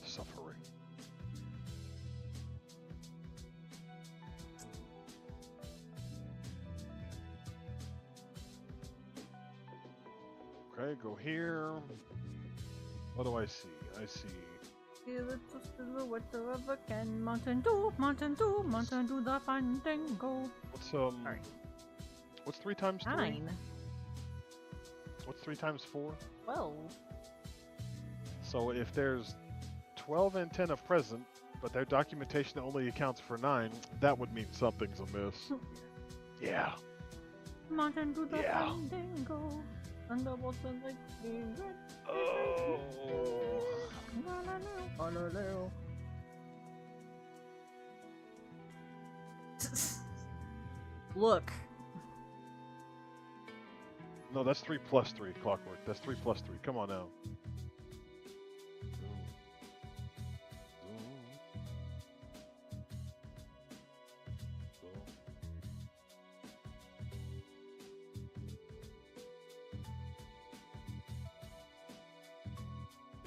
Suffering. Okay, go here. What do I see? I see. The little silhouette of a can. Mountain Dew, the fandango. What's Sorry. What's 3 times 3? 9. What's 3 times 4? 12. So if there's 12 and 10 of present, but their documentation only accounts for 9, that would mean something's amiss. Yeah. Mountain Dew, the Yeah. fandango. Thunderbolts and lightning. Oh. Look. No, that's 3 plus 3, Clockwork. That's 3 plus 3. Come on now.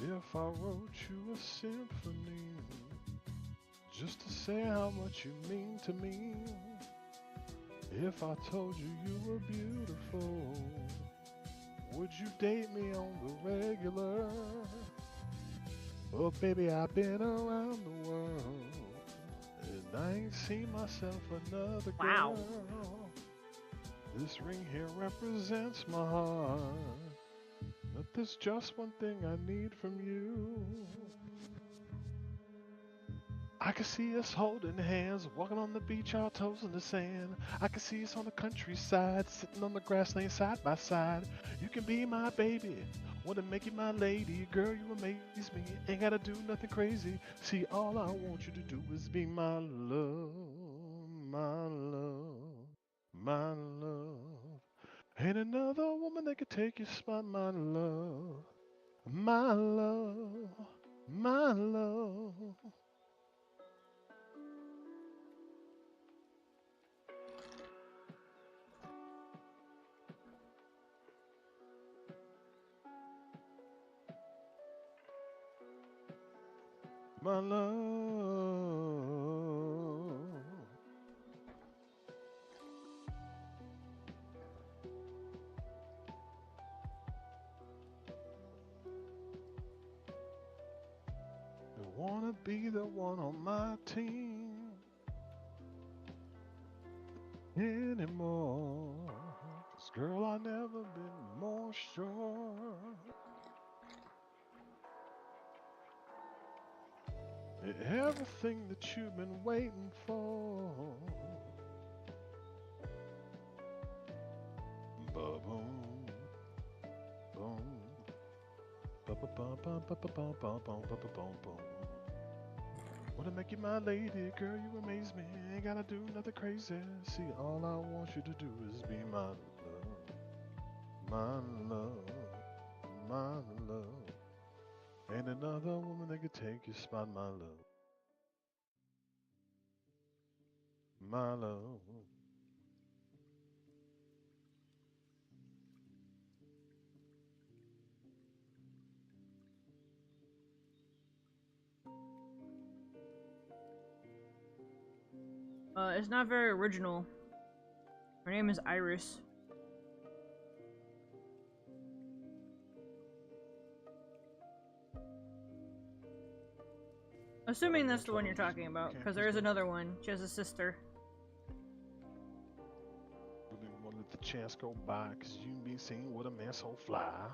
If I wrote you a symphony just to say how much you mean to me, if I told you you were beautiful, would you date me on the regular? Oh baby, I've been around the world and I ain't seen myself another girl. Wow. This ring here represents my heart. But there's just one thing I need from you. I can see us holding hands, walking on the beach, our toes in the sand. I can see us on the countryside, sitting on the grass lane side by side. You can be my baby, wanna make you my lady. Girl, you amaze me, ain't gotta do nothing crazy. See, all I want you to do is be my love, my love, my love. Ain't another woman that could take your spot, my love, my love, my love. My love. I wanna be the one on my team anymore. 'Cause girl, I never been more sure. Everything that you've been waiting for. Ba-boom, boom, ba-ba-bum, ba-ba-bum, ba-bum, ba-ba-bum, boom. Wanna make you my lady, girl, you amaze me. Ain't gotta do nothing crazy. See, all I want you to do is be my love, my love, my love. Ain't another woman that could take your spot, my love, my love. It's not very original. Her name is Iris. Assuming that's the one you're talking about, because there is another one. She has a sister. Really wanna let the chance go by, 'cause you be seen with a man so fly.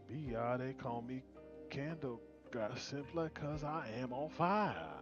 B.I. they call me Candle God simply 'cause I am on fire.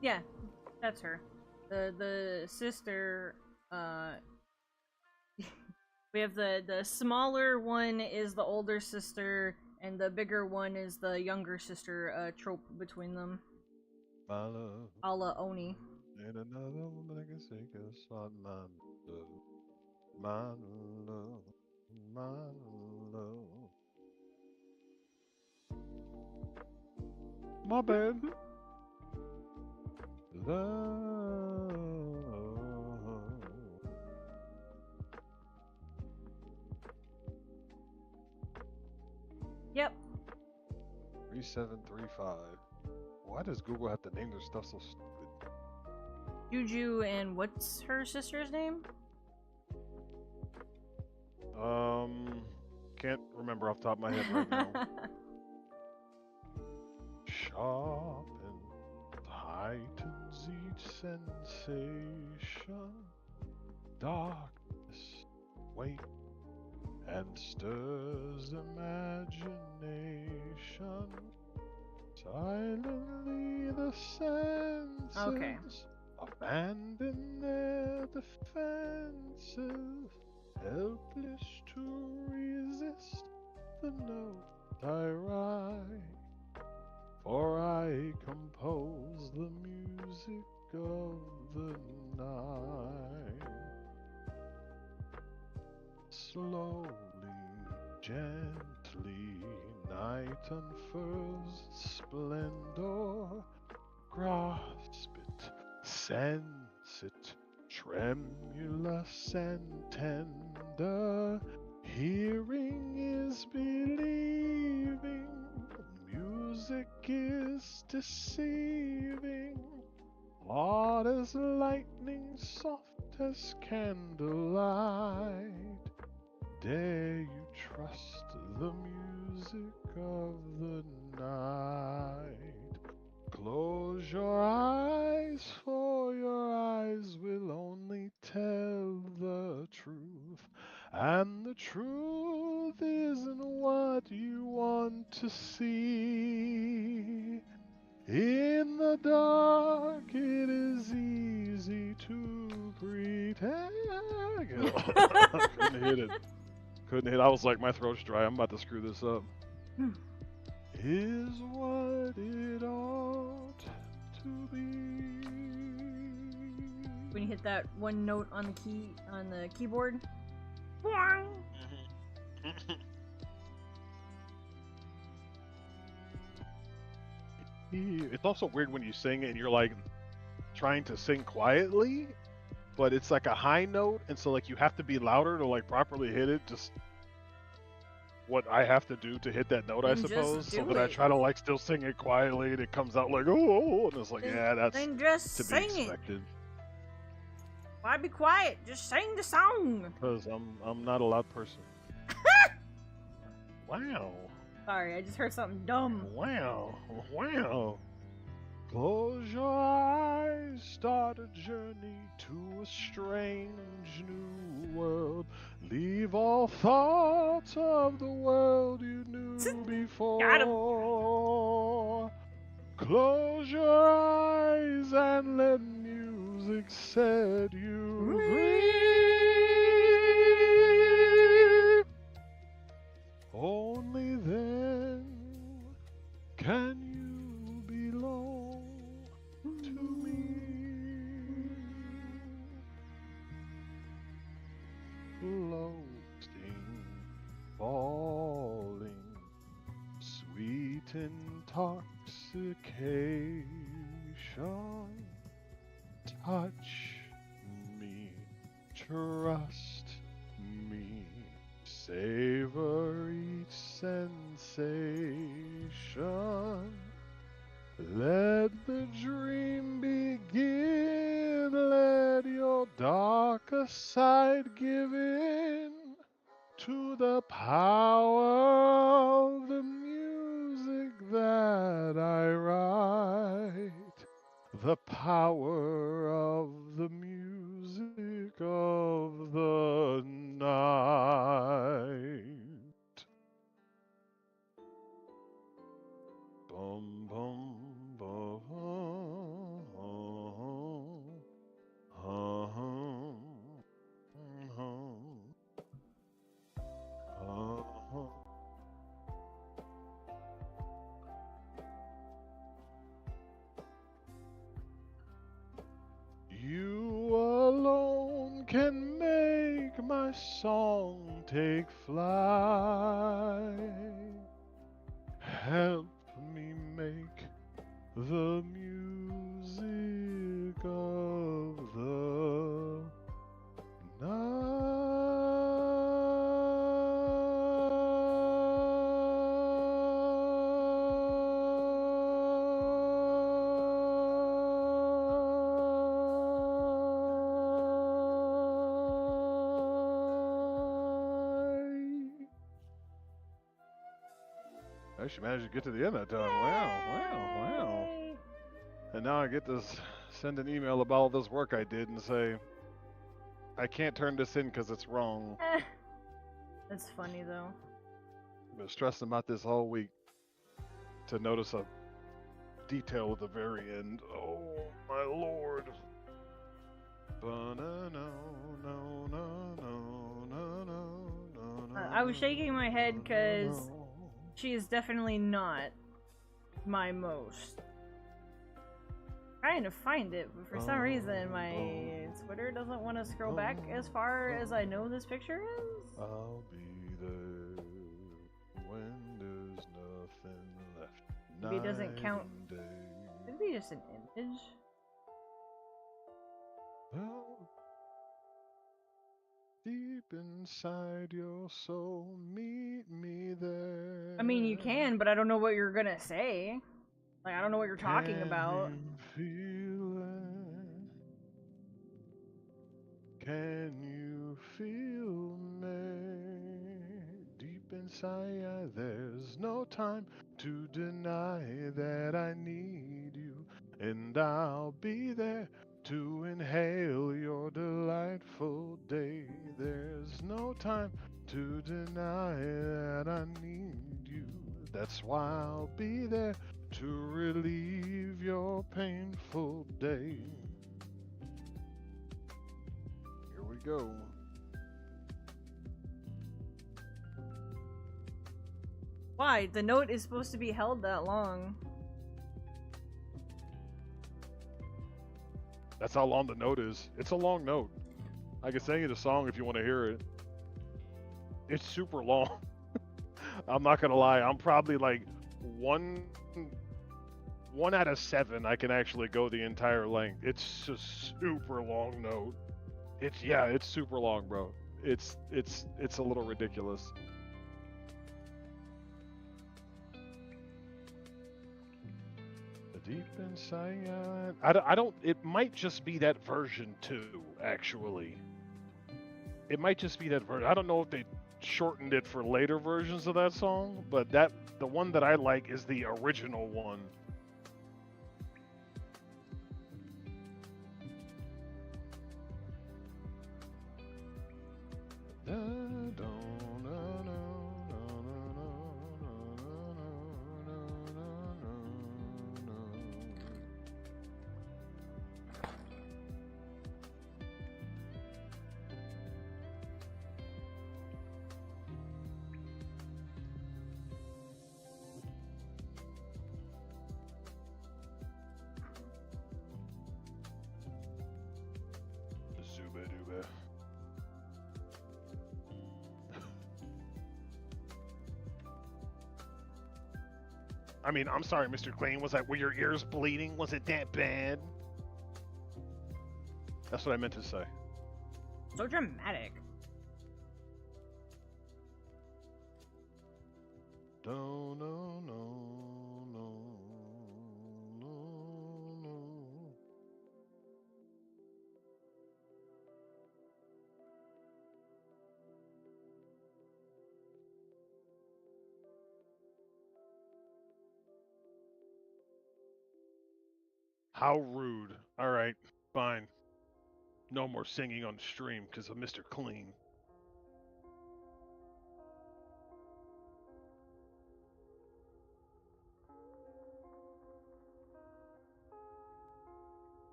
Yeah, that's her. The sister, we have the smaller one is the older sister, and the bigger one is the younger sister, trope between them. My love. A la Oni. Ain't another woman that can take a spot, my love. My love. My love. My bad. Love. Yep. 3735. Why does Google have to name their stuff so stupid? Juju and what's her sister's name? Can't remember off the top of my head right now. Sharp and heightens each sensation. Darkness wait and stirs imagination. Silently the senses Okay. abandon their defenses, helpless to resist the note I write. For I compose the music of the night. Slowly, gently, night unfurls its splendor. Grasp it, sense it, tremulous and tender. Hearing is believing, music is deceiving. Hard as lightning, soft as candlelight. Dare you trust the music of the night? Close your eyes, for your eyes will only tell the truth. And the truth isn't what you want to see. In the dark, it is easy to pretend. Couldn't hit it. Couldn't hit. I was like, my throat's dry. I'm about to screw this up. Is what what it ought to be. When you hit that one note on the keyboard. It's also weird when you sing and you're like trying to sing quietly, but it's like a high note, and so like you have to be louder to like properly hit it. Just what I have to do to hit that note, I Then just suppose. So do that I it. try to like still sing it quietly, and it comes out like oh, and it's like yeah, that's Then just to be sing it. expected. Why be quiet? Just sing the song. Because I'm not a loud person. Wow. Sorry, I just heard something dumb. Wow. Wow. Close your eyes, start a journey to a strange new world. Leave all thoughts of the world you knew before. Got him. Close your eyes and let music set you free. Only then can you belong to me. Floating, falling, sweet intoxication. Touch me, trust me, savor each sensation. Let the dream begin, let your darker side give in to the power of the music that I write, the power of the music of the night. Bum bum bum You alone can make my song take flight. Help me make the music of the I actually managed to get to the end that time. Wow. Yay! And now I get to send an email about all this work I did and say, I can't turn this in because it's wrong. That's funny though. I've been stressing about this all week to notice a detail at the very end. Oh my lord. I was shaking my head because she is definitely not my most. Trying to find it, but for some reason my Twitter doesn't want to scroll back as far as I know this picture is. I'll be there when there's nothing left. Maybe it doesn't count. Night and day. Could it be just an image? Well, deep inside your soul, meet me there. I mean, you can, but I don't know what you're gonna say. Like, I don't know what you're talking about. Feel it? Can you feel me? Deep inside, there's no time to deny that I need you, and I'll be there to inhale your delightful day. There's no time to deny that I need you. That's why I'll be there to relieve your painful day. Here we go. Why? The note is supposed to be held that long. That's how long the note is. It's a long note. I can sing you the song if you want to hear it. It's super long. I'm not gonna lie. I'm probably like one out of 7. I can actually go the entire length. It's a super long note. It's super long, bro. It's a little ridiculous. The deep inside. I don't. It might just be that version too. Actually, it might just be that version. I don't know if they shortened it for later versions of that song, but the one that I like is the original one. I mean, I'm sorry, Mr. Clean. Were your ears bleeding? Was it that bad? That's what I meant to say. So dramatic. No. How rude. All right, fine. No more singing on stream because of Mr. Clean.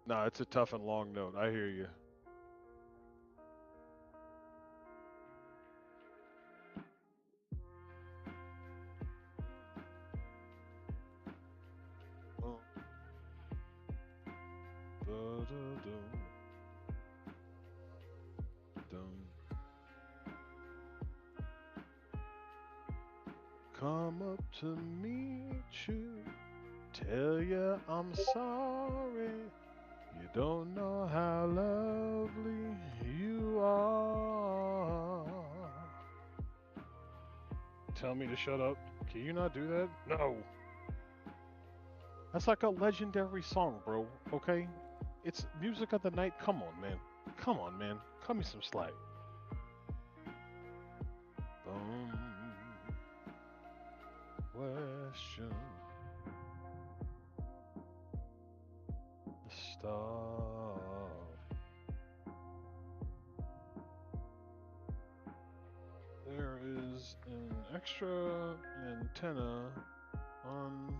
Nah, it's a tough and long note. I hear you. Come up to meet you, tell you I'm sorry. You don't know how lovely you are. Tell me to shut up. Can you not do that? No. That's like a legendary song, bro. Okay? It's music of the night. Come on, man. Come on, man. Cut me some slack. Question. Stop. There is an extra antenna on.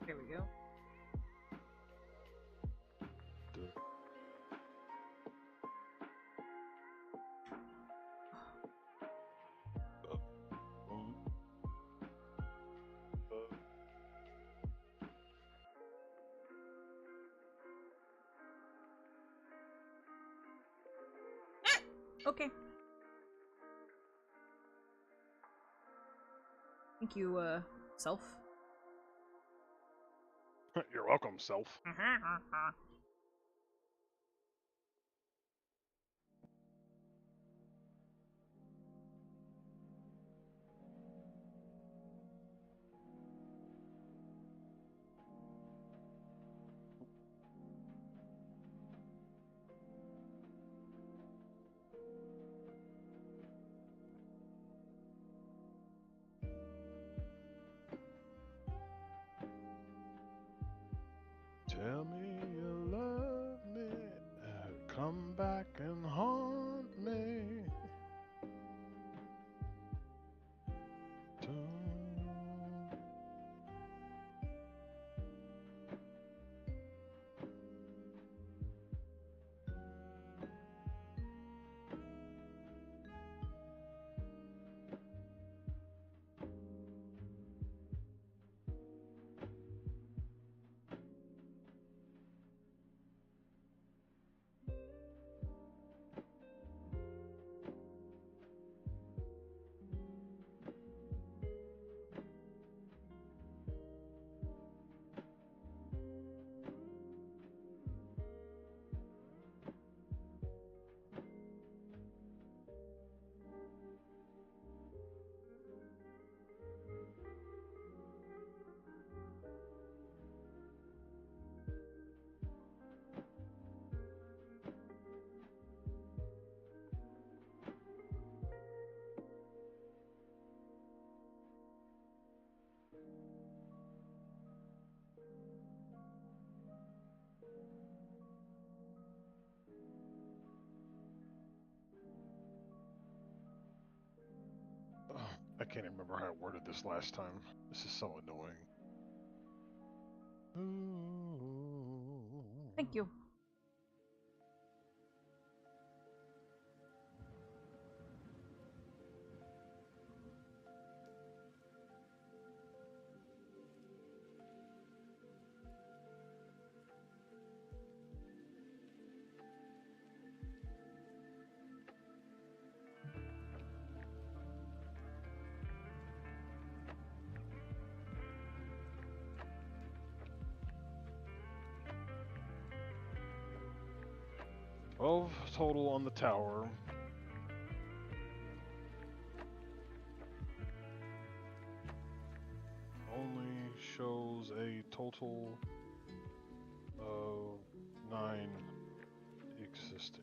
There we go. Okay. Thank you, self. You're welcome, self. Tell me you Come back and haunt me. I can't remember how I worded this last time. This is so annoying. Thank you. Of total on the tower. Only shows a total of 9 existing.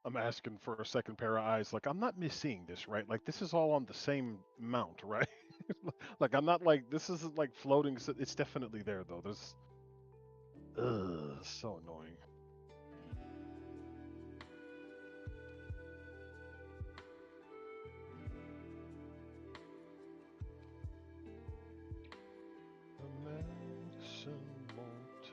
I'm asking for a second pair of eyes. Like, I'm not misseeing this, right? Like, this is all on the same mount, right? Like, I'm not like, this isn't like floating. It's definitely there, though. There's. Ugh, so annoying. The medicine won't take.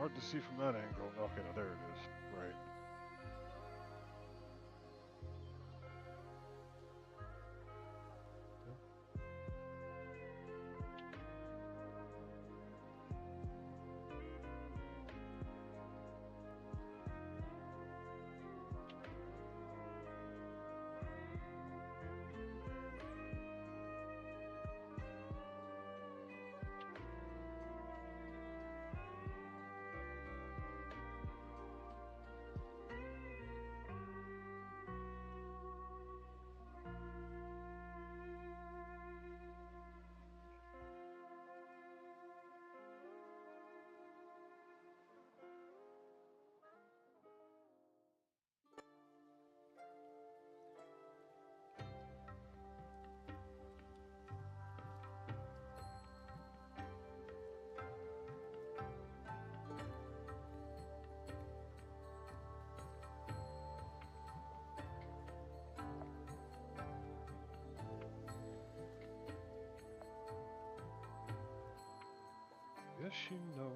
hard to see from that angle. Okay, no, there it is. Right. Yes, you know.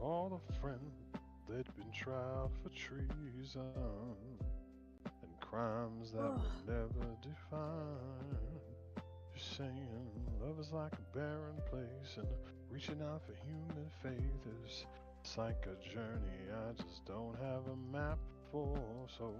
All the friends they'd been tried for treason and crimes that were never defined. Just saying, love is like a barren place, and reaching out for human faith is it's like a journey I just don't have a map for. So.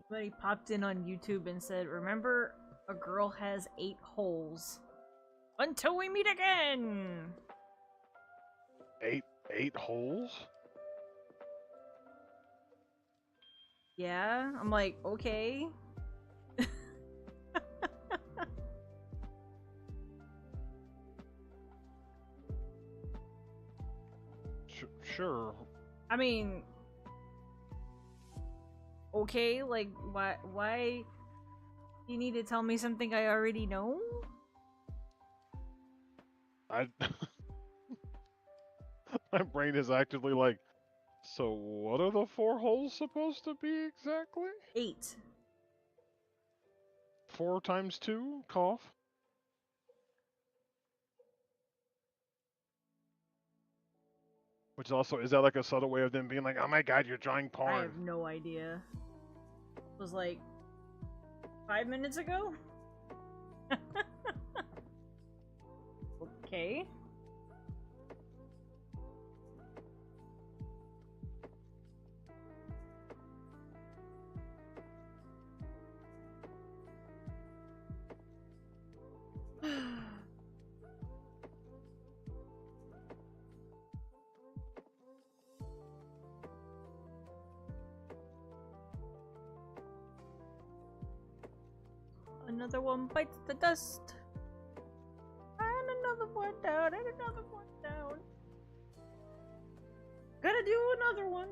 Somebody popped in on YouTube and said, remember, a girl has 8 holes. Until we meet again! Eight holes? Yeah? I'm like, okay. Sure. I mean... Okay, like, why you need to tell me something I already know? My brain is actively like, so what are the 4 holes supposed to be exactly? 8. 4 times 2? Cough. Which also, is that like a subtle way of them being like, oh my god, you're drawing porn? I have no idea. It was like 5 minutes ago? Okay. Another one bites the dust. down and another one down. Gotta do another one.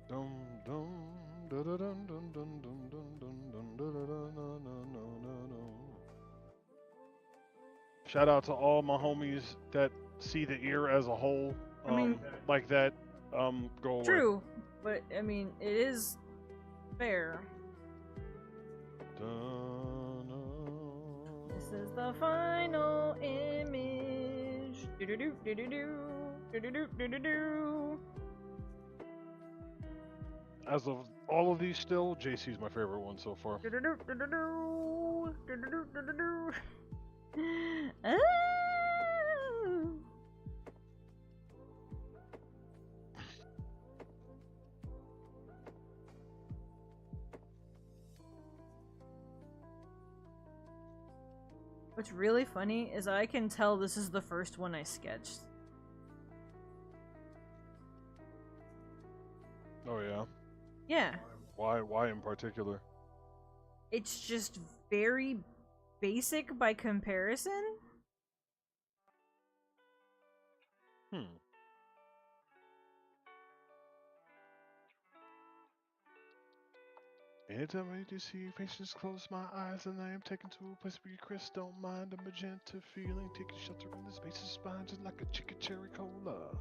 Dum dum da da dum dum dum dum dum dum dum da da da no no no no no. Shout out to all my homies that see the ear as a whole. I mean, like that. Go away. True, but I mean, it is fair. This is the final image. Do-do-do, do-do-do, do-do-do, do-do-do. As of all of these still, JC's my favorite one so far. Do-do-do, do-do-do, do-do-do, do-do-do. Ah. What's really funny is I can tell this is the first one I sketched. Oh yeah? Yeah. Why in particular? It's just very basic by comparison. Anytime I need to see your faces, close my eyes, and I am taken to a place where you Chris don't mind a magenta feeling, taking shelter in the space of spine, just like a chicken cherry cola.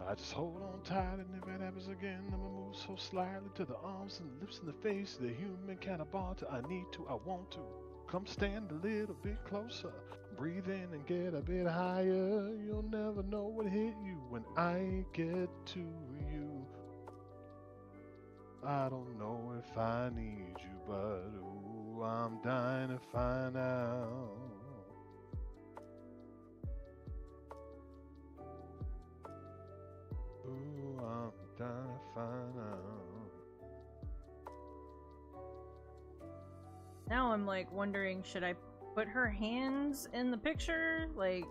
I just hold on tight, and if it happens again, I'ma move so slightly to the arms and the lips and the face, the human counterpart. I need to, I want to. Come stand a little bit closer, breathe in and get a bit higher. You'll never know what hit you when I get to you. I don't know if I need you, but ooh, I'm dying to find out. Ooh, I'm dying to find out. Now I'm like wondering, should I put her hands in the picture? Like,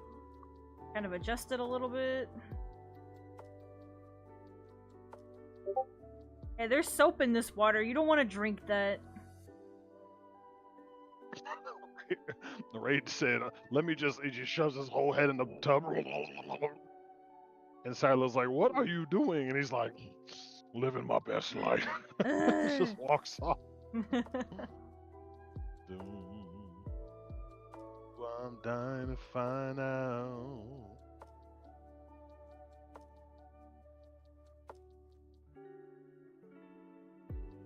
kind of adjust it a little bit? Hey, there's soap in this water. You don't want to drink that. The raid said, let me just, he just shoves his whole head in the tub. And Silas like, what are you doing? And he's like, living my best life. Just walks off. I'm dying to find out.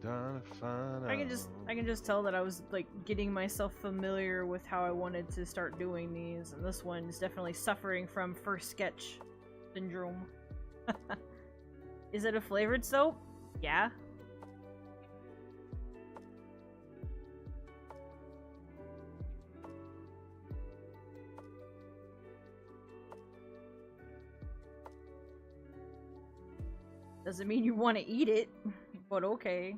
Dying to find out. I can just tell that I was like getting myself familiar with how I wanted to start doing these, and this one is definitely suffering from first sketch syndrome. Is it a flavored soap? Yeah. Doesn't mean you want to eat it, but okay.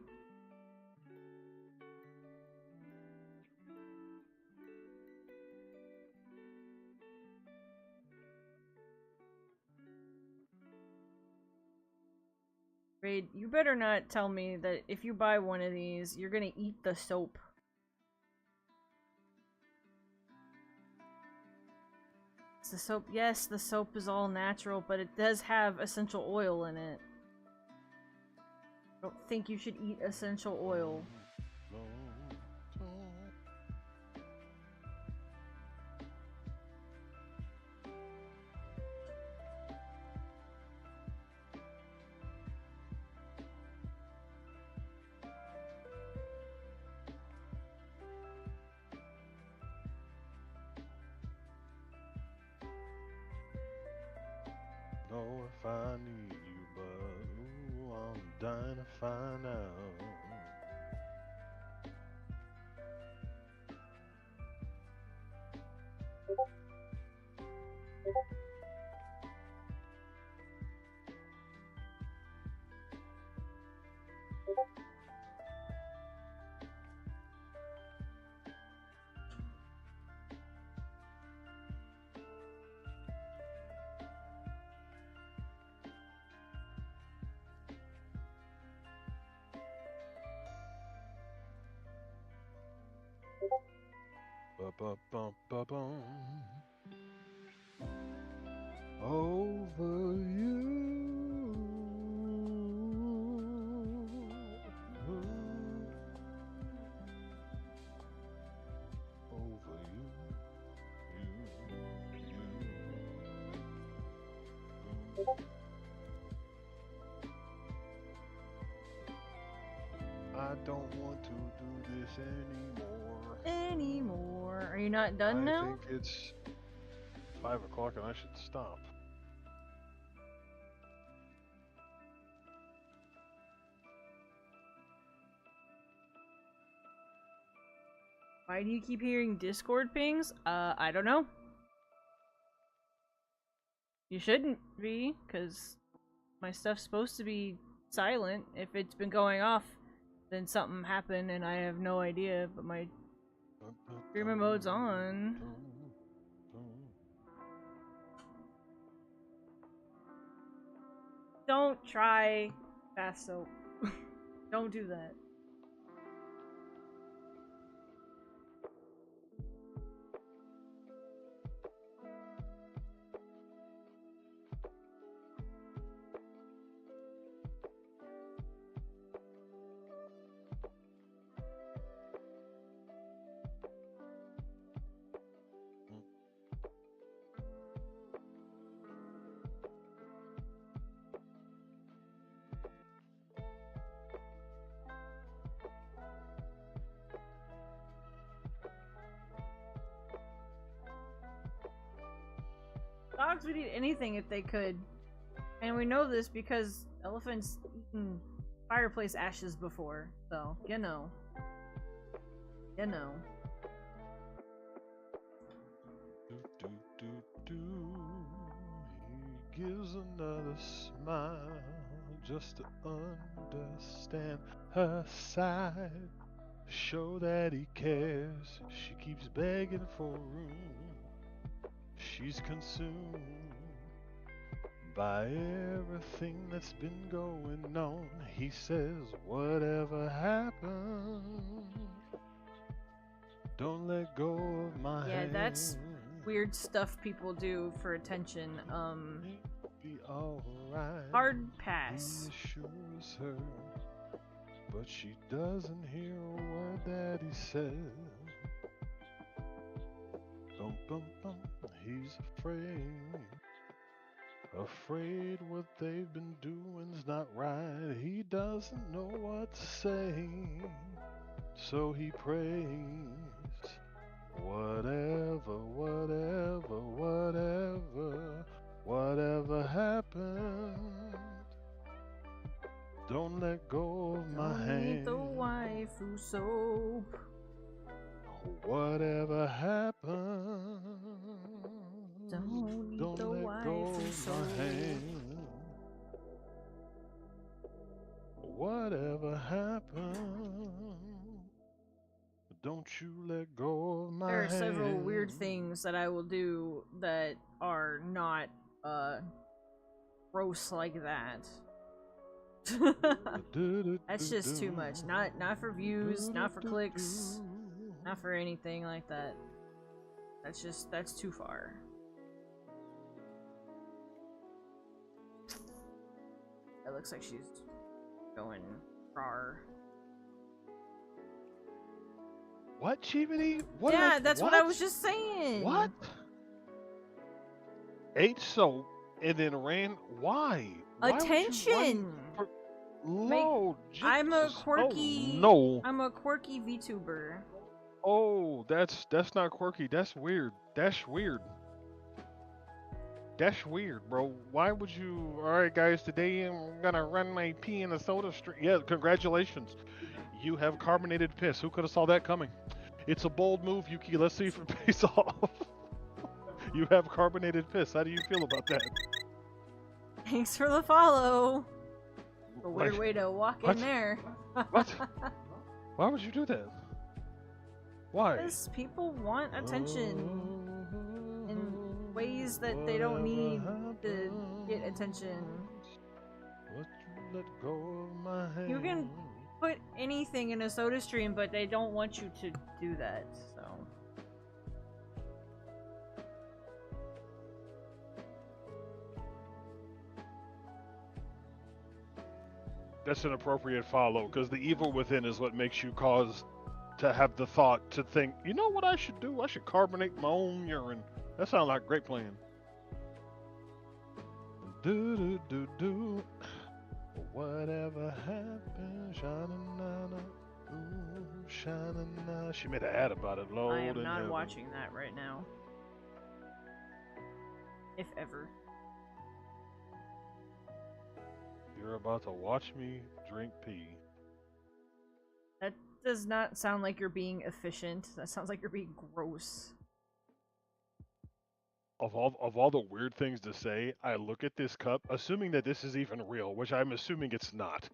Raid, you better not tell me that if you buy one of these, you're gonna eat the soap. It's the soap. Yes, the soap is all natural, but it does have essential oil in it. I don't think you should eat essential oil. Know if I need you, but ooh, I'm dying to find out. Ba-ba-ba-bum. Over you. Over you. I don't want to do this Anymore. Are you not done I now? think it's 5 o'clock and I should stop. Why do you keep hearing Discord pings? I don't know. You shouldn't be, because my stuff's supposed to be silent. If it's been going off, then something happened and I have no idea, but my streamer mode's on. Don't try bath soap. Don't do that. Dogs would eat anything if they could. And we know this because elephants eaten fireplace ashes before. So, you know. You know. He gives another smile just to understand her side. Show that he cares. She keeps begging for room. She's consumed by everything that's been going on. He says, whatever happens, don't let go of my hand. Yeah, that's weird stuff people do for attention. Be all right. Hard pass. He assures her, but she doesn't hear a word that he says. Bum, bum, bum. He's afraid what they've been doing's not right. He doesn't know what to say, so he prays. Whatever happened, don't let go of my hand. Need the waifu soap. Whatever happened, don't let go of my hand. Whatever happened, don't you let go of my hand. There are several weird things that I will do that are not gross like that. That's just too much. Not for views, not for clicks, not for anything like that. That's too far. It looks like she's going rar. What, Chimney? What? Yeah, that's what I was just saying. What? Ate soap and then ran. Why? Attention. Lord, I'm a quirky. Oh, no. I'm a quirky VTuber. Oh, that's not quirky. That's weird. That's weird. That's weird, bro. Why would you? All right, guys. Today I'm gonna run my pee in a soda stream. Yeah, congratulations. You have carbonated piss. Who could have saw that coming? It's a bold move, Yuki. Let's see if it pays off. You have carbonated piss. How do you feel about that? Thanks for the follow. A weird Like, way to walk what? in there. What? Why would you do that? Why? Because people want attention in ways that they don't need to get attention. Let go of my hand. You can put anything in a soda stream, but they don't want you to do that, so. that's an appropriate follow, because the evil within is what makes you cause to have the thought to think, you know what I should do? I should carbonate my own urine. That sounds like a great plan. Do do do do. Whatever happened, sha-na-na-na, ooh, sha-na-na. She made an ad about it. Lord, I am in not heaven. watching that right now. If ever. You're about to watch me drink pee. That does not sound like you're being efficient. That sounds like you're being gross. Of all the weird things to say, I look at this cup, assuming that this is even real, which I'm assuming it's not.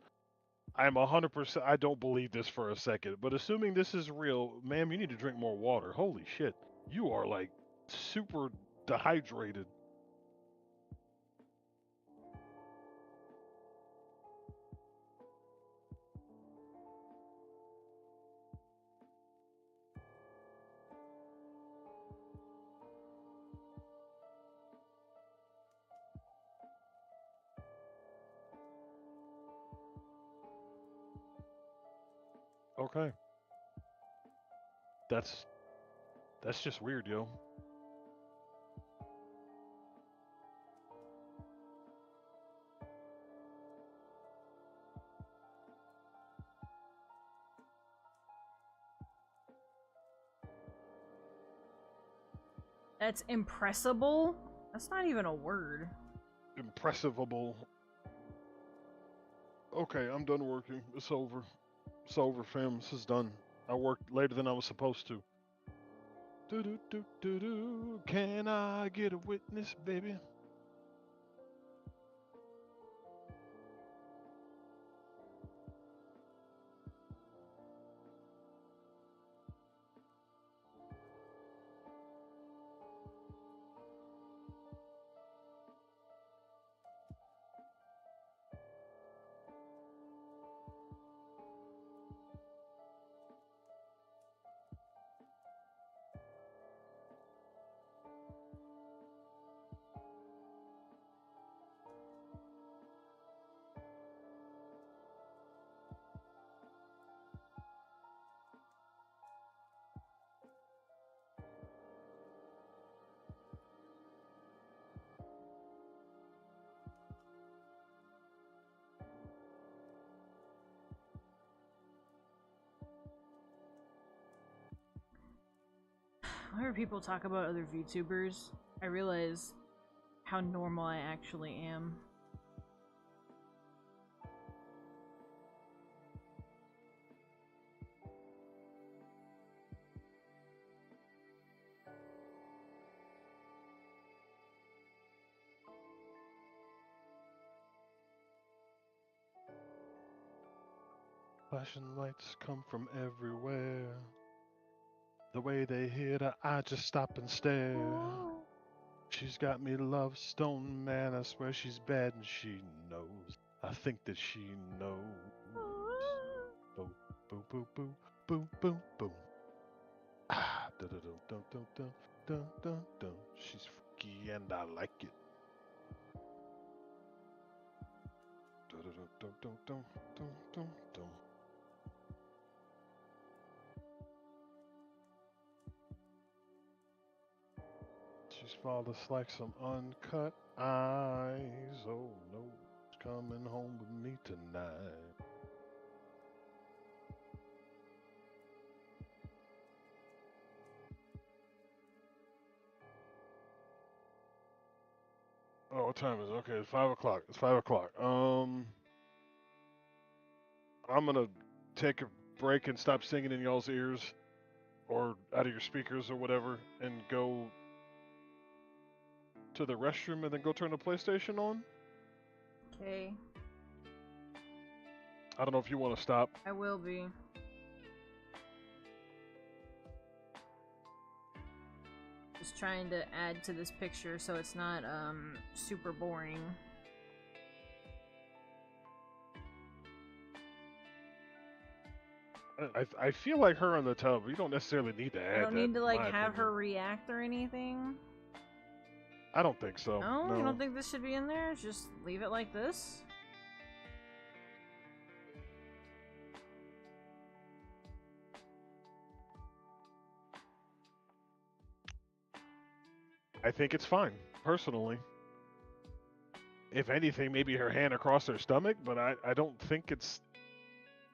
I'm 100%. I don't believe this for a second, but assuming this is real, ma'am, you need to drink more water. Holy shit, you are like super dehydrated. Okay, that's just weird, yo. That's impressible? That's not even a word. Impressivable. Okay, I'm done working. It's over. It's over, fam. This is done. I worked later than I was supposed to. Do do do do do. Can I get a witness, baby? Whenever people talk about other VTubers, I realize how normal I actually am. Flashing lights come from everywhere. The way they hit her, I just stop and stare. She's got me love stone, man. I swear she's bad and she knows. I think that she knows. Boo, boo, boo, boo, boo, boo, boo. Ah, dun dun dun dun dun dun dun dun. She's freaky and I like it. Dun dun dun dun dun dun dun dun. She's flawless like some uncut eyes. Oh no, she's coming home with me tonight. Oh, what time is it? Okay, it's 5 o'clock. It's 5 o'clock. I'm gonna take a break and stop singing in y'all's ears, or out of your speakers or whatever, and go to the restroom and then go turn the PlayStation on. Okay. I don't know if you want to stop. I will be. Just trying to add to this picture so it's not super boring. I feel like her on the tub. You don't necessarily need to add. I don't need to like have opinion. her react or anything. I don't think so. No, No. you don't think this should be in there? Just leave it like this? I think it's fine, personally. If anything, maybe her hand across her stomach, but I don't think it's.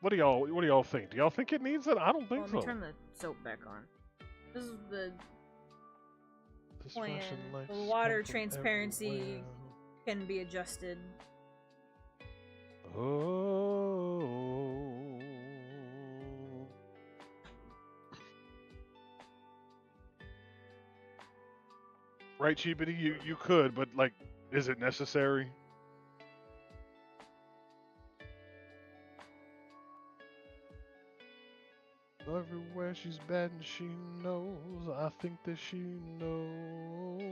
What do y'all think? Do y'all think it needs it? I don't think Let me so. turn the soap back on. This is the This plan. flashing lights The water come from transparency everywhere. can be adjusted. Oh. Right, Cheapity? You could, but like, is it necessary? Everywhere she's bad and she knows. I think that she knows.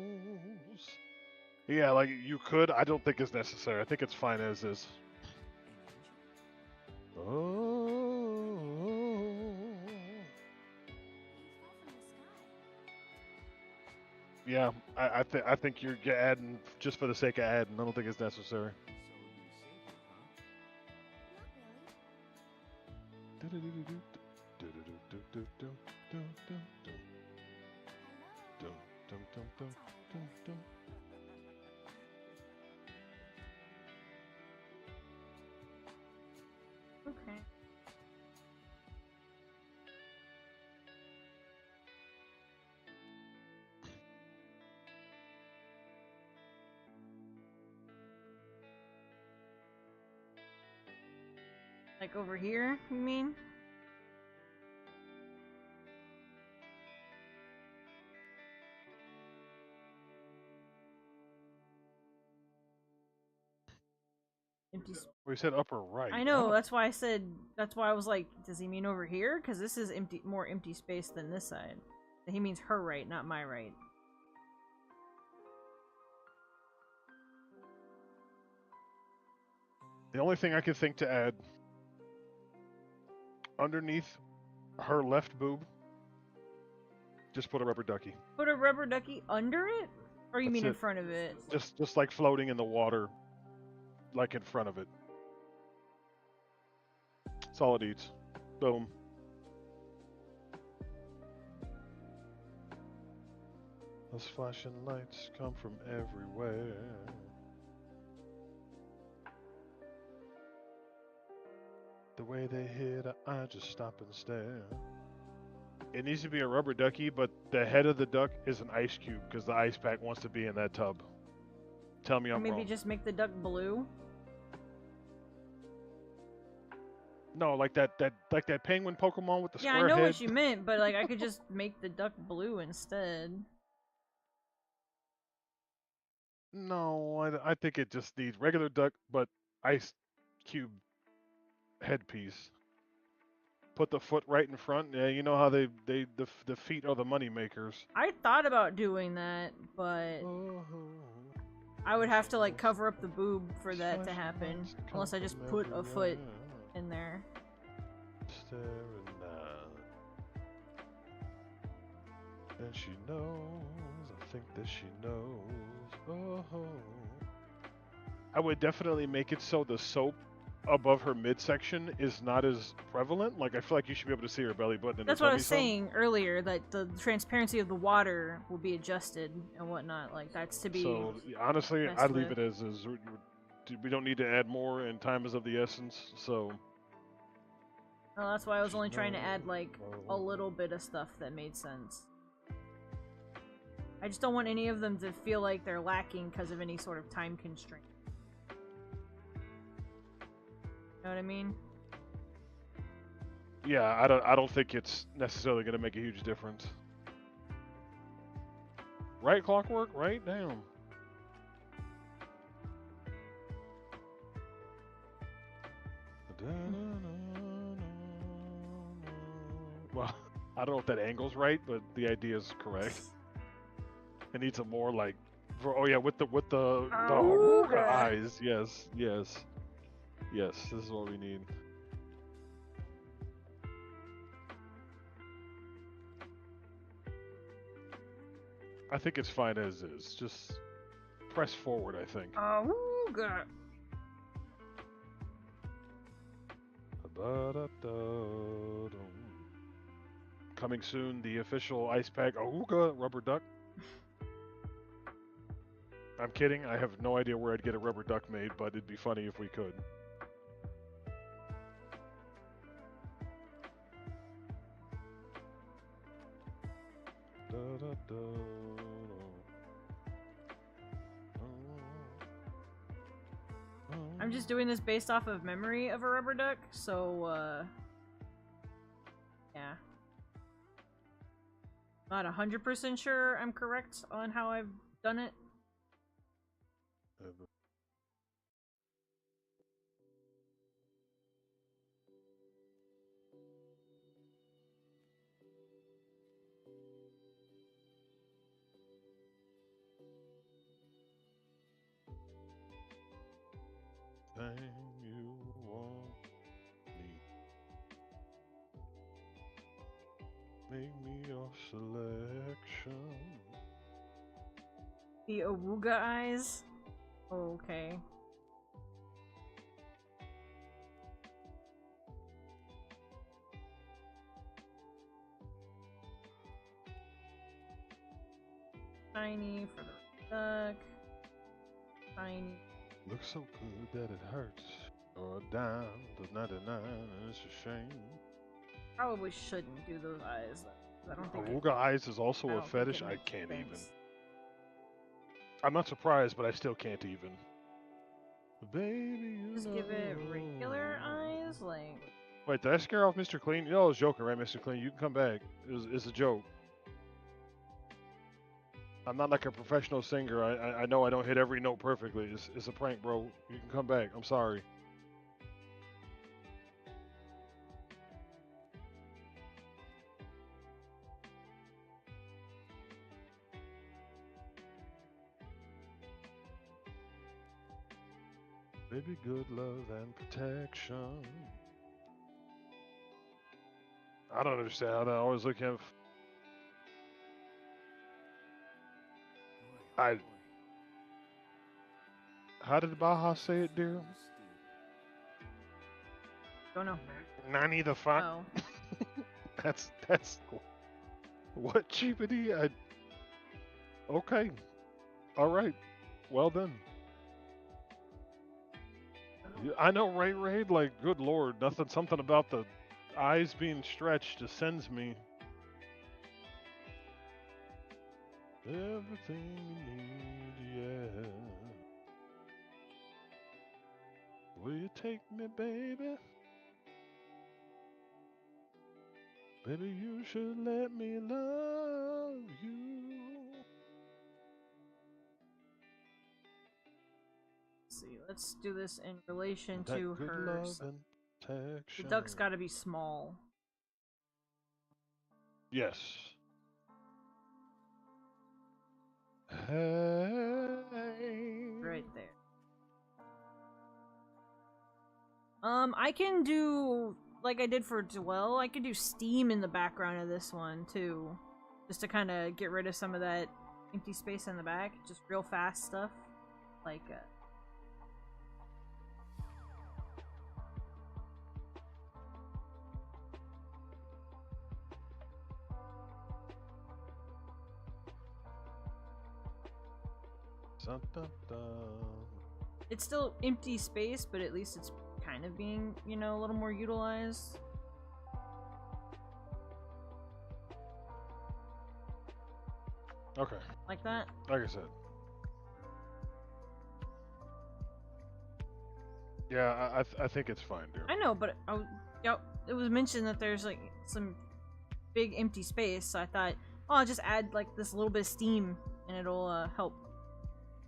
Yeah, like you could. I don't think it's necessary. I think it's fine as is. Oh. Yeah, I think you're adding just for the sake of adding. I don't think it's necessary. Okay. Like over here, you mean? Empty. We said upper right. I know. That's why I said. That's why I was like, does he mean over here? Because this is empty, more empty space than this side. He means her right, not my right. The only thing I could think to add underneath her left boob, just put a rubber ducky. Put a rubber ducky under it, or you mean in it. front of it? Just like floating in the water, like in front of it. That's all it needs. Boom. Those flashing lights come from everywhere. The way they hit, I just stop and stare. It needs to be a rubber ducky, but the head of the duck is an ice cube because the ice pack wants to be in that tub. Tell me I'm Maybe wrong. just make the duck blue. No, like that penguin Pokemon with the Yeah, square I know head. what you meant, but like I could just make the duck blue instead. No, I think it just needs regular duck, but ice cube headpiece. Put the foot right in front. Yeah, you know how the feet are the money makers. I thought about doing that, but I would have to like cover up the boob for that to happen, unless I just put a foot in there. Staring down. And she knows. I think that she knows. Oh. I would definitely make it so the soap above her midsection is not as prevalent. Like I feel like you should be able to see her belly button. And That's her what I tummy was some. saying earlier, that the transparency of the water will be adjusted and whatnot. Like that's to be. So honestly, messed I'd leave with. it as is. We don't need to add more, and time is of the essence. So. Well, that's why I was only trying to add like a little bit of stuff that made sense. I just don't want any of them to feel like they're lacking because of any sort of time constraint. You know what I mean? Yeah, I don't think it's necessarily going to make a huge difference. Right, Clockwork? Right? Damn. Well, I don't know if that angle's right, but the idea is correct. It needs a more like, oh yeah, with the eyes. Yes. This is what we need. I think it's fine as is. Just press forward, I think. Ooga. Coming soon, the official ice pack Ooga rubber duck. I'm kidding. I have no idea where I'd get a rubber duck made, but it'd be funny if we could. I'm just doing this based off of memory of a rubber duck, so, yeah. Not 100% sure I'm correct on how I've done it. You want me. Make me your selection. The Awuga eyes? Okay. Shiny for the duck. Shiny. Looks so good that it hurts. Or a dime, the 99, and it's a shame. Probably shouldn't do those eyes. I don't think Awuga eyes is also a fetish. I can't even. I'm not surprised, but I still can't even. Baby, you just give it regular eyes, like. Wait, did I scare off Mr. Clean? You know I was joking, right, Mr. Clean? You can come back. It's a joke. I'm not like a professional singer. I know I don't hit every note perfectly. It's a prank, bro. You can come back. I'm sorry. Baby, good love and protection. I don't understand how that always look him. How did Baja say it, dear? Don't know. Nani the fuck? Oh. that's what cheapity? Okay. All right. Well then. I know, Raid. Like, good lord, something about the eyes being stretched just sends me. Everything you need, yeah. Will you take me, baby? Baby, you should let me love you. Let's see, let's do this in relation That to good her. love and protection. The duck's gotta be small. Yes. Hey. Right there. I can do, like I did for Dwell, I could do steam in the background of this one, too. Just to kind of get rid of some of that empty space in the back. Just real fast stuff. Like, it's still empty space, but at least it's kind of being, you know, a little more utilized. Okay. Like that? Like I said. Yeah, I think it's fine, dear. I know, but it was mentioned that there's like some big empty space, so I thought, oh, I'll just add like this little bit of steam and it'll help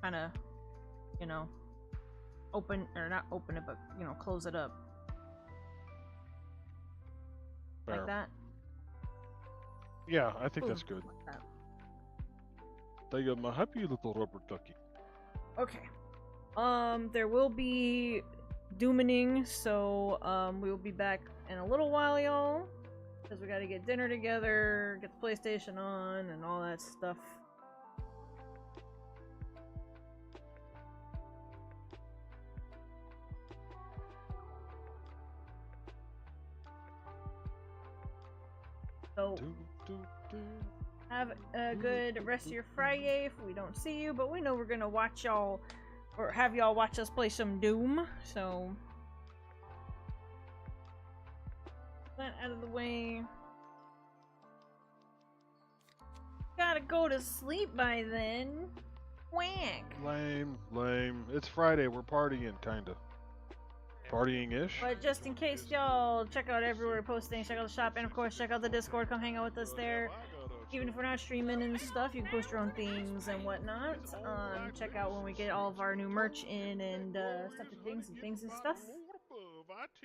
kind of, you know, open, or not open it, but, you know, close it up. Fair. Like that? Yeah, I think Ooh, that's good. like that. I'm a happy little rubber ducky. Okay. There will be Doomining, so, we will be back in a little while, y'all. Because we gotta get dinner together, get the PlayStation on, and all that stuff. So, Have a good rest of your Friday if we don't see you, but we know we're gonna watch y'all, or have y'all watch us play some Doom, so... that out of the way. Gotta go to sleep by then. Whack. Lame, lame. It's Friday. We're partying, kinda. Partying-ish. But just in case, y'all, check out everywhere posting, check out the shop, and of course check out the Discord. Come hang out with us there. Even if we're not streaming and stuff, you can post your own themes and whatnot. Check out when we get all of our new merch in and stuff and things and stuff.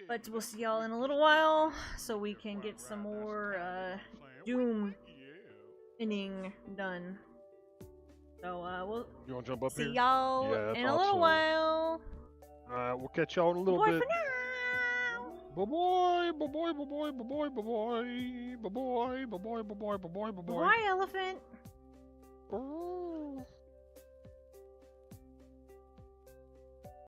But we'll see y'all in a little while, so we can get some more Doom inning done. So we'll You wanna jump up see here? y'all Yeah, in a little while. We'll catch y'all in a little Bye bit. for now. Bye-bye, bye-bye, bye-bye, bye-bye, bye-bye, bye-bye, bye-bye, bye-bye, bye-bye, bye-bye. Bye, elephant. Bye.